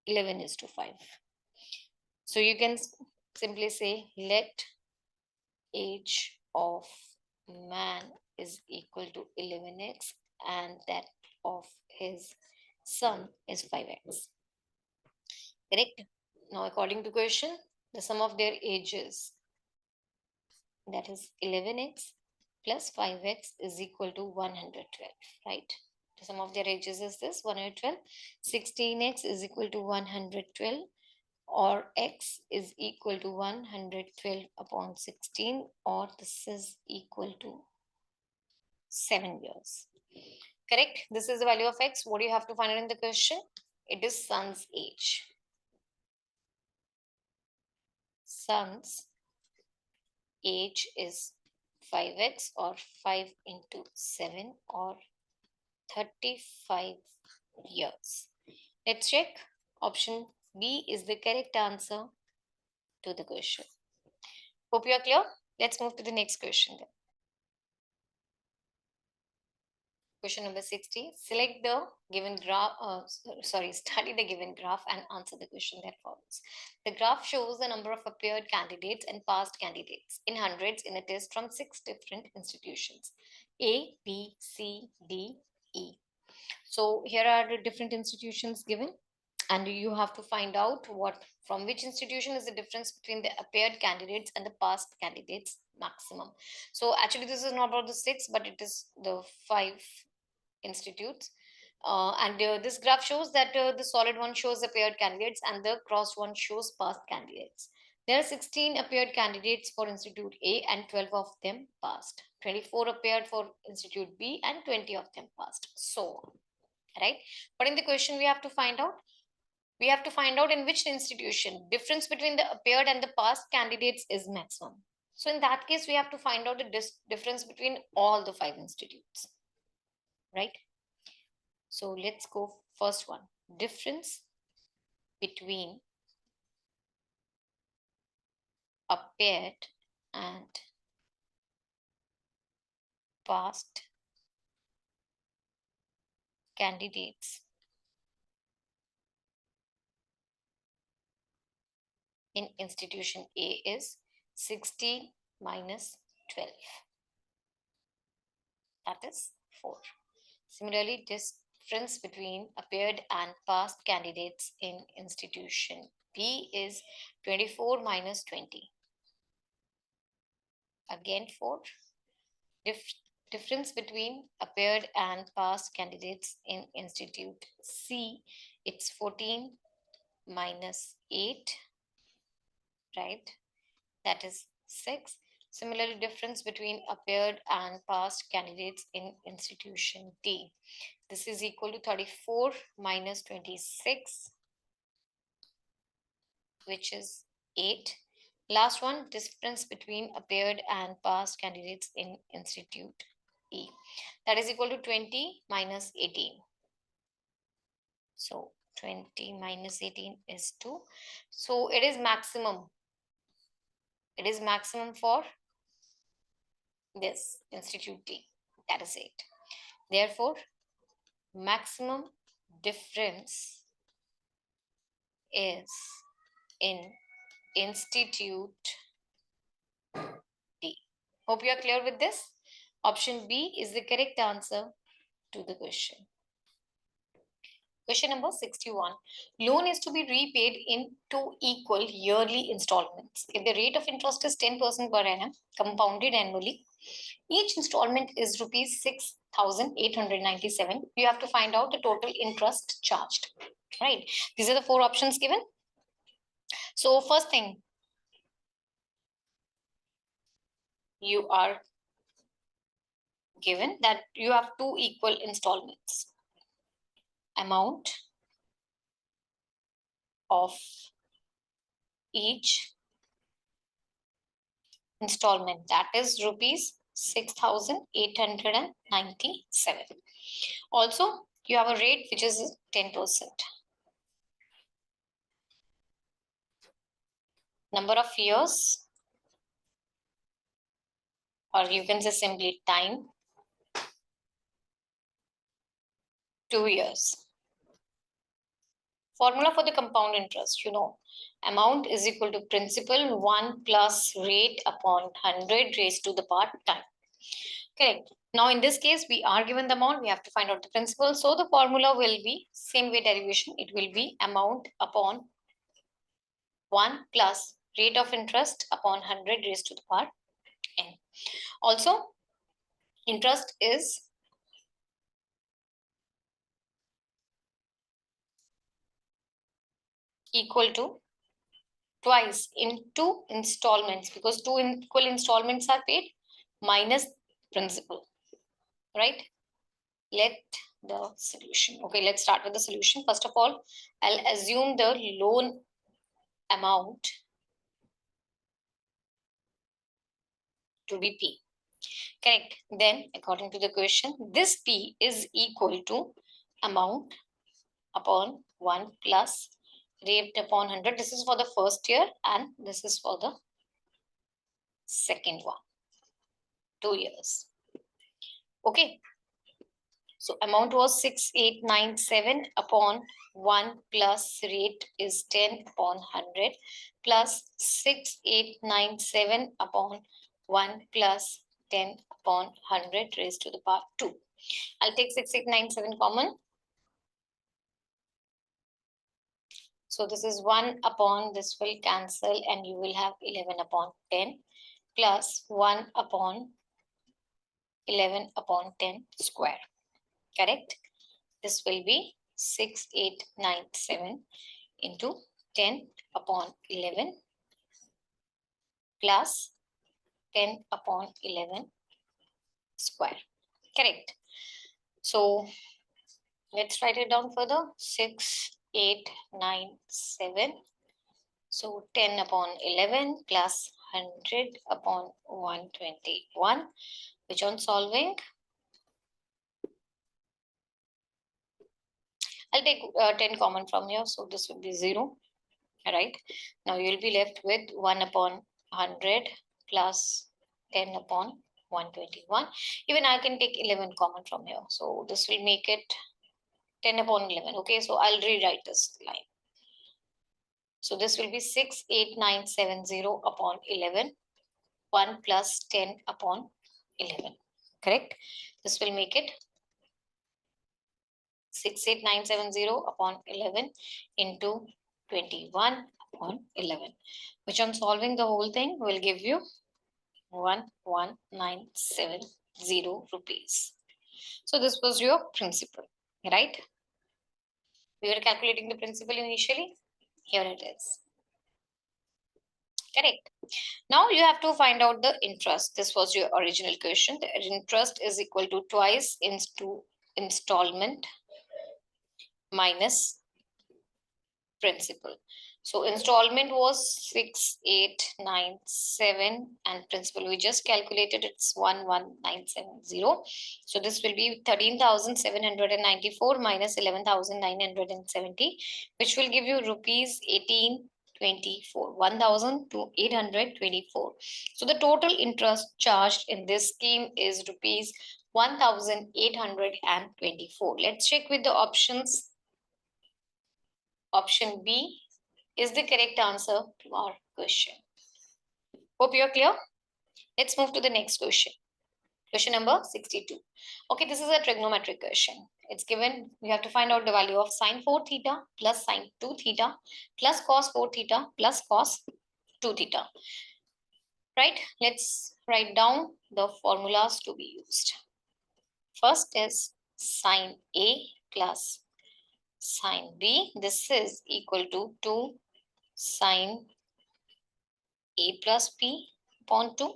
11:5. So you can simply say let age of man is equal to 11x and that of his son is 5x. Correct? Now, according to question, the sum of their ages, that is 11x plus 5x, is equal to 112, right? The sum of their ages is this 112. 16x is equal to 112, or x is equal to 112 upon 16, or this is equal to 7 years. Correct? This is the value of x. What do you have to find out in the question? It is son's age. Son's age is 5x, or 5 into 7, or 35 years. Let's check. Option B is the correct answer to the question. Hope you are clear. Let's move to the next question then. Question number 60. Select the given graph, study the given graph and answer the question that follows. The graph shows the number of appeared candidates and passed candidates in hundreds in a test from 6 different institutions: A, B, C, D, E. So here are the different institutions given, and you have to find out from which institution is the difference between the appeared candidates and the passed candidates maximum. So actually this is not about the 6, but it is the 5 institutes. This graph shows that the solid one shows appeared candidates and the crossed one shows passed candidates. There are 16 appeared candidates for Institute A and 12 of them passed. 24 appeared for Institute B and 20 of them passed. So, right? But in the question, we have to find out. We have to find out in which institution difference between the appeared and the passed candidates is maximum. So in that case, we have to find out the difference between all the 5 institutes, right? So let's go first one. Difference between appeared and passed candidates in institution A is 16 minus 12. That is 4. Similarly, difference between appeared and passed candidates in institution B is 24 minus 20. Again 4. Difference between appeared and passed candidates in institute C, it's 14 minus 8, right? That is 6. Similarly, difference between appeared and passed candidates in institution D. This is equal to 34 minus 26, which is 8. Last one, difference between appeared and passed candidates in institute E. That is equal to 20 minus 18. So 20 minus 18 is 2. So it is maximum. It is maximum for this institute D. That is 8. Therefore, maximum difference is in institute D. Hope you are clear with this. Option B is the correct answer to the question. Question number 61. Loan is to be repaid in 2 equal yearly installments. If the rate of interest is 10% per annum, compounded annually, each installment is rupees 6,897. You have to find out the total interest charged. Right? These are the 4 options given. So first thing, you are given that you have 2 equal installments. Amount of each installment, that is rupees 6,897. Also, you have a rate which is 10%. Number of years, or you can say simply time, 2 years. Formula for the compound interest, amount is equal to principal 1 plus rate upon 100 raised to the power time. Correct. Now in this case, we are given the amount, we have to find out the principal. So the formula will be same way derivation. It will be amount upon 1 plus rate of interest upon 100 raised to the power n. Also, interest is equal to twice in 2 installments, because 2 equal installments are paid minus principal, right? Let the solution. Okay, let's start with the solution. First of all, I'll assume the loan amount to be P. Correct. Then, according to the question, this P is equal to amount upon 1 plus rate upon 100. This is for the first year and this is for the second one. 2 years. Okay. So amount was 6,897 upon 1 plus rate is 10 upon 100 plus 6,897 upon 1 plus 10 upon 100 raised to the power 2. I'll take 6,897 common. So this is 1 upon, this will cancel and you will have 11 upon 10 plus 1 upon 11 upon 10 square. Correct? This will be 6,897 into 10 upon 11 plus 10 upon 11 square. Correct. So let's write it down further. 6,897. So 10 upon 11 plus 100 upon 121, which on solving, I'll take 10 common from here. So this will be 0. Right. Now you will be left with 1 upon 100 plus 10 upon 121. Even I can take 11 common from here. So this will make it 10 upon 11. Okay, so I'll rewrite this line. So this will be 6,897 upon 11. 1 plus 10 upon 11. Correct? This will make it 6,897 upon 11 into 21 upon 11, which on solving the whole thing will give you 11,970 rupees. So this was your principal, right? We were calculating the principal initially. Here it is. Correct. Now you have to find out the interest. This was your original question. The interest is equal to twice into installment minus principal. So installment was 6,897 and principal we just calculated, it's 11,970. So this will be 13,794 minus 11,970, which will give you rupees 1,824, 1,824. So the total interest charged in this scheme is rupees 1,824. Let's check with the options. Option B is the correct answer to our question. Hope you're clear. Let's move to the next question. Question number 62. Okay, this is a trigonometric question. It's given, we have to find out the value of sine 4 theta plus sine 2 theta plus cos 4 theta plus cos 2 theta. Right? Let's write down the formulas to be used. First is sine A plus sine B. This is equal to 2 sine A plus B upon 2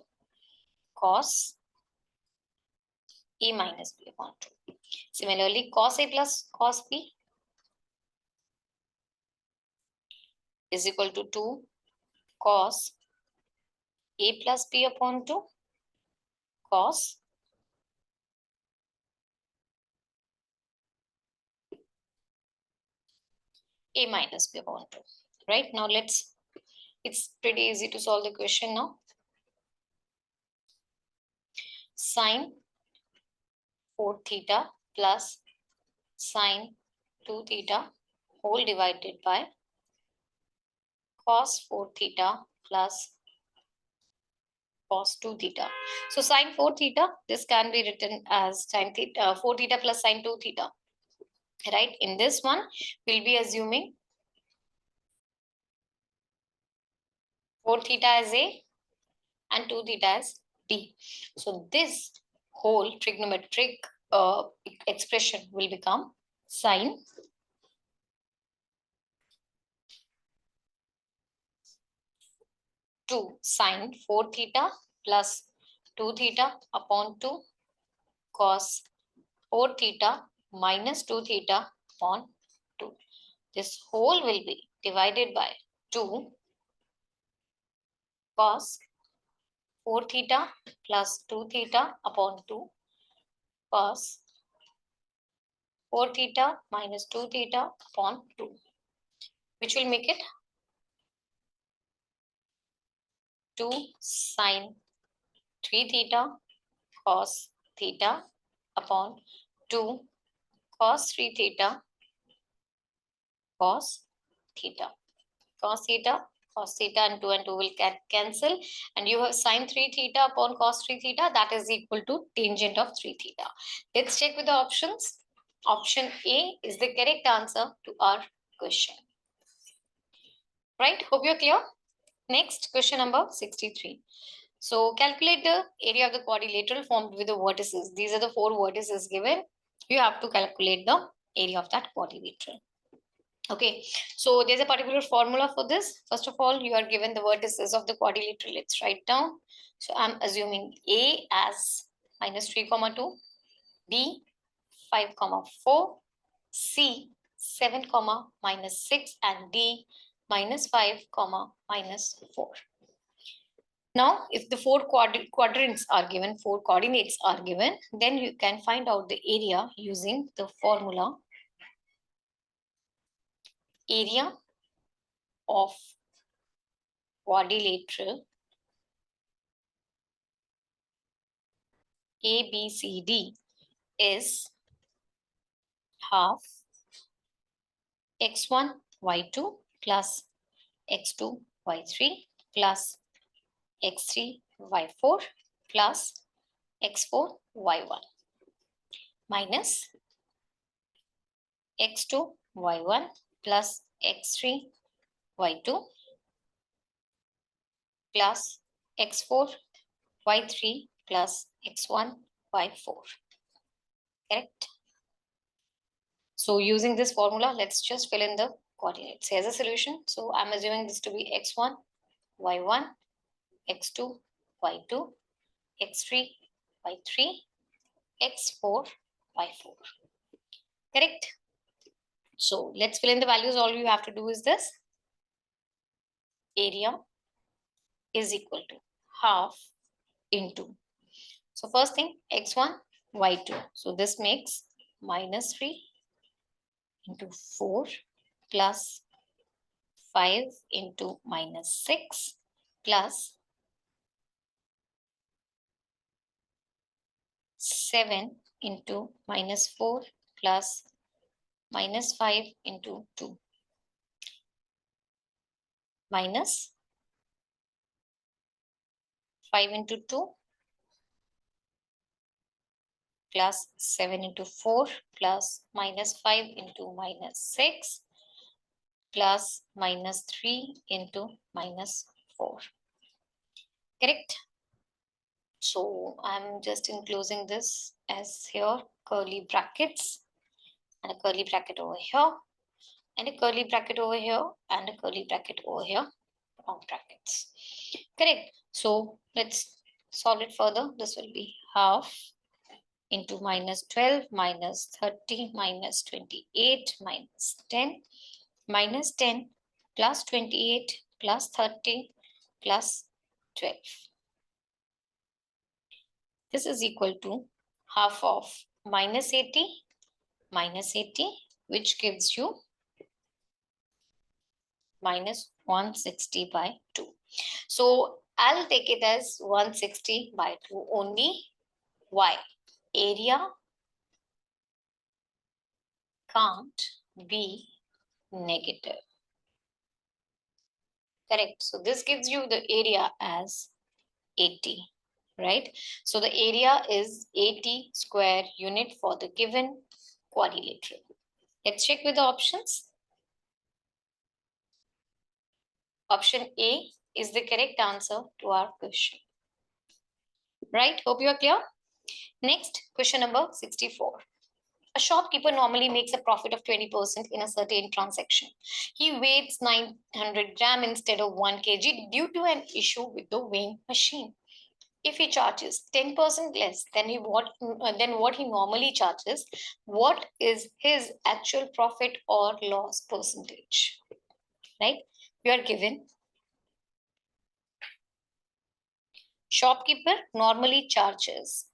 cos A minus B upon 2. Similarly, cos A plus cos B is equal to 2 cos A plus B upon 2 cos A minus B upon 2. Right? Now it's pretty easy to solve the question now. Sine 4 theta plus sine 2 theta whole divided by cos 4 theta plus cos 2 theta. So sine 4 theta, this can be written as sine theta, 4 theta plus sine 2 theta. Right? In this one, we'll be assuming 4 theta as A and 2 theta as B. So this whole trigonometric expression will become sine 2 sine 4 theta plus 2 theta upon 2 cos 4 theta minus 2 theta upon 2. This whole will be divided by 2 cos 4 theta plus 2 theta upon 2 cos 4 theta minus 2 theta upon 2, which will make it 2 sine 3 theta cos theta upon 2 cos 3 theta cos theta. Cos theta and 2 will cancel, and you have sine 3 theta upon cos 3 theta, that is equal to tangent of 3 theta. Let's check with the options. Option A is the correct answer to our question. Right? Hope you're clear. Next, question number 63. So calculate the area of the quadrilateral formed with the vertices. These are the 4 vertices given. You have to calculate the area of that quadrilateral. Okay, so there's a particular formula for this. First of all, you are given the vertices of the quadrilateral. Let's write down. So I'm assuming A as minus 3, 2, B 5, 4, C 7, minus 6, and D minus 5, minus 4. Now, if the 4 quadrants are given, 4 coordinates are given, then you can find out the area using the formula area of quadrilateral ABCD is half x1 y2 plus x2 y3 plus x3 y4 plus x4 y1 minus x2 y1 plus x3 y2 plus x4 y3 plus x1 y4. Correct? So using this formula, let's just fill in the coordinates. Here's a solution. So I'm assuming this to be x1 y1 x2 y2 x3 y3 x4 y4. Correct? So let's fill in the values. All you have to do is this. Area is equal to half into. So first thing, x1 y2. So this makes minus 3 into 4 plus 5 into minus 6 plus 7 into minus 4 plus minus 5 into 2 minus 5 into 2 plus 7 into 4 plus minus 5 into minus 6 plus minus 3 into minus 4. Correct? So I'm just enclosing this as here curly brackets and a curly bracket over here and a curly bracket over here and a curly bracket over here. Wrong brackets. Correct. So let's solve it further. This will be half into minus 12 minus 30 minus 28 minus 10 minus 10 plus 28 plus 30 plus 12. This is equal to half of minus 80 minus 80, which gives you minus 160 by 2. So I'll take it as 160 by 2 only. Why? Area can't be negative. Correct. So this gives you the area as 80, right? So the area is 80 square unit for the given quadrilateral. Let's check with the options. Option A is the correct answer to our question. Right? Hope you are clear. Next, question number 64. A shopkeeper normally makes a profit of 20% in a certain transaction. He weighs 900 grams instead of 1 kg due to an issue with the weighing machine. If he charges 10% less than what he normally charges, what is his actual profit or loss percentage? Right? You are given shopkeeper normally charges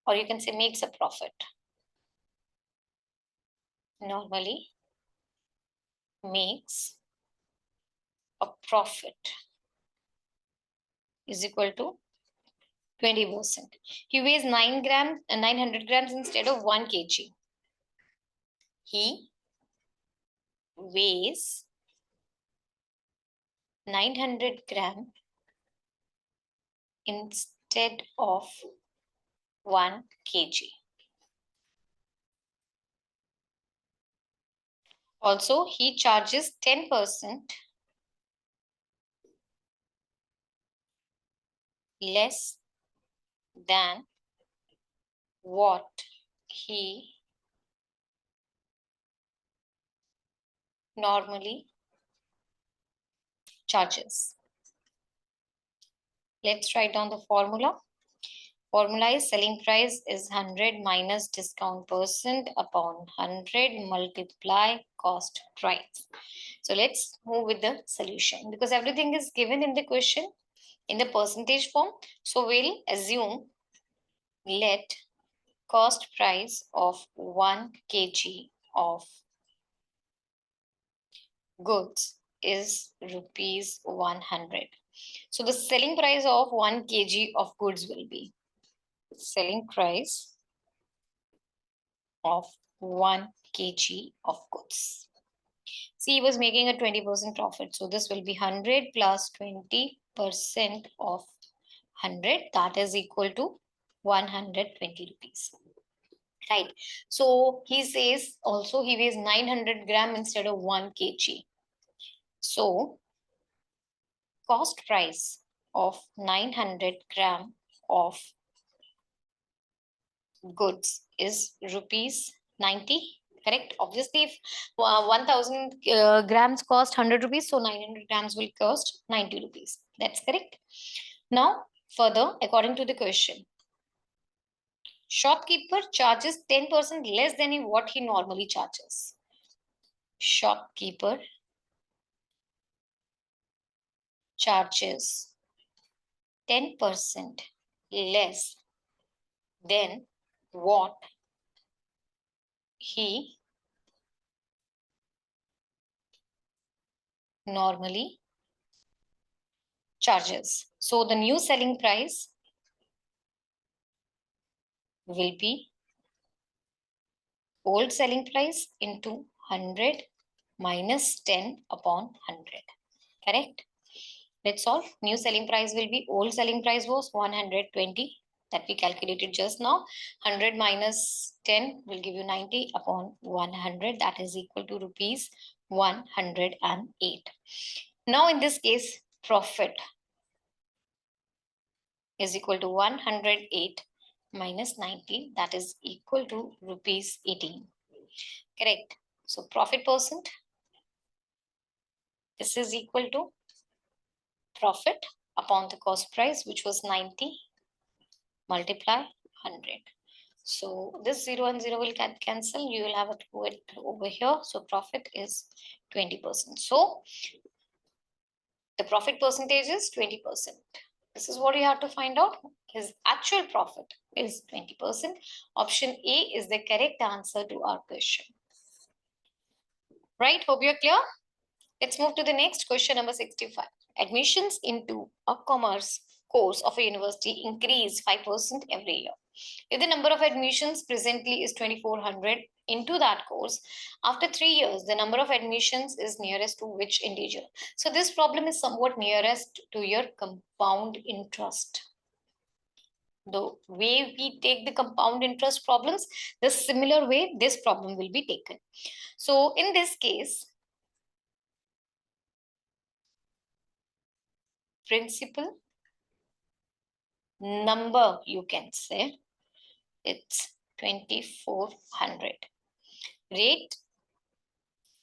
or you can say makes a profit. Normally makes a profit is equal to 20%. He weighs 900 grams instead of 1 kg. He weighs 900 grams instead of 1 kg. Also, he charges 10% less than what he normally charges. Let's write down the formula. Formula is selling price is 100 minus discount percent upon 100 multiply cost price. So let's move with the solution because everything is given in the question in the percentage form. So we'll assume let cost price of 1 kg of goods is rupees 100. So the selling price of 1 kg of goods will be selling price of 1 kg of goods. See, he was making a 20% profit. So this will be 100 plus 20% of 100. That is equal to 120 rupees. Right. So he says also he weighs 900 grams instead of 1 kg. So cost price of 900 grams of goods is rupees 90. Correct. Obviously, if 1000 grams cost 100 rupees, so 900 grams will cost 90 rupees. That's correct. Now, further, according to the question, shopkeeper charges 10% less than what he normally charges. Shopkeeper charges 10% less than what he normally charges. So the new selling price will be old selling price into 100 minus 10 upon 100. Correct? Let's solve. New selling price will be, old selling price was 120 that we calculated just now. 100 minus 10 will give you 90 upon 100. That is equal to rupees 108. Now in this case, profit is equal to 108 minus 90. That is equal to rupees 18. Correct. So profit percent, this is equal to profit upon the cost price, which was 90, multiply 100. So this 0 and 0 will cancel. You will have it over here. So profit is 20%. So the profit percentage is 20%. This is what you have to find out. His actual profit is 20%. Option A is the correct answer to our question. Right? Hope you're clear. Let's move to the next question, number 65. Admissions into a commerce course of a university increase 5% every year. If the number of admissions presently is 2400 into that course, after 3 years, the number of admissions is nearest to which integer? So this problem is somewhat nearest to your compound interest. The way we take the compound interest problems, the similar way this problem will be taken. So in this case, principal number, you can say it's 2400. Rate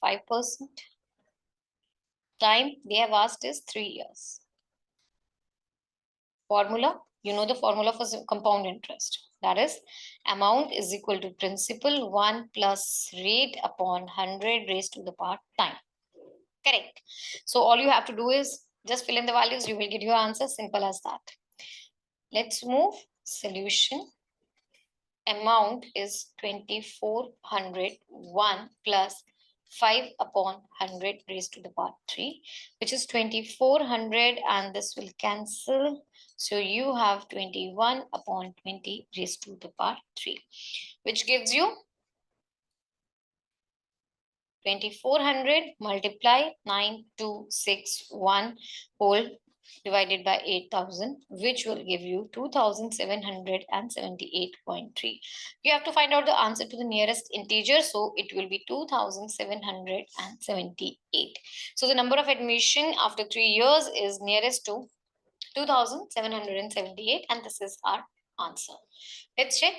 5%. Time they have asked is 3 years. Formula, you know the formula for compound interest. That is, amount is equal to principal 1 plus rate upon 100 raised to the power time. Correct. So all you have to do is just fill in the values. You will get your answer. Simple as that. Let's move. Solution. Amount is 2401 plus 5 upon 100 raised to the power 3, which is 2400, and this will cancel. So you have 21 upon 20 raised to the power 3, which gives you 2400 multiply 9261 whole divided by 8000, which will give you 2778.3. You have to find out the answer to the nearest integer, so it will be 2778. So the number of admission after 3 years is nearest to 2778, and this is our answer. Let's check.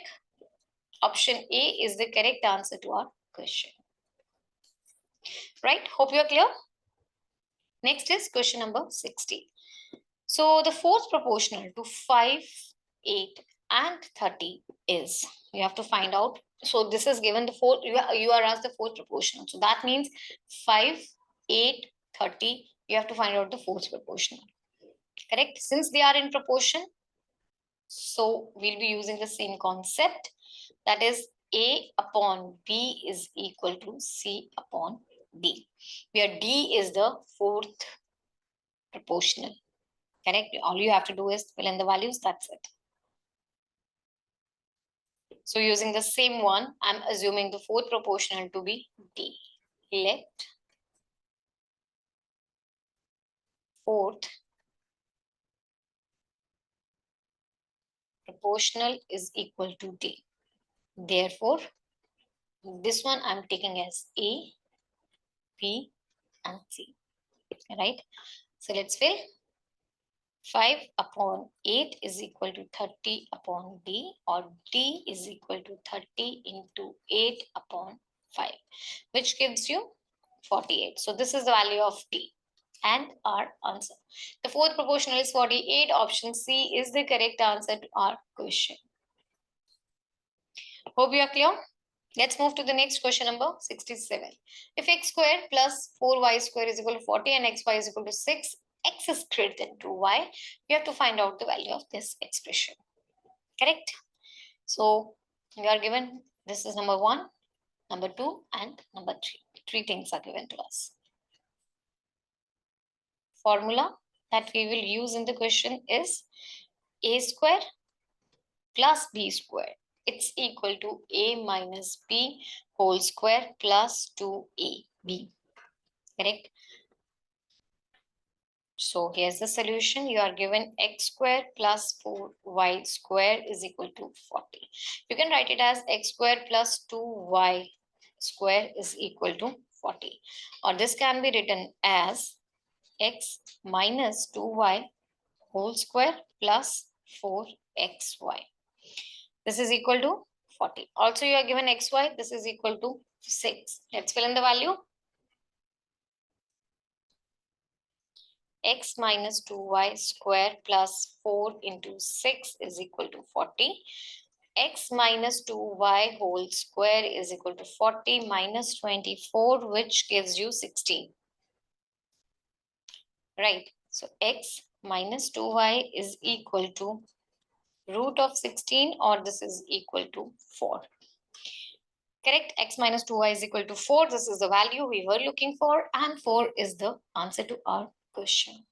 Option A is the correct answer to our question. Right? Hope you are clear. Next is question number 60. So the fourth proportional to 5, 8 and 30 is, you have to find out. So this is given the fourth, you are asked the fourth proportional. So that means 5, 8, 30, you have to find out the fourth proportional. Correct? Since they are in proportion, so we'll be using the same concept. That is, A upon B is equal to C upon D, where D is the fourth proportional. Correct? All you have to do is fill in the values. That's it. So using the same one, I'm assuming the fourth proportional to be D. Let fourth proportional is equal to D. Therefore, this one I'm taking as A, B, and C. Right? So let's fill. 5 upon 8 is equal to 30 upon D, or D is equal to 30 into 8 upon 5, which gives you 48. So this is the value of D and our answer. The fourth proportional is 48. Option C is the correct answer to our question. Hope you are clear. Let's move to the next question, number 67. If x squared plus 4y squared is equal to 40 and xy is equal to 6, x is greater than 2y, we have to find out the value of this expression. Correct? So we are given, this is number 1, number 2, and number 3. 3 things are given to us. Formula that we will use in the question is a square plus b square. It's equal to a minus b whole square plus 2ab. Correct? So here's the solution. You are given x square plus 4y square is equal to 40. You can write it as x square plus 2y square is equal to 40. Or this can be written as x minus 2y whole square plus 4xy. This is equal to 40. Also, you are given xy. This is equal to 6. Let's fill in the value. X minus 2y square plus 4 into 6 is equal to 40. X minus 2y whole square is equal to 40 minus 24, which gives you 16. Right. So x minus 2y is equal to root of 16, or this is equal to 4. Correct. X minus 2y is equal to 4. This is the value we were looking for, and 4 is the answer to our question.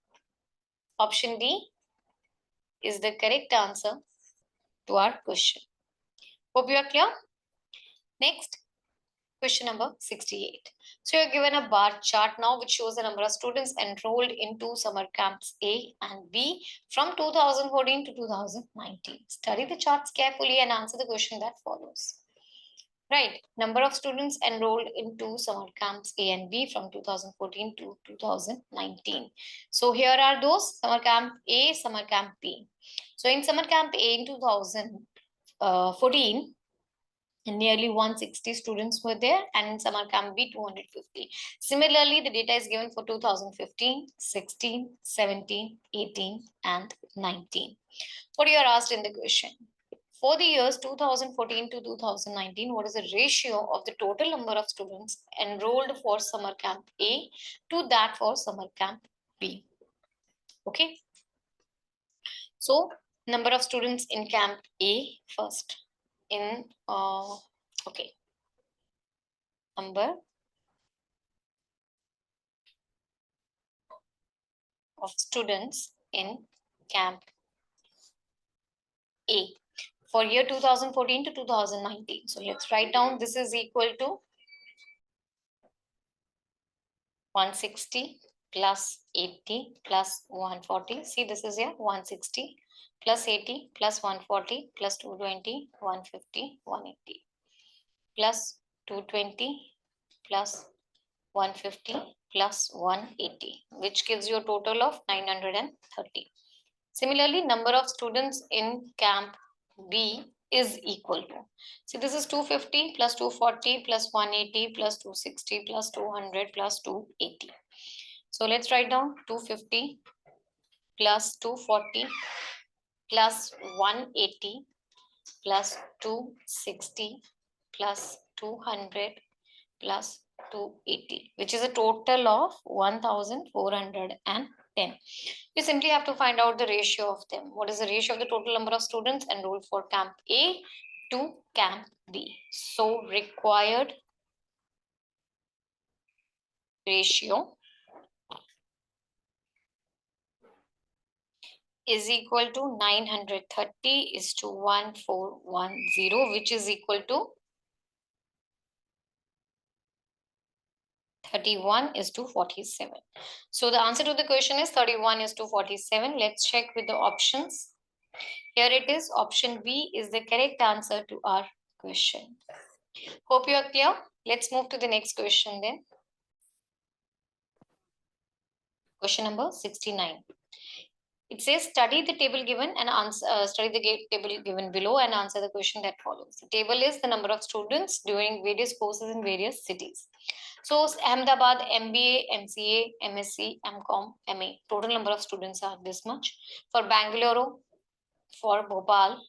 Option D is the correct answer to our question. Hope you are clear. Next, question number 68. So you're given a bar chart now which shows the number of students enrolled into summer camps A and B from 2014 to 2019. Study the charts carefully and answer the question that follows. Right, number of students enrolled into summer camps A and B from 2014 to 2019. So here are those: summer camp A, summer camp B. So in summer camp A in 2014, nearly 160 students were there, and in summer camp B 250. Similarly, the data is given for 2015, 16, 17, 18 and 19. What you are asked in the question? For the years 2014 to 2019, what is the ratio of the total number of students enrolled for summer camp A to that for summer camp B? Okay. So, number of students in camp A first. Okay. Number of students in camp A for year 2014 to 2019. So let's write down, this is equal to 160 plus 80 plus 140. See, this is here 160 plus 80 plus 140 plus 220, 150, 180 plus 220 plus 150 plus 180, which gives you a total of 930. Similarly, number of students in camp B is equal to, see, this is 250 plus 240 plus 180 plus 260 plus 200 plus 280. So let's write down 250 plus 240 plus 180 plus 260 plus 200 plus 280, which is a total of 1410. You simply have to find out the ratio of them. What is the ratio of the total number of students enrolled for camp A to camp B? So required ratio is equal to 930 is to 1410, which is equal to 31 is to 47. So the answer to the question is 31 is to 47. Let's check with the options. Here it is. Option B is the correct answer to our question. Hope you are clear. Let's move to the next question then. Question number 69. It says study the table given and answer. Study the table given below and answer the question that follows. The table is the number of students doing various courses in various cities. So Ahmedabad, MBA, MCA, MSc, MCom, MA. Total number of students are this much. For Bangalore, for Bhopal,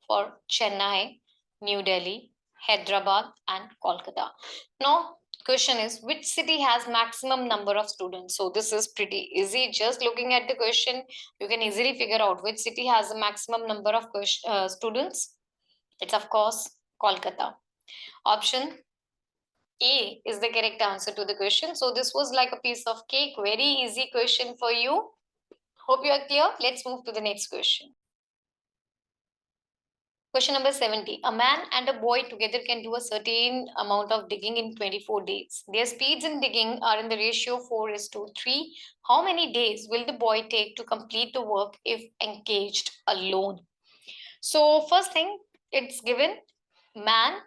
for Chennai, New Delhi, Hyderabad, and Kolkata. Now, question is, which city has maximum number of students? So this is pretty easy. Just looking at the question, you can easily figure out which city has the maximum number of students. It's of course Kolkata. Option A is the correct answer to the question. So this was like a piece of cake. Very easy question for you. Hope you are clear. Let's move to the next question. Question number 70. A man and a boy together can do a certain amount of digging in 24 days. Their speeds in digging are in the ratio 4:3. How many days will the boy take to complete the work if engaged alone? So first thing, it's given man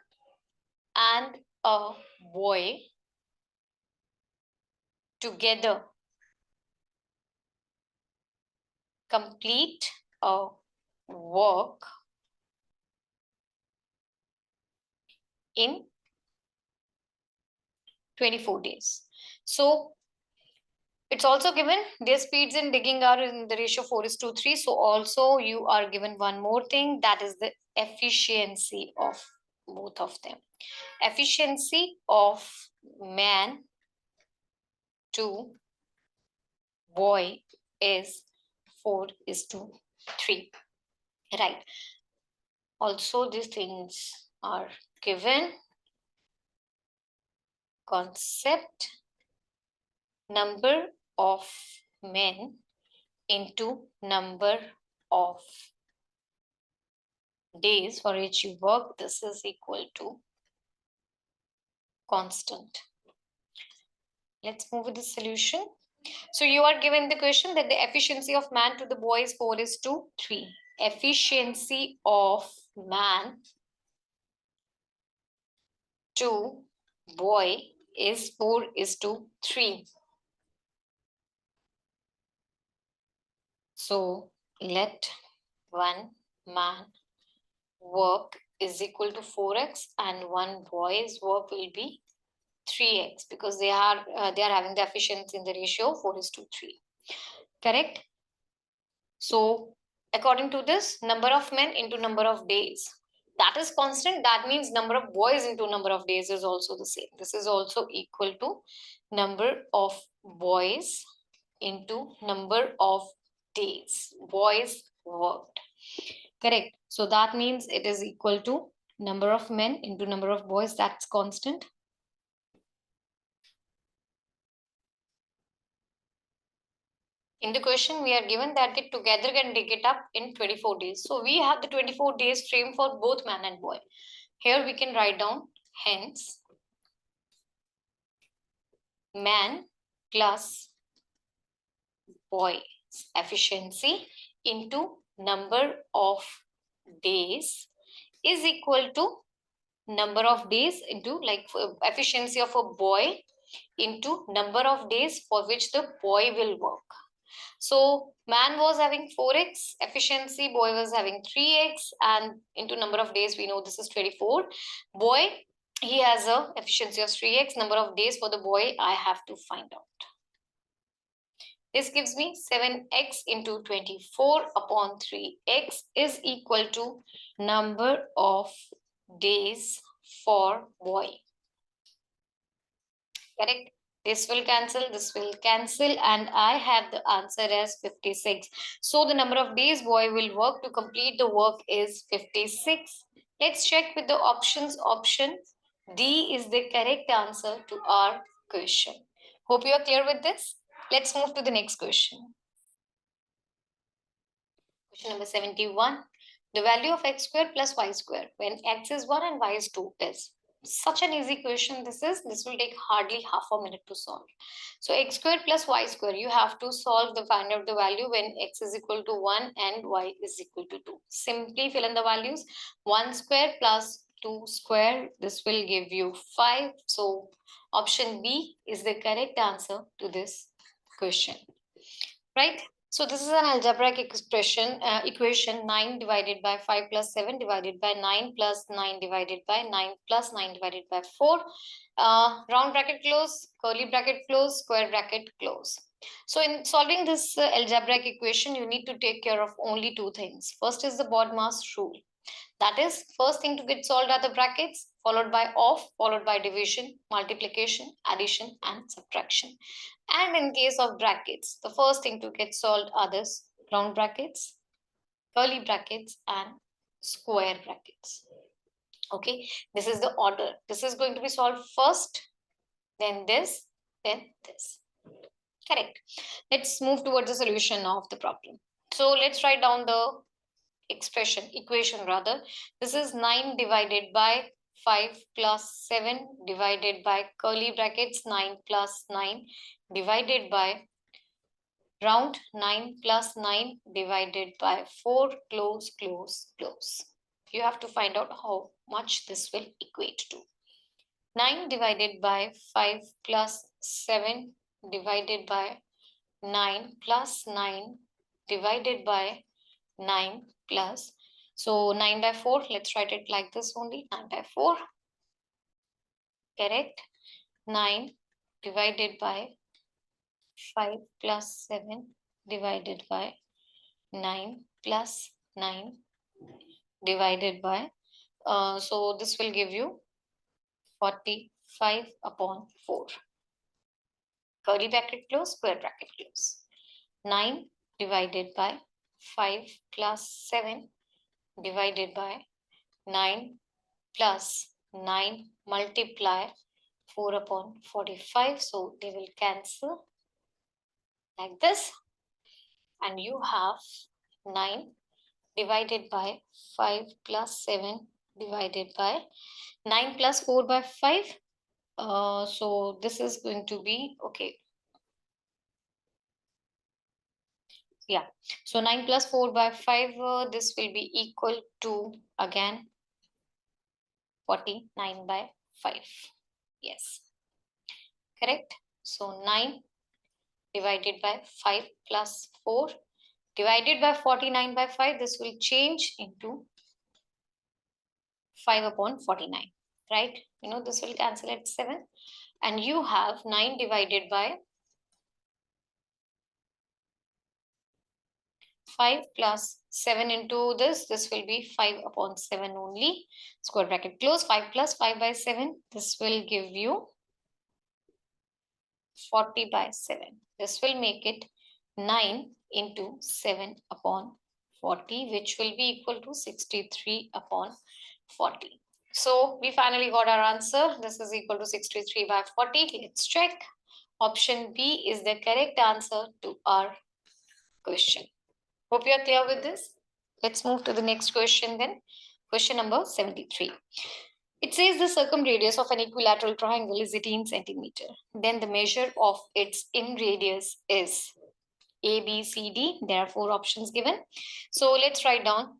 and a boy together complete a work in 24 days. So it's also given their speeds in digging are in the ratio 4:3. So also you are given one more thing, that is the efficiency of both of them. Efficiency of man to boy is 4:3. Right. Also these things are given. Concept, number of men into number of days for which you work, this is equal to constant. Let's move with the solution. So you are given the question that the efficiency of man to the boy is 4:3. Efficiency of man to boy is 4:3. So let one man work is equal to 4x and one boy's work will be 3x because they are having the efficiency in the ratio 4:3. Correct? So according to this, number of men into number of days, that is constant. That means number of boys into number of days is also the same. This is also equal to number of boys into number of days boys worked. Correct. So that means it is equal to number of men into number of boys. That's constant. In the question, we are given that they together can dig it up in 24 days. So we have the 24 days frame for both man and boy. Here we can write down, hence, man plus boy's efficiency into number of days is equal to number of days into like efficiency of a boy into number of days for which the boy will work. So man was having 4x efficiency, boy was having 3x, and into number of days we know this is 24. Boy, he has a efficiency of 3x. Number of days for the boy I have to find out. This gives me 7x into 24 upon 3x is equal to number of days for boy. Correct? This will cancel, and I have the answer as 56. So the number of days boy will work to complete the work is 56. Let's check with the options. Option D is the correct answer to our question. Hope you are clear with this. Let's move to the next question. Question number 71. The value of x square plus y square when x is 1 and y is 2 is. Such an easy question this is. This will take hardly half a minute to solve. So x square plus y square, you have to find out the value when x is equal to 1 and y is equal to 2. Simply fill in the values. 1 square plus 2 square, this will give you 5. So option B is the correct answer to this question. Right? So this is an algebraic equation 9 divided by 5 plus 7 divided by 9 plus 9 divided by 9 plus 9 divided by 4. Round bracket close, curly bracket close, square bracket close. So in solving this algebraic equation, you need to take care of only two things. First is the BODMAS rule. That is, first thing to get solved are the brackets, followed by off, followed by division, multiplication, addition, and subtraction. And in case of brackets, the first thing to get solved are this round brackets, curly brackets, and square brackets. Okay, this is the order. This is going to be solved first, then this, then this. Correct. Let's move towards the solution of the problem. So let's write down the equation rather. This is 9 divided by 5 plus 7 divided by curly brackets 9 plus 9 divided by round 9 plus 9 divided by 4 close. You have to find out how much this will equate to. 9 divided by 5 plus 7 divided by 9 plus 9 divided by 9 plus. So 9 by 4, let's write it like this only. 9 by 4. Correct. 9 divided by 5 plus 7 divided by 9 plus 9 divided by. So this will give you 45 upon 4. Curly bracket close, square bracket close. 9 divided by 5 plus 7 divided by 9 plus 9 multiply 4 upon 45. So they will cancel like this. And you have 9 divided by 5 plus 7 divided by 9 plus 4 by 5. So this is going to be, okay. Yeah. So 9 plus 4 by 5, this will be equal to, again, 49 by 5. Yes. Correct. So 9 divided by 5 plus 4 divided by 49 by 5. This will change into 5 upon 49. Right? You know, this will cancel at 7. And you have 9 divided by 5 plus 7 into this will be 5 upon 7 only. Square bracket close. 5 plus 5 by 7. This will give you 40 by 7. This will make it 9 into 7 upon 40, which will be equal to 63 upon 40. So we finally got our answer. This is equal to 63 by 40. Let's check. Option B is the correct answer to our question. Hope you are clear with this. Let's move to the next question then. Question number 73. It says the circumradius of an equilateral triangle is 18 centimeter. Then the measure of its in radius is A, B, C, D. There are 4 options given. So let's write down.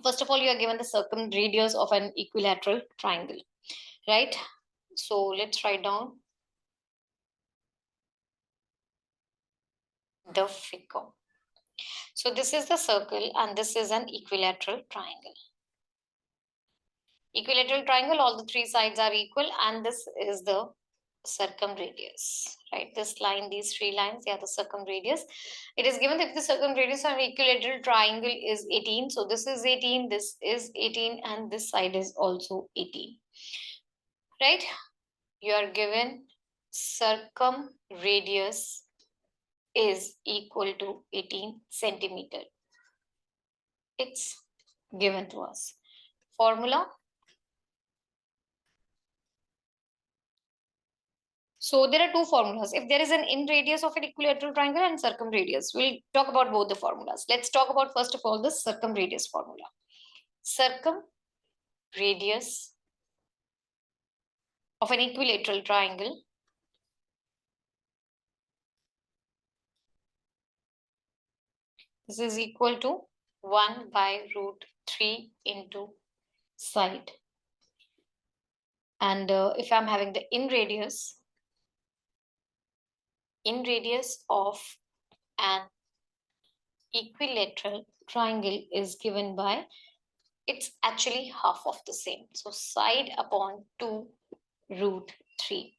First of all, you are given the circumradius of an equilateral triangle, right? So let's write down the figure. So this is the circle and this is an equilateral triangle. Equilateral triangle, all the 3 sides are equal, and this is the circumradius, right? This line, these 3 lines, they are the circumradius. It is given that if the circumradius of an equilateral triangle is 18, so this is 18, this is 18, and this side is also 18, right? You are given circumradius is equal to 18 centimeter. It's given to us. Formula. So there are 2 formulas. If there is an in radius of an equilateral triangle and circumradius, we'll talk about both the formulas. Let's talk about first of all the circumradius formula. Circumradius of an equilateral triangle this is equal to 1 by root 3 into side. And if I'm having the in radius of an equilateral triangle is given by, it's actually half of the same. So side upon 2 root 3.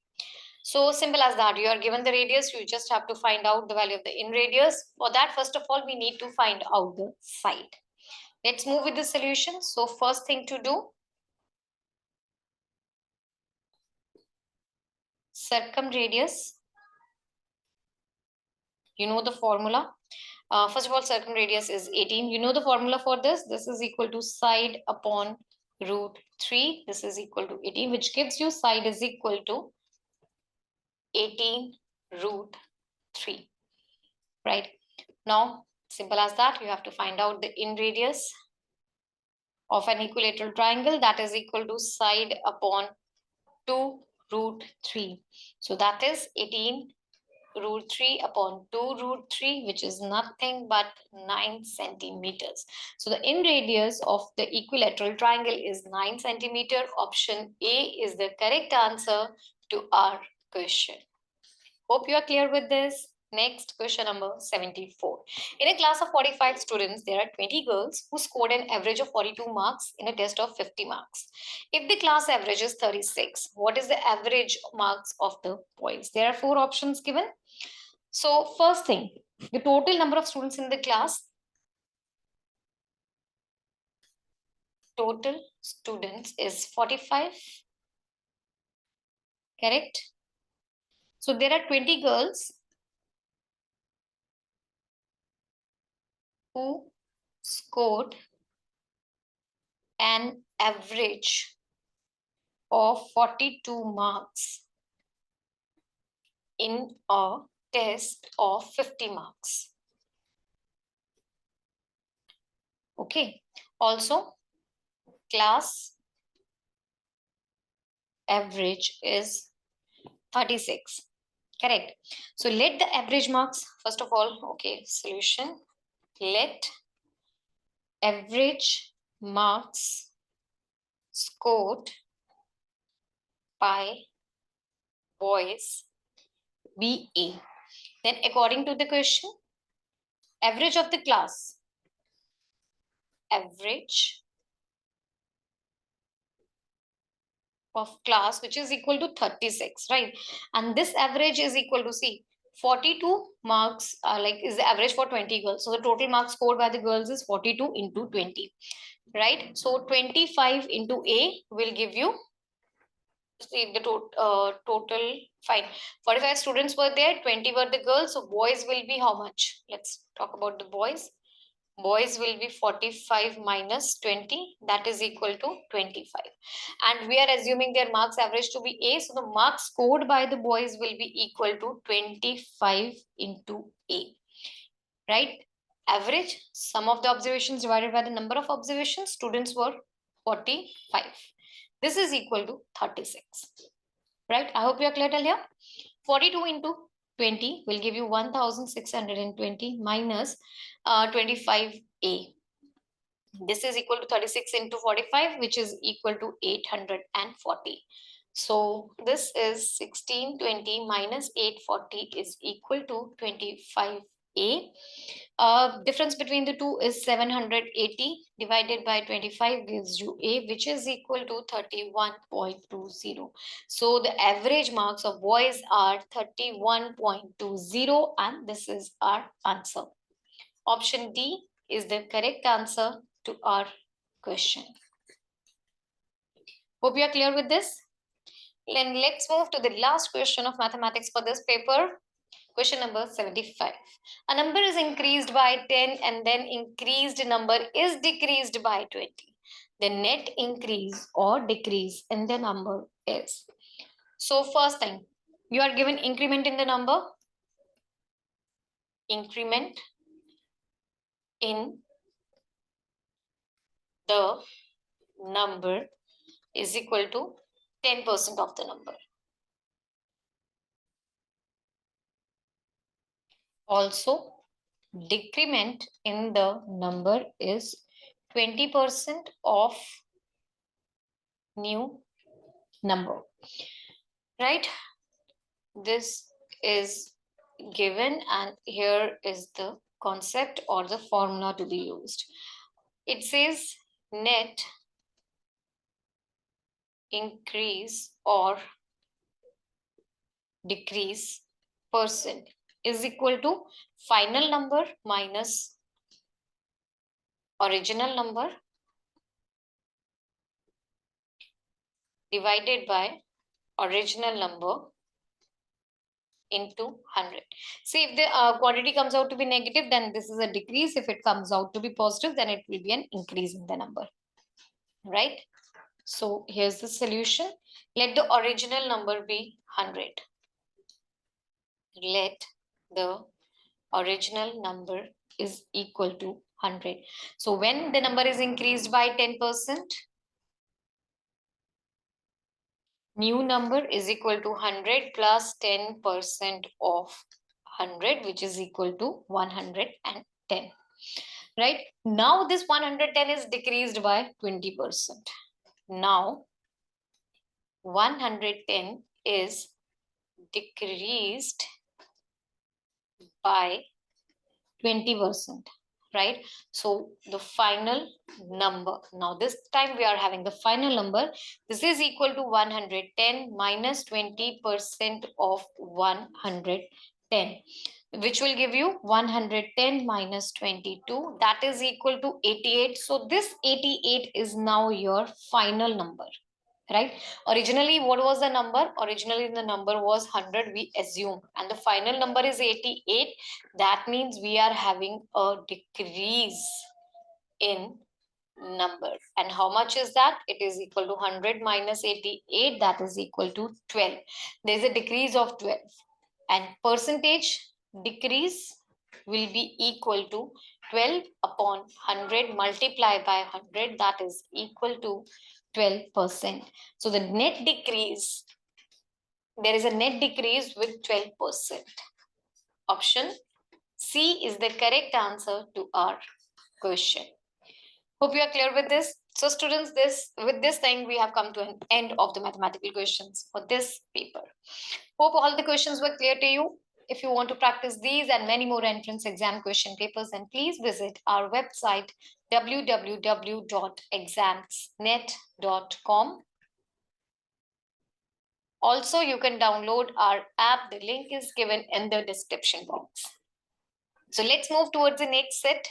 So simple as that. You are given the radius, you just have to find out the value of the in radius. For that, first of all, we need to find out the side. Let's move with the solution. So first thing to do, circumradius, you know the formula. First of all, circumradius is 18. You know the formula for this. This is equal to side upon root 3. This is equal to 18, which gives you side is equal to 18 root 3. Right? Now, simple as that, you have to find out the in radius. of an equilateral triangle, that is equal to side upon 2 root 3. So that is 18 root 3 upon 2 root 3, which is nothing but 9 centimeters. So the in radius of the equilateral triangle is 9 centimeter. Option A is the correct answer to our question. Hope you are clear with this. Next, question number 74. In a class of 45 students, there are 20 girls who scored an average of 42 marks in a test of 50 marks. If the class average is 36, what is the average marks of the boys? There are 4 options given. So first thing, the total number of students in the class. Total students is 45. Correct? So there are 20 girls who scored an average of 42 marks in a test of 50 marks. Okay. Also, class average is 36. Correct. So let the average marks, first of all, okay, solution. Let average marks scored by boys be A. Then according to the question, average of the class, average of class, which is equal to 36, right? And this average is equal to, see, 42 marks is the average for 20 girls. So the total marks scored by the girls is 42 into 20, right? So 25 into A will give you, see, the total, fine. 45 students were there, 20 were the girls. So boys will be how much? Let's talk about the boys. Boys will be 45 minus 20, that is equal to 25. And we are assuming their marks average to be A. So the marks scored by the boys will be equal to 25 into A. Right? Average, sum of the observations divided by the number of observations. Students were 45. This is equal to 36. Right? I hope you are clear till here. 42 into 20 will give you 1620 minus 25A. This is equal to 36 into 45, which is equal to 840. So this is 1620 minus 840 is equal to 25A. Difference between the two is 780 divided by 25 gives you A, which is equal to 31.20. So the average marks of boys are 31.20, and this is our answer. Option D is the correct answer to our question. Hope you are clear with this. Then let's move to the last question of mathematics for this paper. Question number 75. A number is increased by 10 and then increased number is decreased by 20. The net increase or decrease in the number is. So first thing, you are given increment in the number. Increment in the number is equal to 10% of the number. Also, decrement in the number is 20% of new number. Right? This is given, and here is the concept or the formula to be used. It says net increase or decrease percent is equal to final number minus original number divided by original number into 100. See, if the quantity comes out to be negative, then this is a decrease. If it comes out to be positive, then it will be an increase in the number. Right? So here's the solution. Let the original number be 100. Let the original number is equal to 100. So when the number is increased by 10%, new number is equal to 100 plus 10% of 100, which is equal to 110. Right? Now this 110 is decreased by 20%. Now 110 is decreased by 20%, right? So the final number, now this time we are having the final number. This is equal to 110 minus 20% of 110, which will give you 110 minus 22. That is equal to 88. So this 88 is now your final number. Right? Originally, what was the number? Originally, the number was 100, we assume, and the final number is 88. That means we are having a decrease in number. And how much is that? It is equal to 100 minus 88. That is equal to 12. There is a decrease of 12. And percentage decrease will be equal to 12 upon 100 multiplied by 100. That is equal to 12%. So the net decrease, there is a net decrease with 12%. Option C is the correct answer to our question. Hope you are clear with this. So students, with this thing, we have come to an end of the mathematical questions for this paper. Hope all the questions were clear to you. If you want to practice these and many more entrance exam question papers, then please visit our website www.examsnet.com. Also, you can download our app. The link is given in the description box. So let's move towards the next set.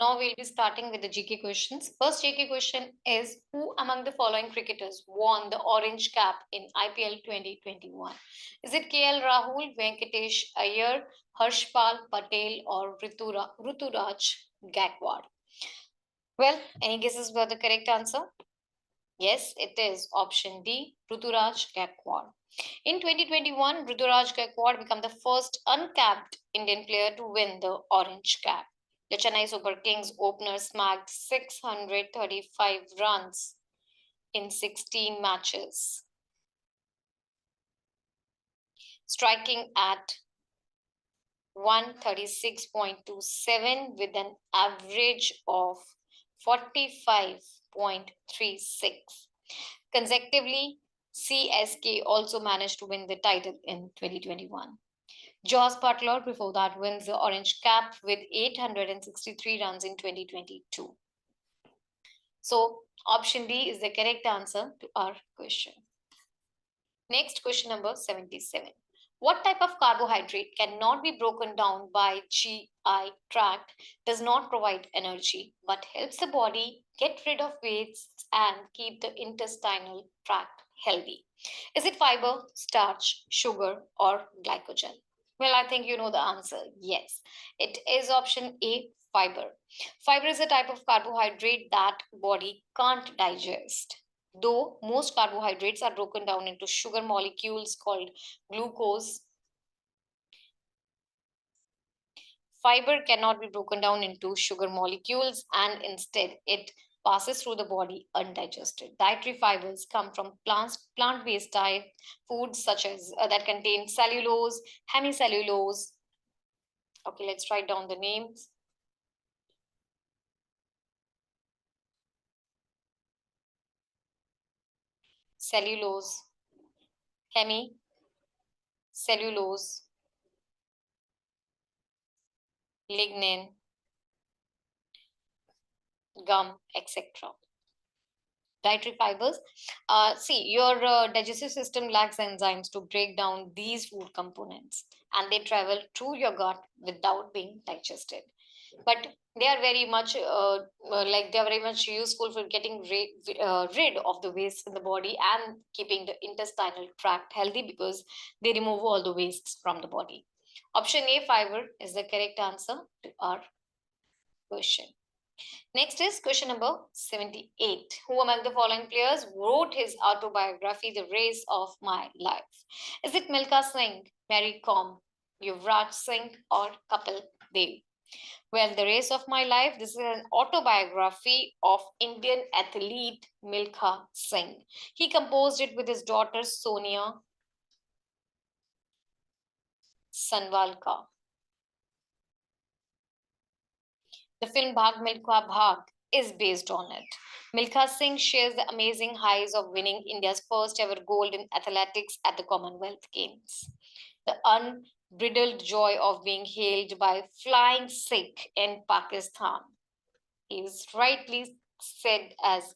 Now we'll be starting with the GK questions. First GK question is, who among the following cricketers won the orange cap in IPL 2021? Is it KL Rahul, Venkatesh Iyer, Harshpal Patel, or Ruturaj Gaikwad? Well, any guesses for the correct answer? Yes, it is option D, Ruturaj Gaikwad. In 2021, Ruturaj Gaikwad became the first uncapped Indian player to win the orange cap. The Chennai Super Kings opener smacked 635 runs in 16 matches, striking at 136.27 with an average of 45.36. Consecutively, CSK also managed to win the title in 2021. Jos Butler before that wins the orange cap with 863 runs in 2022. So option D is the correct answer to our question. Next, question number 77. What type of carbohydrate cannot be broken down by GI tract, does not provide energy, but helps the body get rid of wastes and keep the intestinal tract healthy? Is it fiber, starch, sugar, or glycogen? Well, I think you know the answer. Yes, it is option A, fiber. Fiber is a type of carbohydrate that body can't digest. Though most carbohydrates are broken down into sugar molecules called glucose, fiber cannot be broken down into sugar molecules, and instead it passes through the body undigested. Dietary fibers come from plant-based diet foods such as that contain cellulose, hemicellulose. Okay, let's write down the names. Cellulose, hemicellulose, lignin, gum, etc. Dietary fibers. See, your digestive system lacks enzymes to break down these food components, and they travel through your gut without being digested. But they are very much they are very much useful for getting rid of the waste in the body and keeping the intestinal tract healthy, because they remove all the wastes from the body. Option A, fiber, is the correct answer to our question. Next is question number 78. Who among the following players wrote his autobiography, The Race of My Life? Is it Milkha Singh, Mary Kom, Yuvraj Singh, or Kapil Dev? Well, The Race of My Life, this is an autobiography of Indian athlete Milkha Singh. He composed it with his daughter Sonia Sanwalkar. The film Bhag Milkha Bhag is based on it. Milkha Singh shares the amazing highs of winning India's first ever gold in athletics at the Commonwealth Games. The unbridled joy of being hailed by flying Sikh in Pakistan. He is rightly said as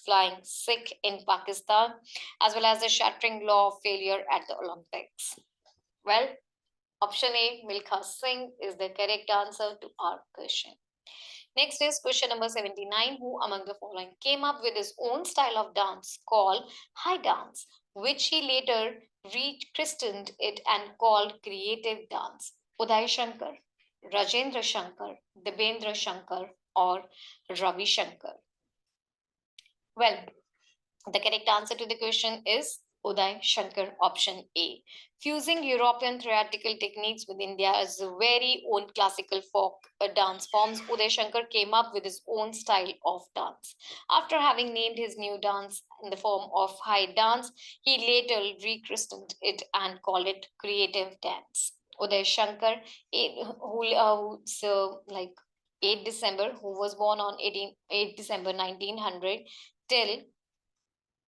flying Sikh in Pakistan, as well as the shattering law of failure at the Olympics. Well, option A, Milkha Singh, is the correct answer to our question. Next is question number 79. Who among the following came up with his own style of dance called high dance, which he later rechristened it and called creative dance? Uday Shankar, Rajendra Shankar, Debendra Shankar, or Ravi Shankar? Well, the correct answer to the question is Uday Shankar, option A. Fusing European theatrical techniques with India's very own classical folk dance forms, Uday Shankar came up with his own style of dance. After having named his new dance in the form of high dance, he later rechristened it and called it creative dance. Uday Shankar, who's like 8 December, who was born on 8 December 1900 till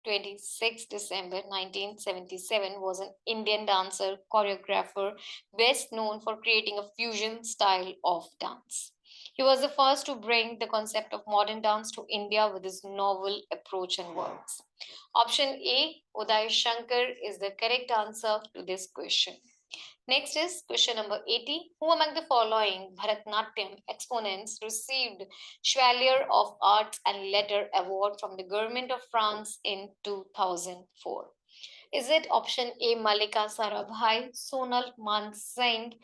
26 December 1977, was an Indian dancer, choreographer, best known for creating a fusion style of dance. He was the first to bring the concept of modern dance to India with his novel approach and works. Option A, Uday Shankar, is the correct answer to this question. Next is question number 80. Who among the following Bharatnatyam exponents received Chevalier of Arts and Letter Award from the government of France in 2004? Is it option A, Malika Sarabhai, Sonal Man Singh,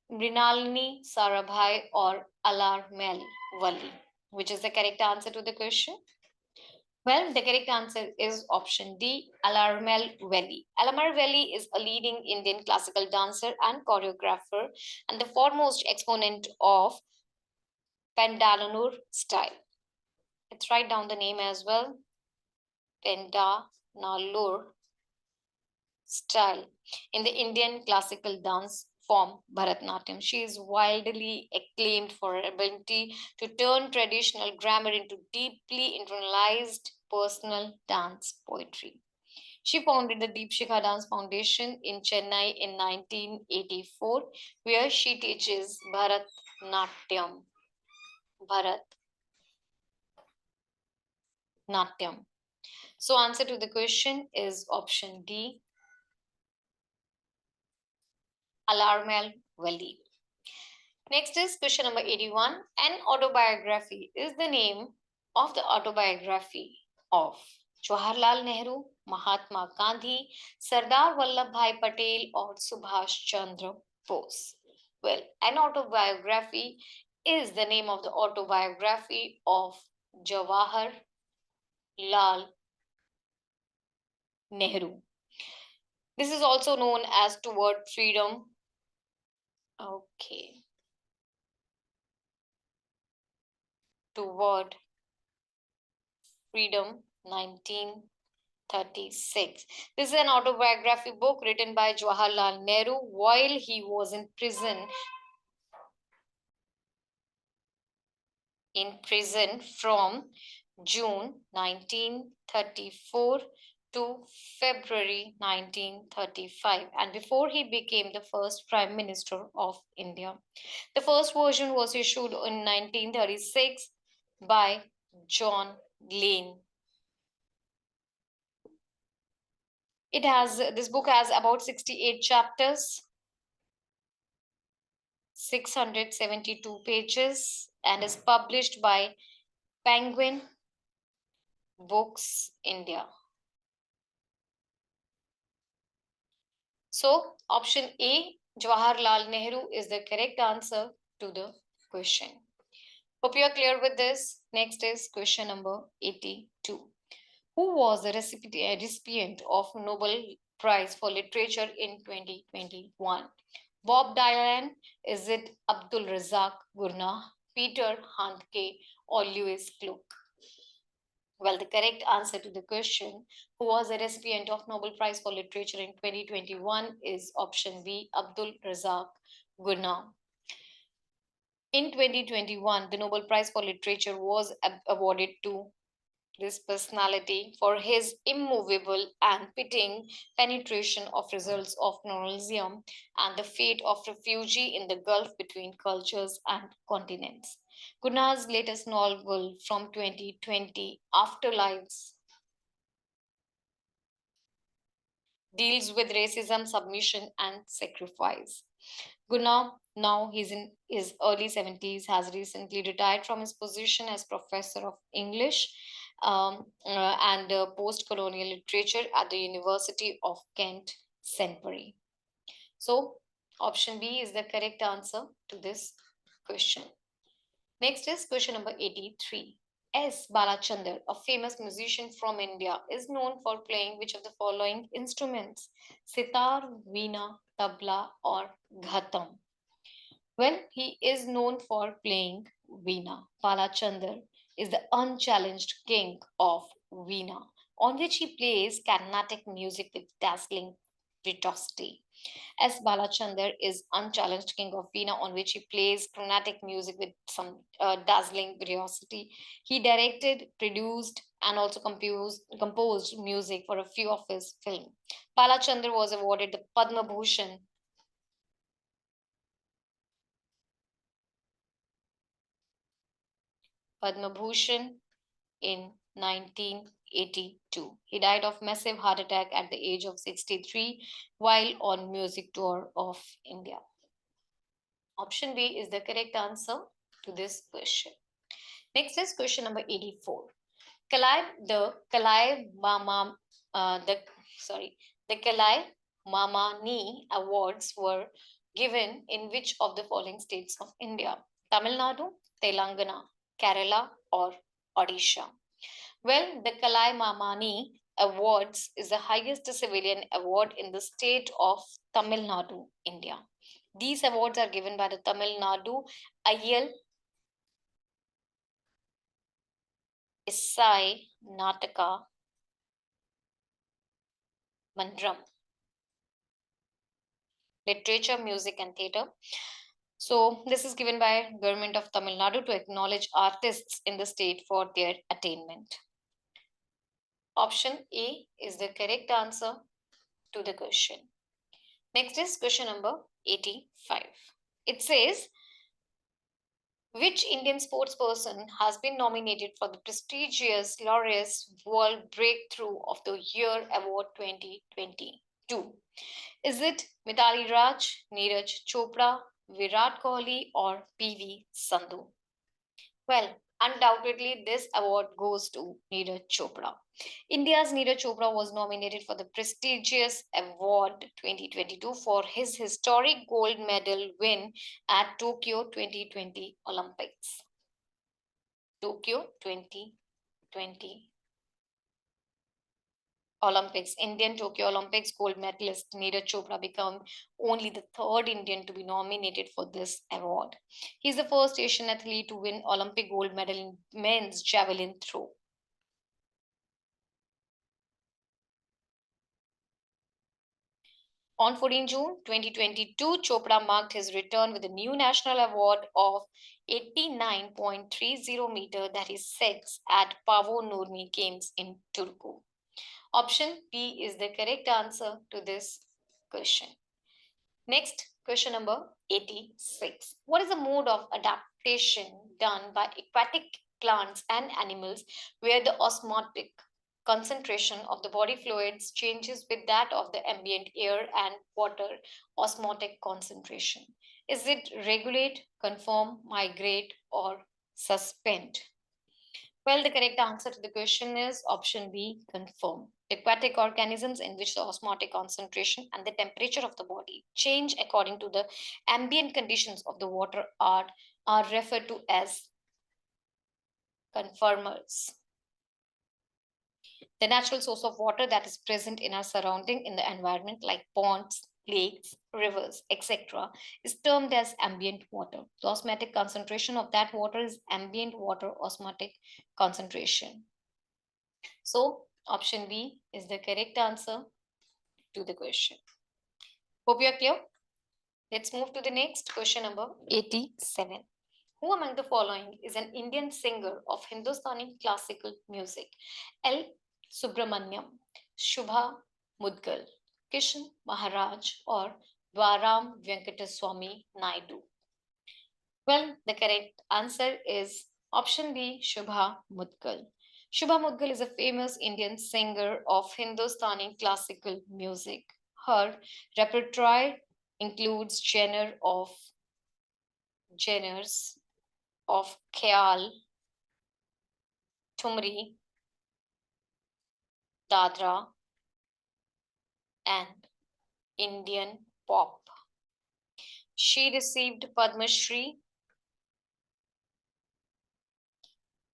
Mrinalini Sarabhai, or Alar Mel Wali? Which is the correct answer to the question? Well, the correct answer is option D, Alarmel Valley. Alarmel Valley is a leading Indian classical dancer and choreographer and the foremost exponent of Pendalanur style. Let's write down the name as well. Pendanallur style in the Indian classical dance form Bharatnatyam. She is widely acclaimed for her ability to turn traditional grammar into deeply internalized personal dance poetry. She founded the Deep Shikha Dance Foundation in Chennai in 1984, where she teaches Bharatnatyam. Bharatnatyam. So, answer to the question is option D, Alarmel Valley. Next is question number 81. An autobiography is the name of the autobiography of Jawaharlal Nehru, Mahatma Gandhi, Sardar Vallabhbhai Patel, or Subhash Chandra Bose. Well, an autobiography is the name of the autobiography of Jawaharlal Nehru. This is also known as Toward Freedom. Okay. Toward Freedom 1936. This is an autobiography book written by Jawaharlal Nehru while he was in prison from June 1934 to February 1935, and before he became the first Prime Minister of India. The first version was issued in 1936 by John Lane. This book has about 68 chapters, 672 pages, and is published by Penguin Books India. So, option A, Jawaharlal Nehru, is the correct answer to the question. Hope you are clear with this. Next is question number 82. Who was the recipient of Nobel Prize for Literature in 2021? Bob Dylan? Is it Abdul Razak Gurnah, Peter Handke, or Lewis Gluck? Well, the correct answer to the question, who was a recipient of Nobel Prize for Literature in 2021, is option B, Abdul Razak Gurnah. In 2021, the Nobel Prize for Literature was awarded to this personality for his immovable and pitying penetration of results of colonialism and the fate of refugee in the gulf between cultures and continents. Guna's latest novel from 2020, Afterlives, deals with racism, submission, and sacrifice. Guna, now he's in his early 70s, has recently retired from his position as professor of English and post colonial literature at the University of Kent, Senbury. So, option B is the correct answer to this question. Next is question number 83. S. Balachandar, a famous musician from India, is known for playing which of the following instruments? Sitar, veena, tabla, or ghatam? Well, he is known for playing veena. Balachandar is the unchallenged king of veena, on which he plays Carnatic music with dazzling virtuosity. S. Balachandar is unchallenged king of Veena, on which he plays chromatic music with some dazzling virtuosity. He directed, produced, and also composed music for a few of his films. Balachandar was awarded the Padma Bhushan in 1982. He died of massive heart attack at the age of 63 while on music tour of India. Option B is the correct answer to this question. Next is question number 84. Kalai Mama the Kalai Mamani awards were given in which of the following states of India? Tamil Nadu, Telangana, Kerala, or Odisha? Well, the Kalai Mamani Awards is the highest civilian award in the state of Tamil Nadu, India. These awards are given by the Tamil Nadu Ayal Isai Nataka Mandram, Literature, Music and Theatre. So this is given by Government of Tamil Nadu to acknowledge artists in the state for their attainment. Option A is the correct answer to the question. Next is question number 85. It says, which Indian sportsperson has been nominated for the prestigious Laureus World Breakthrough of the Year Award 2022? Is it Mithali Raj, Neeraj Chopra, Virat Kohli, or PV Sandhu? Well, undoubtedly, this award goes to Neeraj Chopra. India's Neeraj Chopra was nominated for the prestigious award 2022 for his historic gold medal win at Tokyo 2020 Olympics. Tokyo 2020 Olympics. Indian Tokyo Olympics gold medalist Neeraj Chopra became only the third Indian to be nominated for this award. He's the first Asian athlete to win Olympic gold medal in men's javelin throw. On 14 June 2022, Chopra marked his return with a new national award of 89.30 meter that he sets at Pavo Nurmi Games in Turku. Option B is the correct answer to this question. Next, question number 86. What is the mode of adaptation done by aquatic plants and animals where the osmotic concentration of the body fluids changes with that of the ambient air and water osmotic concentration? Is it regulate, conform, migrate, or suspend? Well, the correct answer to the question is option B, conform. Aquatic organisms in which the osmotic concentration and the temperature of the body change according to the ambient conditions of the water are referred to as conformers. The natural source of water that is present in our surrounding in the environment like ponds, lakes, rivers, etc., is termed as ambient water. The osmotic concentration of that water is ambient water osmotic concentration. So, option B is the correct answer to the question. Hope you are clear. Let's move to the next question, number 87. Who among the following is an Indian singer of Hindustani classical music? L. Subramanyam, Shubha Mudgal, Kishan Maharaj, or Dwaram Venkataswamy Naidu? Well, the correct answer is option B, Shubha Mudgal. Shubha Mudgal is a famous Indian singer of Hindustani classical music. Her repertoire includes genres of Khyal, Tumri, Dadra, and Indian pop. She received Padma Shri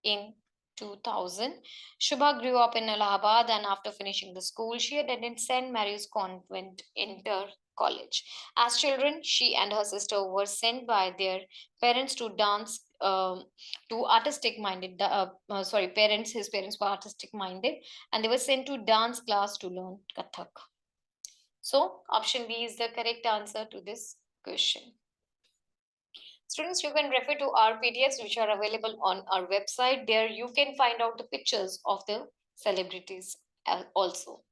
in 2000. Shubha grew up in Allahabad, and after finishing the school, she attended St. Mary's Convent Inter College. As children, she and her sister were sent by their parents to dance to artistic minded parents. His parents were artistic minded, and they were sent to dance class to learn Kathak. So option B is the correct answer to this question. Students, you can refer to our PDFs which are available on our website. There you can find out the pictures of the celebrities also.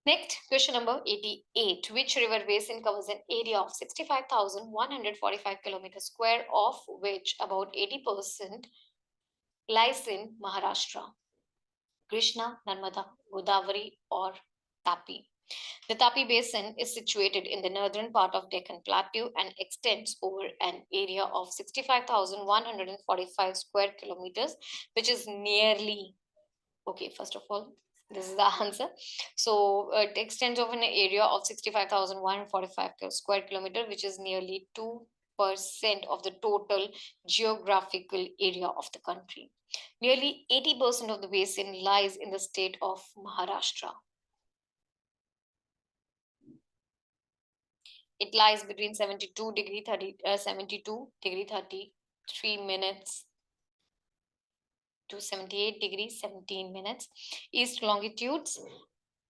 Next, question number 88. Which river basin covers an area of 65,145 kilometers square, of which about 80% lies in Maharashtra? Krishna, Narmada, Godavari, or Tapi? The Tapi Basin is situated in the northern part of Deccan Plateau and extends over an area of 65,145 square kilometers, which is nearly, okay, first of all, this is the answer. So it extends over an area of 65,145 square kilometer, which is nearly 2% of the total geographical area of the country. Nearly 80% of the basin lies in the state of Maharashtra. It lies between 72 degree 33 minutes to 78 degrees 17 minutes east longitudes,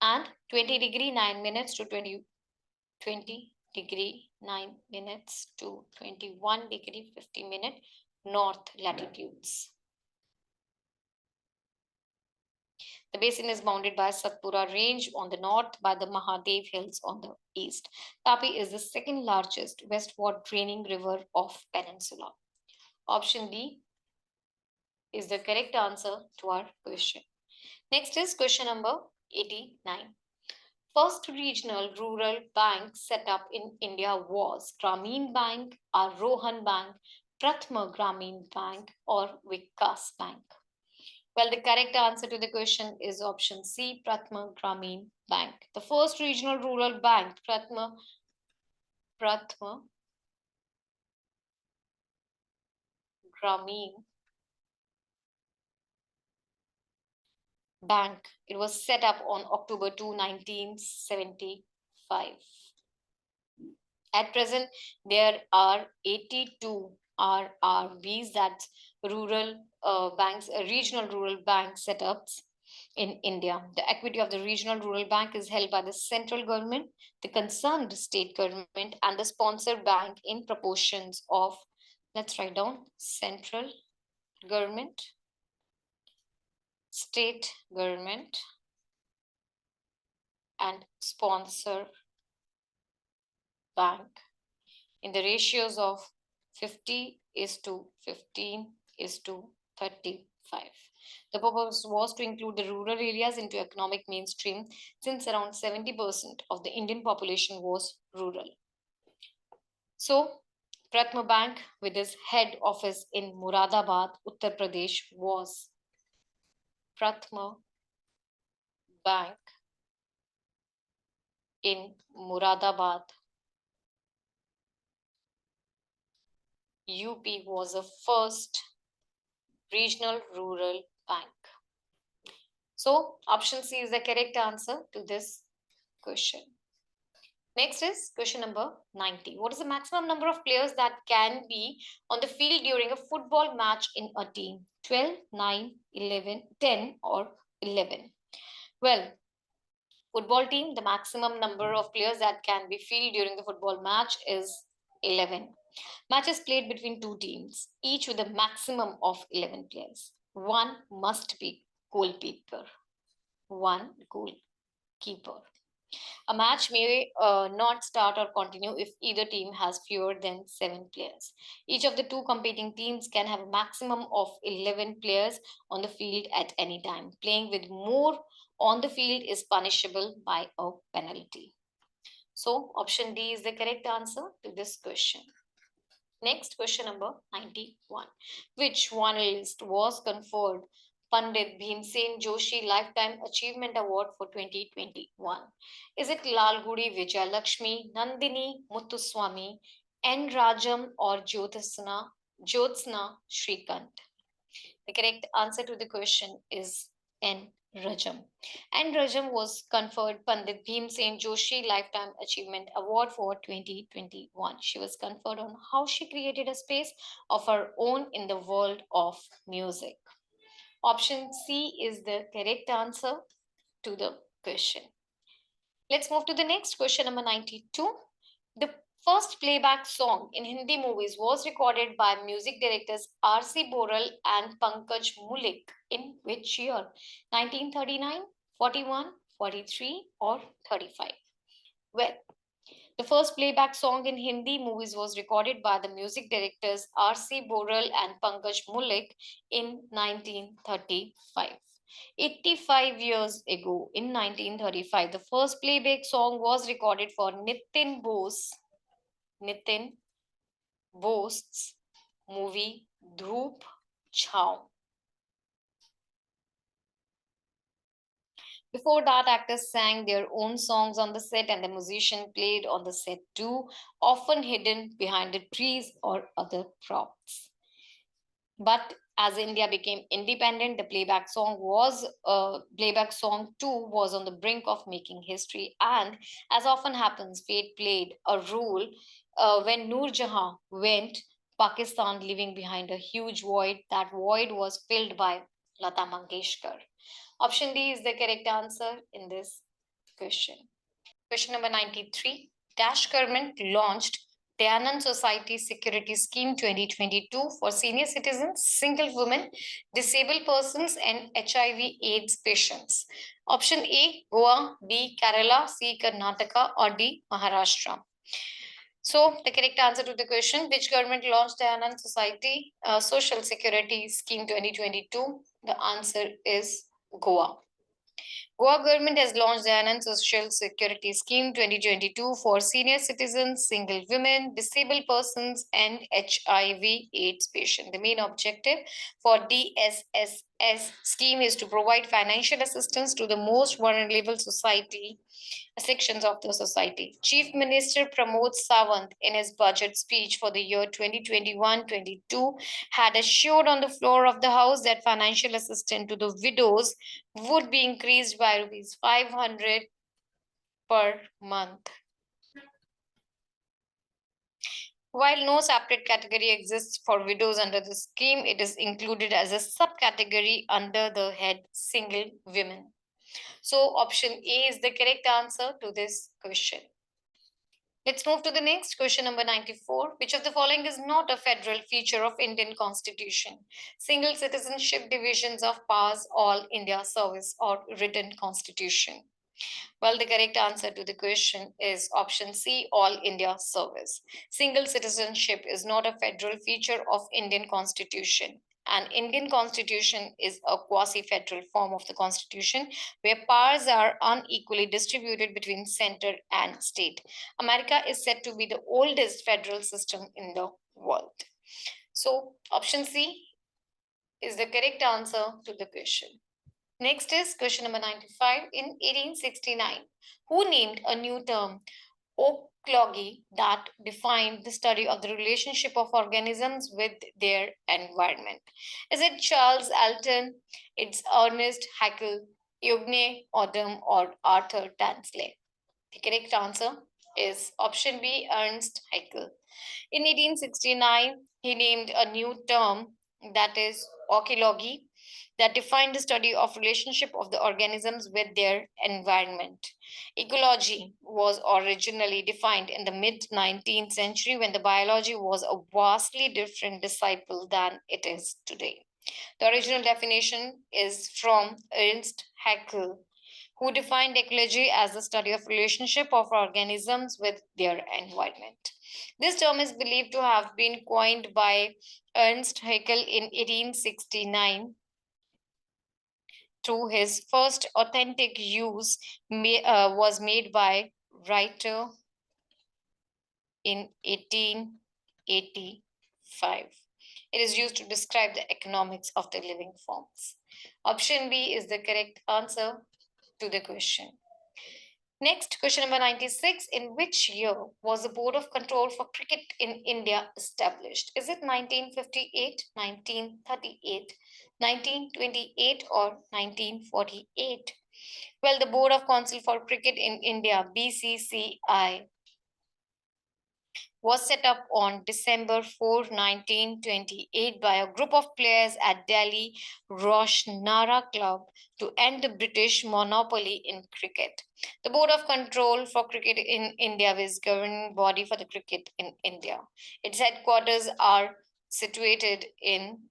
and 20 degree 9 minutes to 20 degree 9 minutes to 21 degree 50 minute north latitudes. The basin is bounded by Satpura Range on the north, by the Mahadev Hills on the east. Tapi is the second largest westward draining river of peninsula. Option D is the correct answer to our question. Next is question number 89. First regional rural bank set up in India was Grameen Bank, Rohan Bank, Prathama Grameen Bank, or Vikas Bank? Well, the correct answer to the question is option C, Prathama Grameen Bank. The first regional rural bank, Prathama Grameen Bank. It was set up on October 2, 1975. At present, there are 82 RRBs, that's rural banks, regional rural bank setups in India. The equity of the regional rural bank is held by the central government, the concerned state government, and the sponsor bank in proportions of, let's write down, central government, state government, and sponsor bank in the ratios of 50:15:35. The purpose was to include the rural areas into economic mainstream, since around 70% of the Indian population was rural. So, Prathama Bank, with its head office in Muradabad, Uttar Pradesh, was Prathama Bank in Muradabad, UP, was the first regional rural bank. So option C is the correct answer to this question. Next is question number 90. What is the maximum number of players that can be on the field during a football match in a team? 12, 9, 11, 10 or 11? Well, football team, the maximum number of players that can be field during the football match is 11. Matches played between two teams, each with a maximum of 11 players. One must be goalkeeper. One goalkeeper. A match may not start or continue if either team has fewer than 7 players. Each of the two competing teams can have a maximum of 11 players on the field at any time. Playing with more on the field is punishable by a penalty. So, option D is the correct answer to this question. Next, question number 91. Which one list was conferred Pandit Bhimsen Joshi Lifetime Achievement Award for 2021? Is it Lalgudi Vijayalakshmi, Nandini Muthuswamy, N. Rajam, or Jyotsna Shrikant? The correct answer to the question is N. Rajam. N. Rajam was conferred Pandit Bhimsen Joshi Lifetime Achievement Award for 2021. She was conferred on how she created a space of her own in the world of music. Option C is the correct answer to the question. Let's move to the next question, number 92. The first playback song in Hindi movies was recorded by music directors R.C. Boral and Pankaj Mulik in which year? 1939, 41, 43, or 35? Well, the first playback song in Hindi movies was recorded by the music directors R.C. Boral and Pankaj Mulik in 1935. 85 years ago, in 1935, the first playback song was recorded for Nitin Bose's movie Dhoop Chhaon. Before that, actors sang their own songs on the set and the musician played on the set too, often hidden behind the trees or other props. But as India became independent, the playback song too was on the brink of making history. And as often happens, fate played a role when Noor Jahan went Pakistan, leaving behind a huge void. That void was filled by Lata Mangeshkar. Option D is the correct answer in this question. Question number 93. Dash government launched Dayanand Society Security Scheme 2022 for senior citizens, single women, disabled persons, and HIV/AIDS patients. Option A, Goa, B, Kerala, C, Karnataka, or D, Maharashtra. So, the correct answer to the question, which government launched Dayanand Society Social Security Scheme 2022? The answer is Goa. Goa government has launched the Anand Social Security Scheme 2022 for senior citizens, single women, disabled persons, and HIV/AIDS patients. The main objective for DSSS scheme is to provide financial assistance to the most vulnerable society sections of the society. Chief Minister Pramod Sawant, in his budget speech for the year 2021-22, had assured on the floor of the House that financial assistance to the widows would be increased by rupees 500 per month. While no separate category exists for widows under the scheme, it is included as a subcategory under the head single women. So option A is the correct answer to this question. Let's move to the next question, number 94. Which of the following is not a federal feature of Indian Constitution? Single citizenship, divisions of powers, all India service, or written constitution? Well, the correct answer to the question is option C, all India service. Single citizenship is not a federal feature of Indian Constitution. An Indian constitution is a quasi-federal form of the constitution where powers are unequally distributed between center and state. America is said to be the oldest federal system in the world. So option C is the correct answer to the question. Next is question number 95. In 1869, who named a new term, oecology, that defined the study of the relationship of organisms with their environment? Is it Charles Alton, it's Ernest Haeckel, Eugne Odum, or Arthur Tansley? The correct answer is option B, Ernst Haeckel. In 1869, he named a new term, that is archaeology, that defined the study of relationship of the organisms with their environment. Ecology was originally defined in the mid 19th century when the biology was a vastly different disciple than it is today. The original definition is from Ernst Haeckel, who defined ecology as the study of relationship of organisms with their environment. This term is believed to have been coined by Ernst Haeckel in 1869. Through his first authentic use was made by writer in 1885. It is used to describe the economics of the living forms. Option B is the correct answer to the question. Next, question number 96. In which year was the Board of Control for Cricket in India established? Is it 1958, 1938, 1928, or 1948? Well, the Board of Council for Cricket in India, BCCI, was set up on December 4, 1928 by a group of players at Delhi Roshnara Club to end the British monopoly in cricket. The Board of Control for Cricket in India is governing body for the cricket in India. Its headquarters are situated in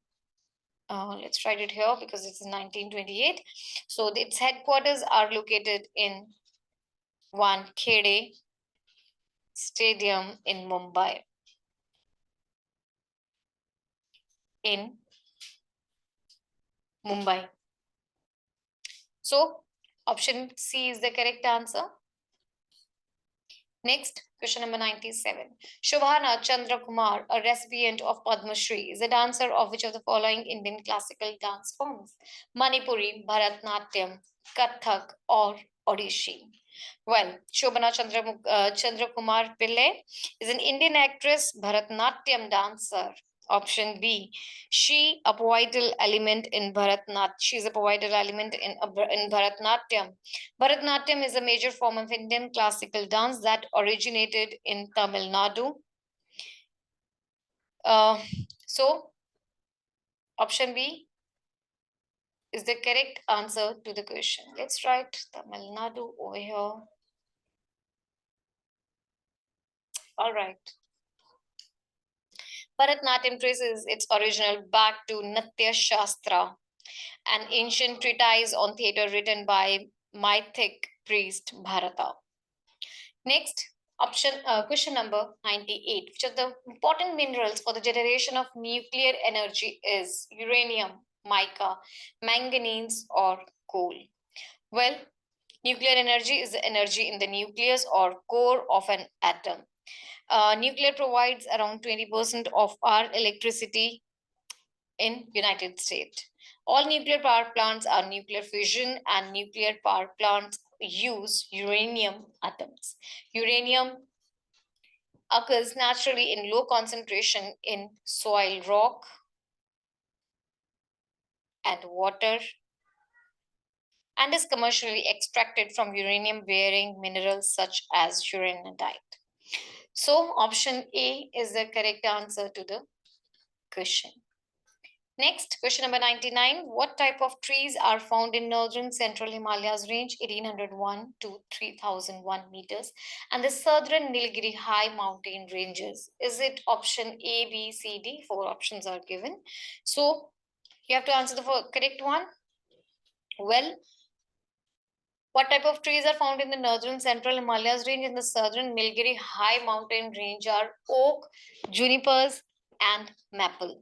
let's write it here because it's 1928. So its headquarters are located in Wankhede Stadium in Mumbai. In Mumbai. So option C is the correct answer. Next, question number 97. Shobhana Chandra Kumar, a recipient of Padma Shri, is a dancer of which of the following Indian classical dance forms? Manipuri, Bharatnatyam, Kathak, or Odissi? Well, Shobhana Chandra Kumar Pillai is an Indian actress, Bharatnatyam dancer. Option B, she a vital element in Bharatnatyam. She's a vital element in Bharatnatyam. Bharatnatyam is a major form of Indian classical dance that originated in Tamil Nadu. So, option B is the correct answer to the question. Let's write Tamil Nadu over here. All right. Bharatnatyam traces its original back to Natya Shastra, an ancient treatise on theatre written by mythic priest Bharata. Next, question number 98. Which of the important minerals for the generation of nuclear energy is uranium, mica, manganese, or coal? Well, nuclear energy is the energy in the nucleus or core of an atom. Nuclear provides around 20% of our electricity in United States. All nuclear power plants are nuclear fission, and nuclear power plants use uranium atoms. Uranium occurs naturally in low concentration in soil, rock, and water, and is commercially extracted from uranium bearing minerals such as uraninite. So, option A is the correct answer to the question. Next, question number 99. What type of trees are found in northern central Himalayas range 1801 to 3001 meters and the southern Nilgiri high mountain ranges? Is it option A, B, C, D? Four options are given. So you have to answer the correct one. Well, what type of trees are found in the northern central Himalayas range and the southern Nilgiri high mountain range are oak, junipers, and maple.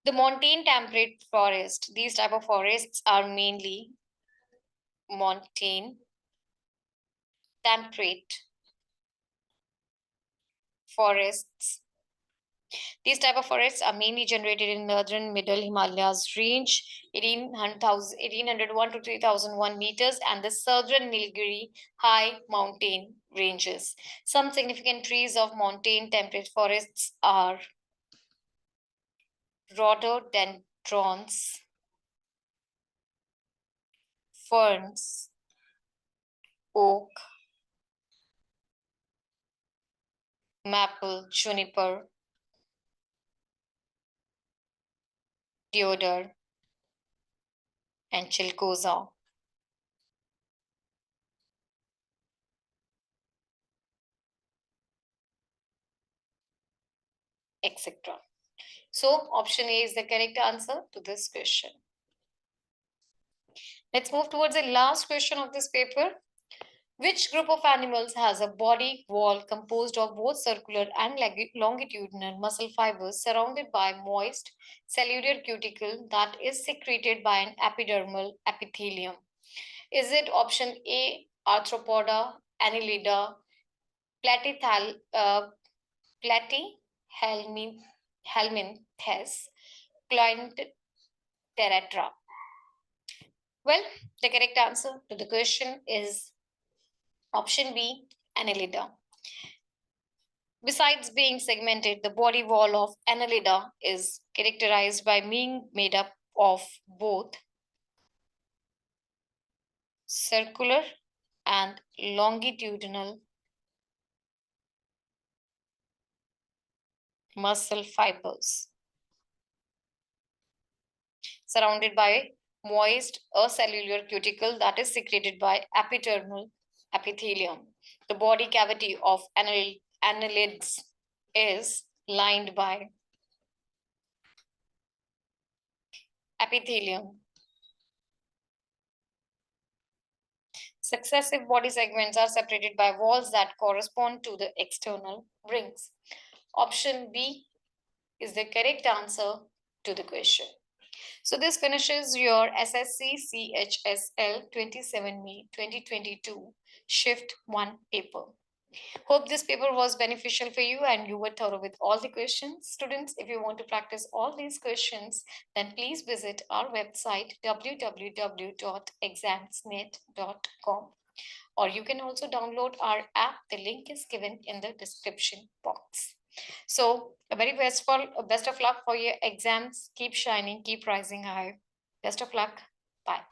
The montane temperate forest, these type of forests are mainly montane temperate forests. These type of forests are mainly generated in northern middle Himalayas range 1801 to 3001 meters and the southern Nilgiri high mountain ranges. Some significant trees of montane temperate forests are rhododendrons, ferns, oak, maple, juniper, deodar, and chilcoza, etc. So, option A is the correct answer to this question. Let's move towards the last question of this paper. Which group of animals has a body wall composed of both circular and longitudinal muscle fibers surrounded by moist cellular cuticle that is secreted by an epidermal epithelium? Is it option A, Arthropoda, Annelida, Platythal, Platyhelminthes, Clointeretra? Well, the correct answer to the question is option B, Annelida. Besides being segmented, the body wall of Annelida is characterized by being made up of both circular and longitudinal muscle fibers surrounded by moist acellular cuticle that is secreted by epidermal epithelium. The body cavity of annelids is lined by epithelium. Successive body segments are separated by walls that correspond to the external rings. Option B is the correct answer to the question. So this finishes your SSC CHSL 27 May 2022 Shift 1 paper. Hope this paper was beneficial for you and you were thorough with all the questions. Students, if you want to practice all these questions, then please visit our website www.examsnet.com, or you can also download our app. The link is given in the description box. So, a very best of luck for your exams. Keep shining, keep rising high. Best of luck. Bye.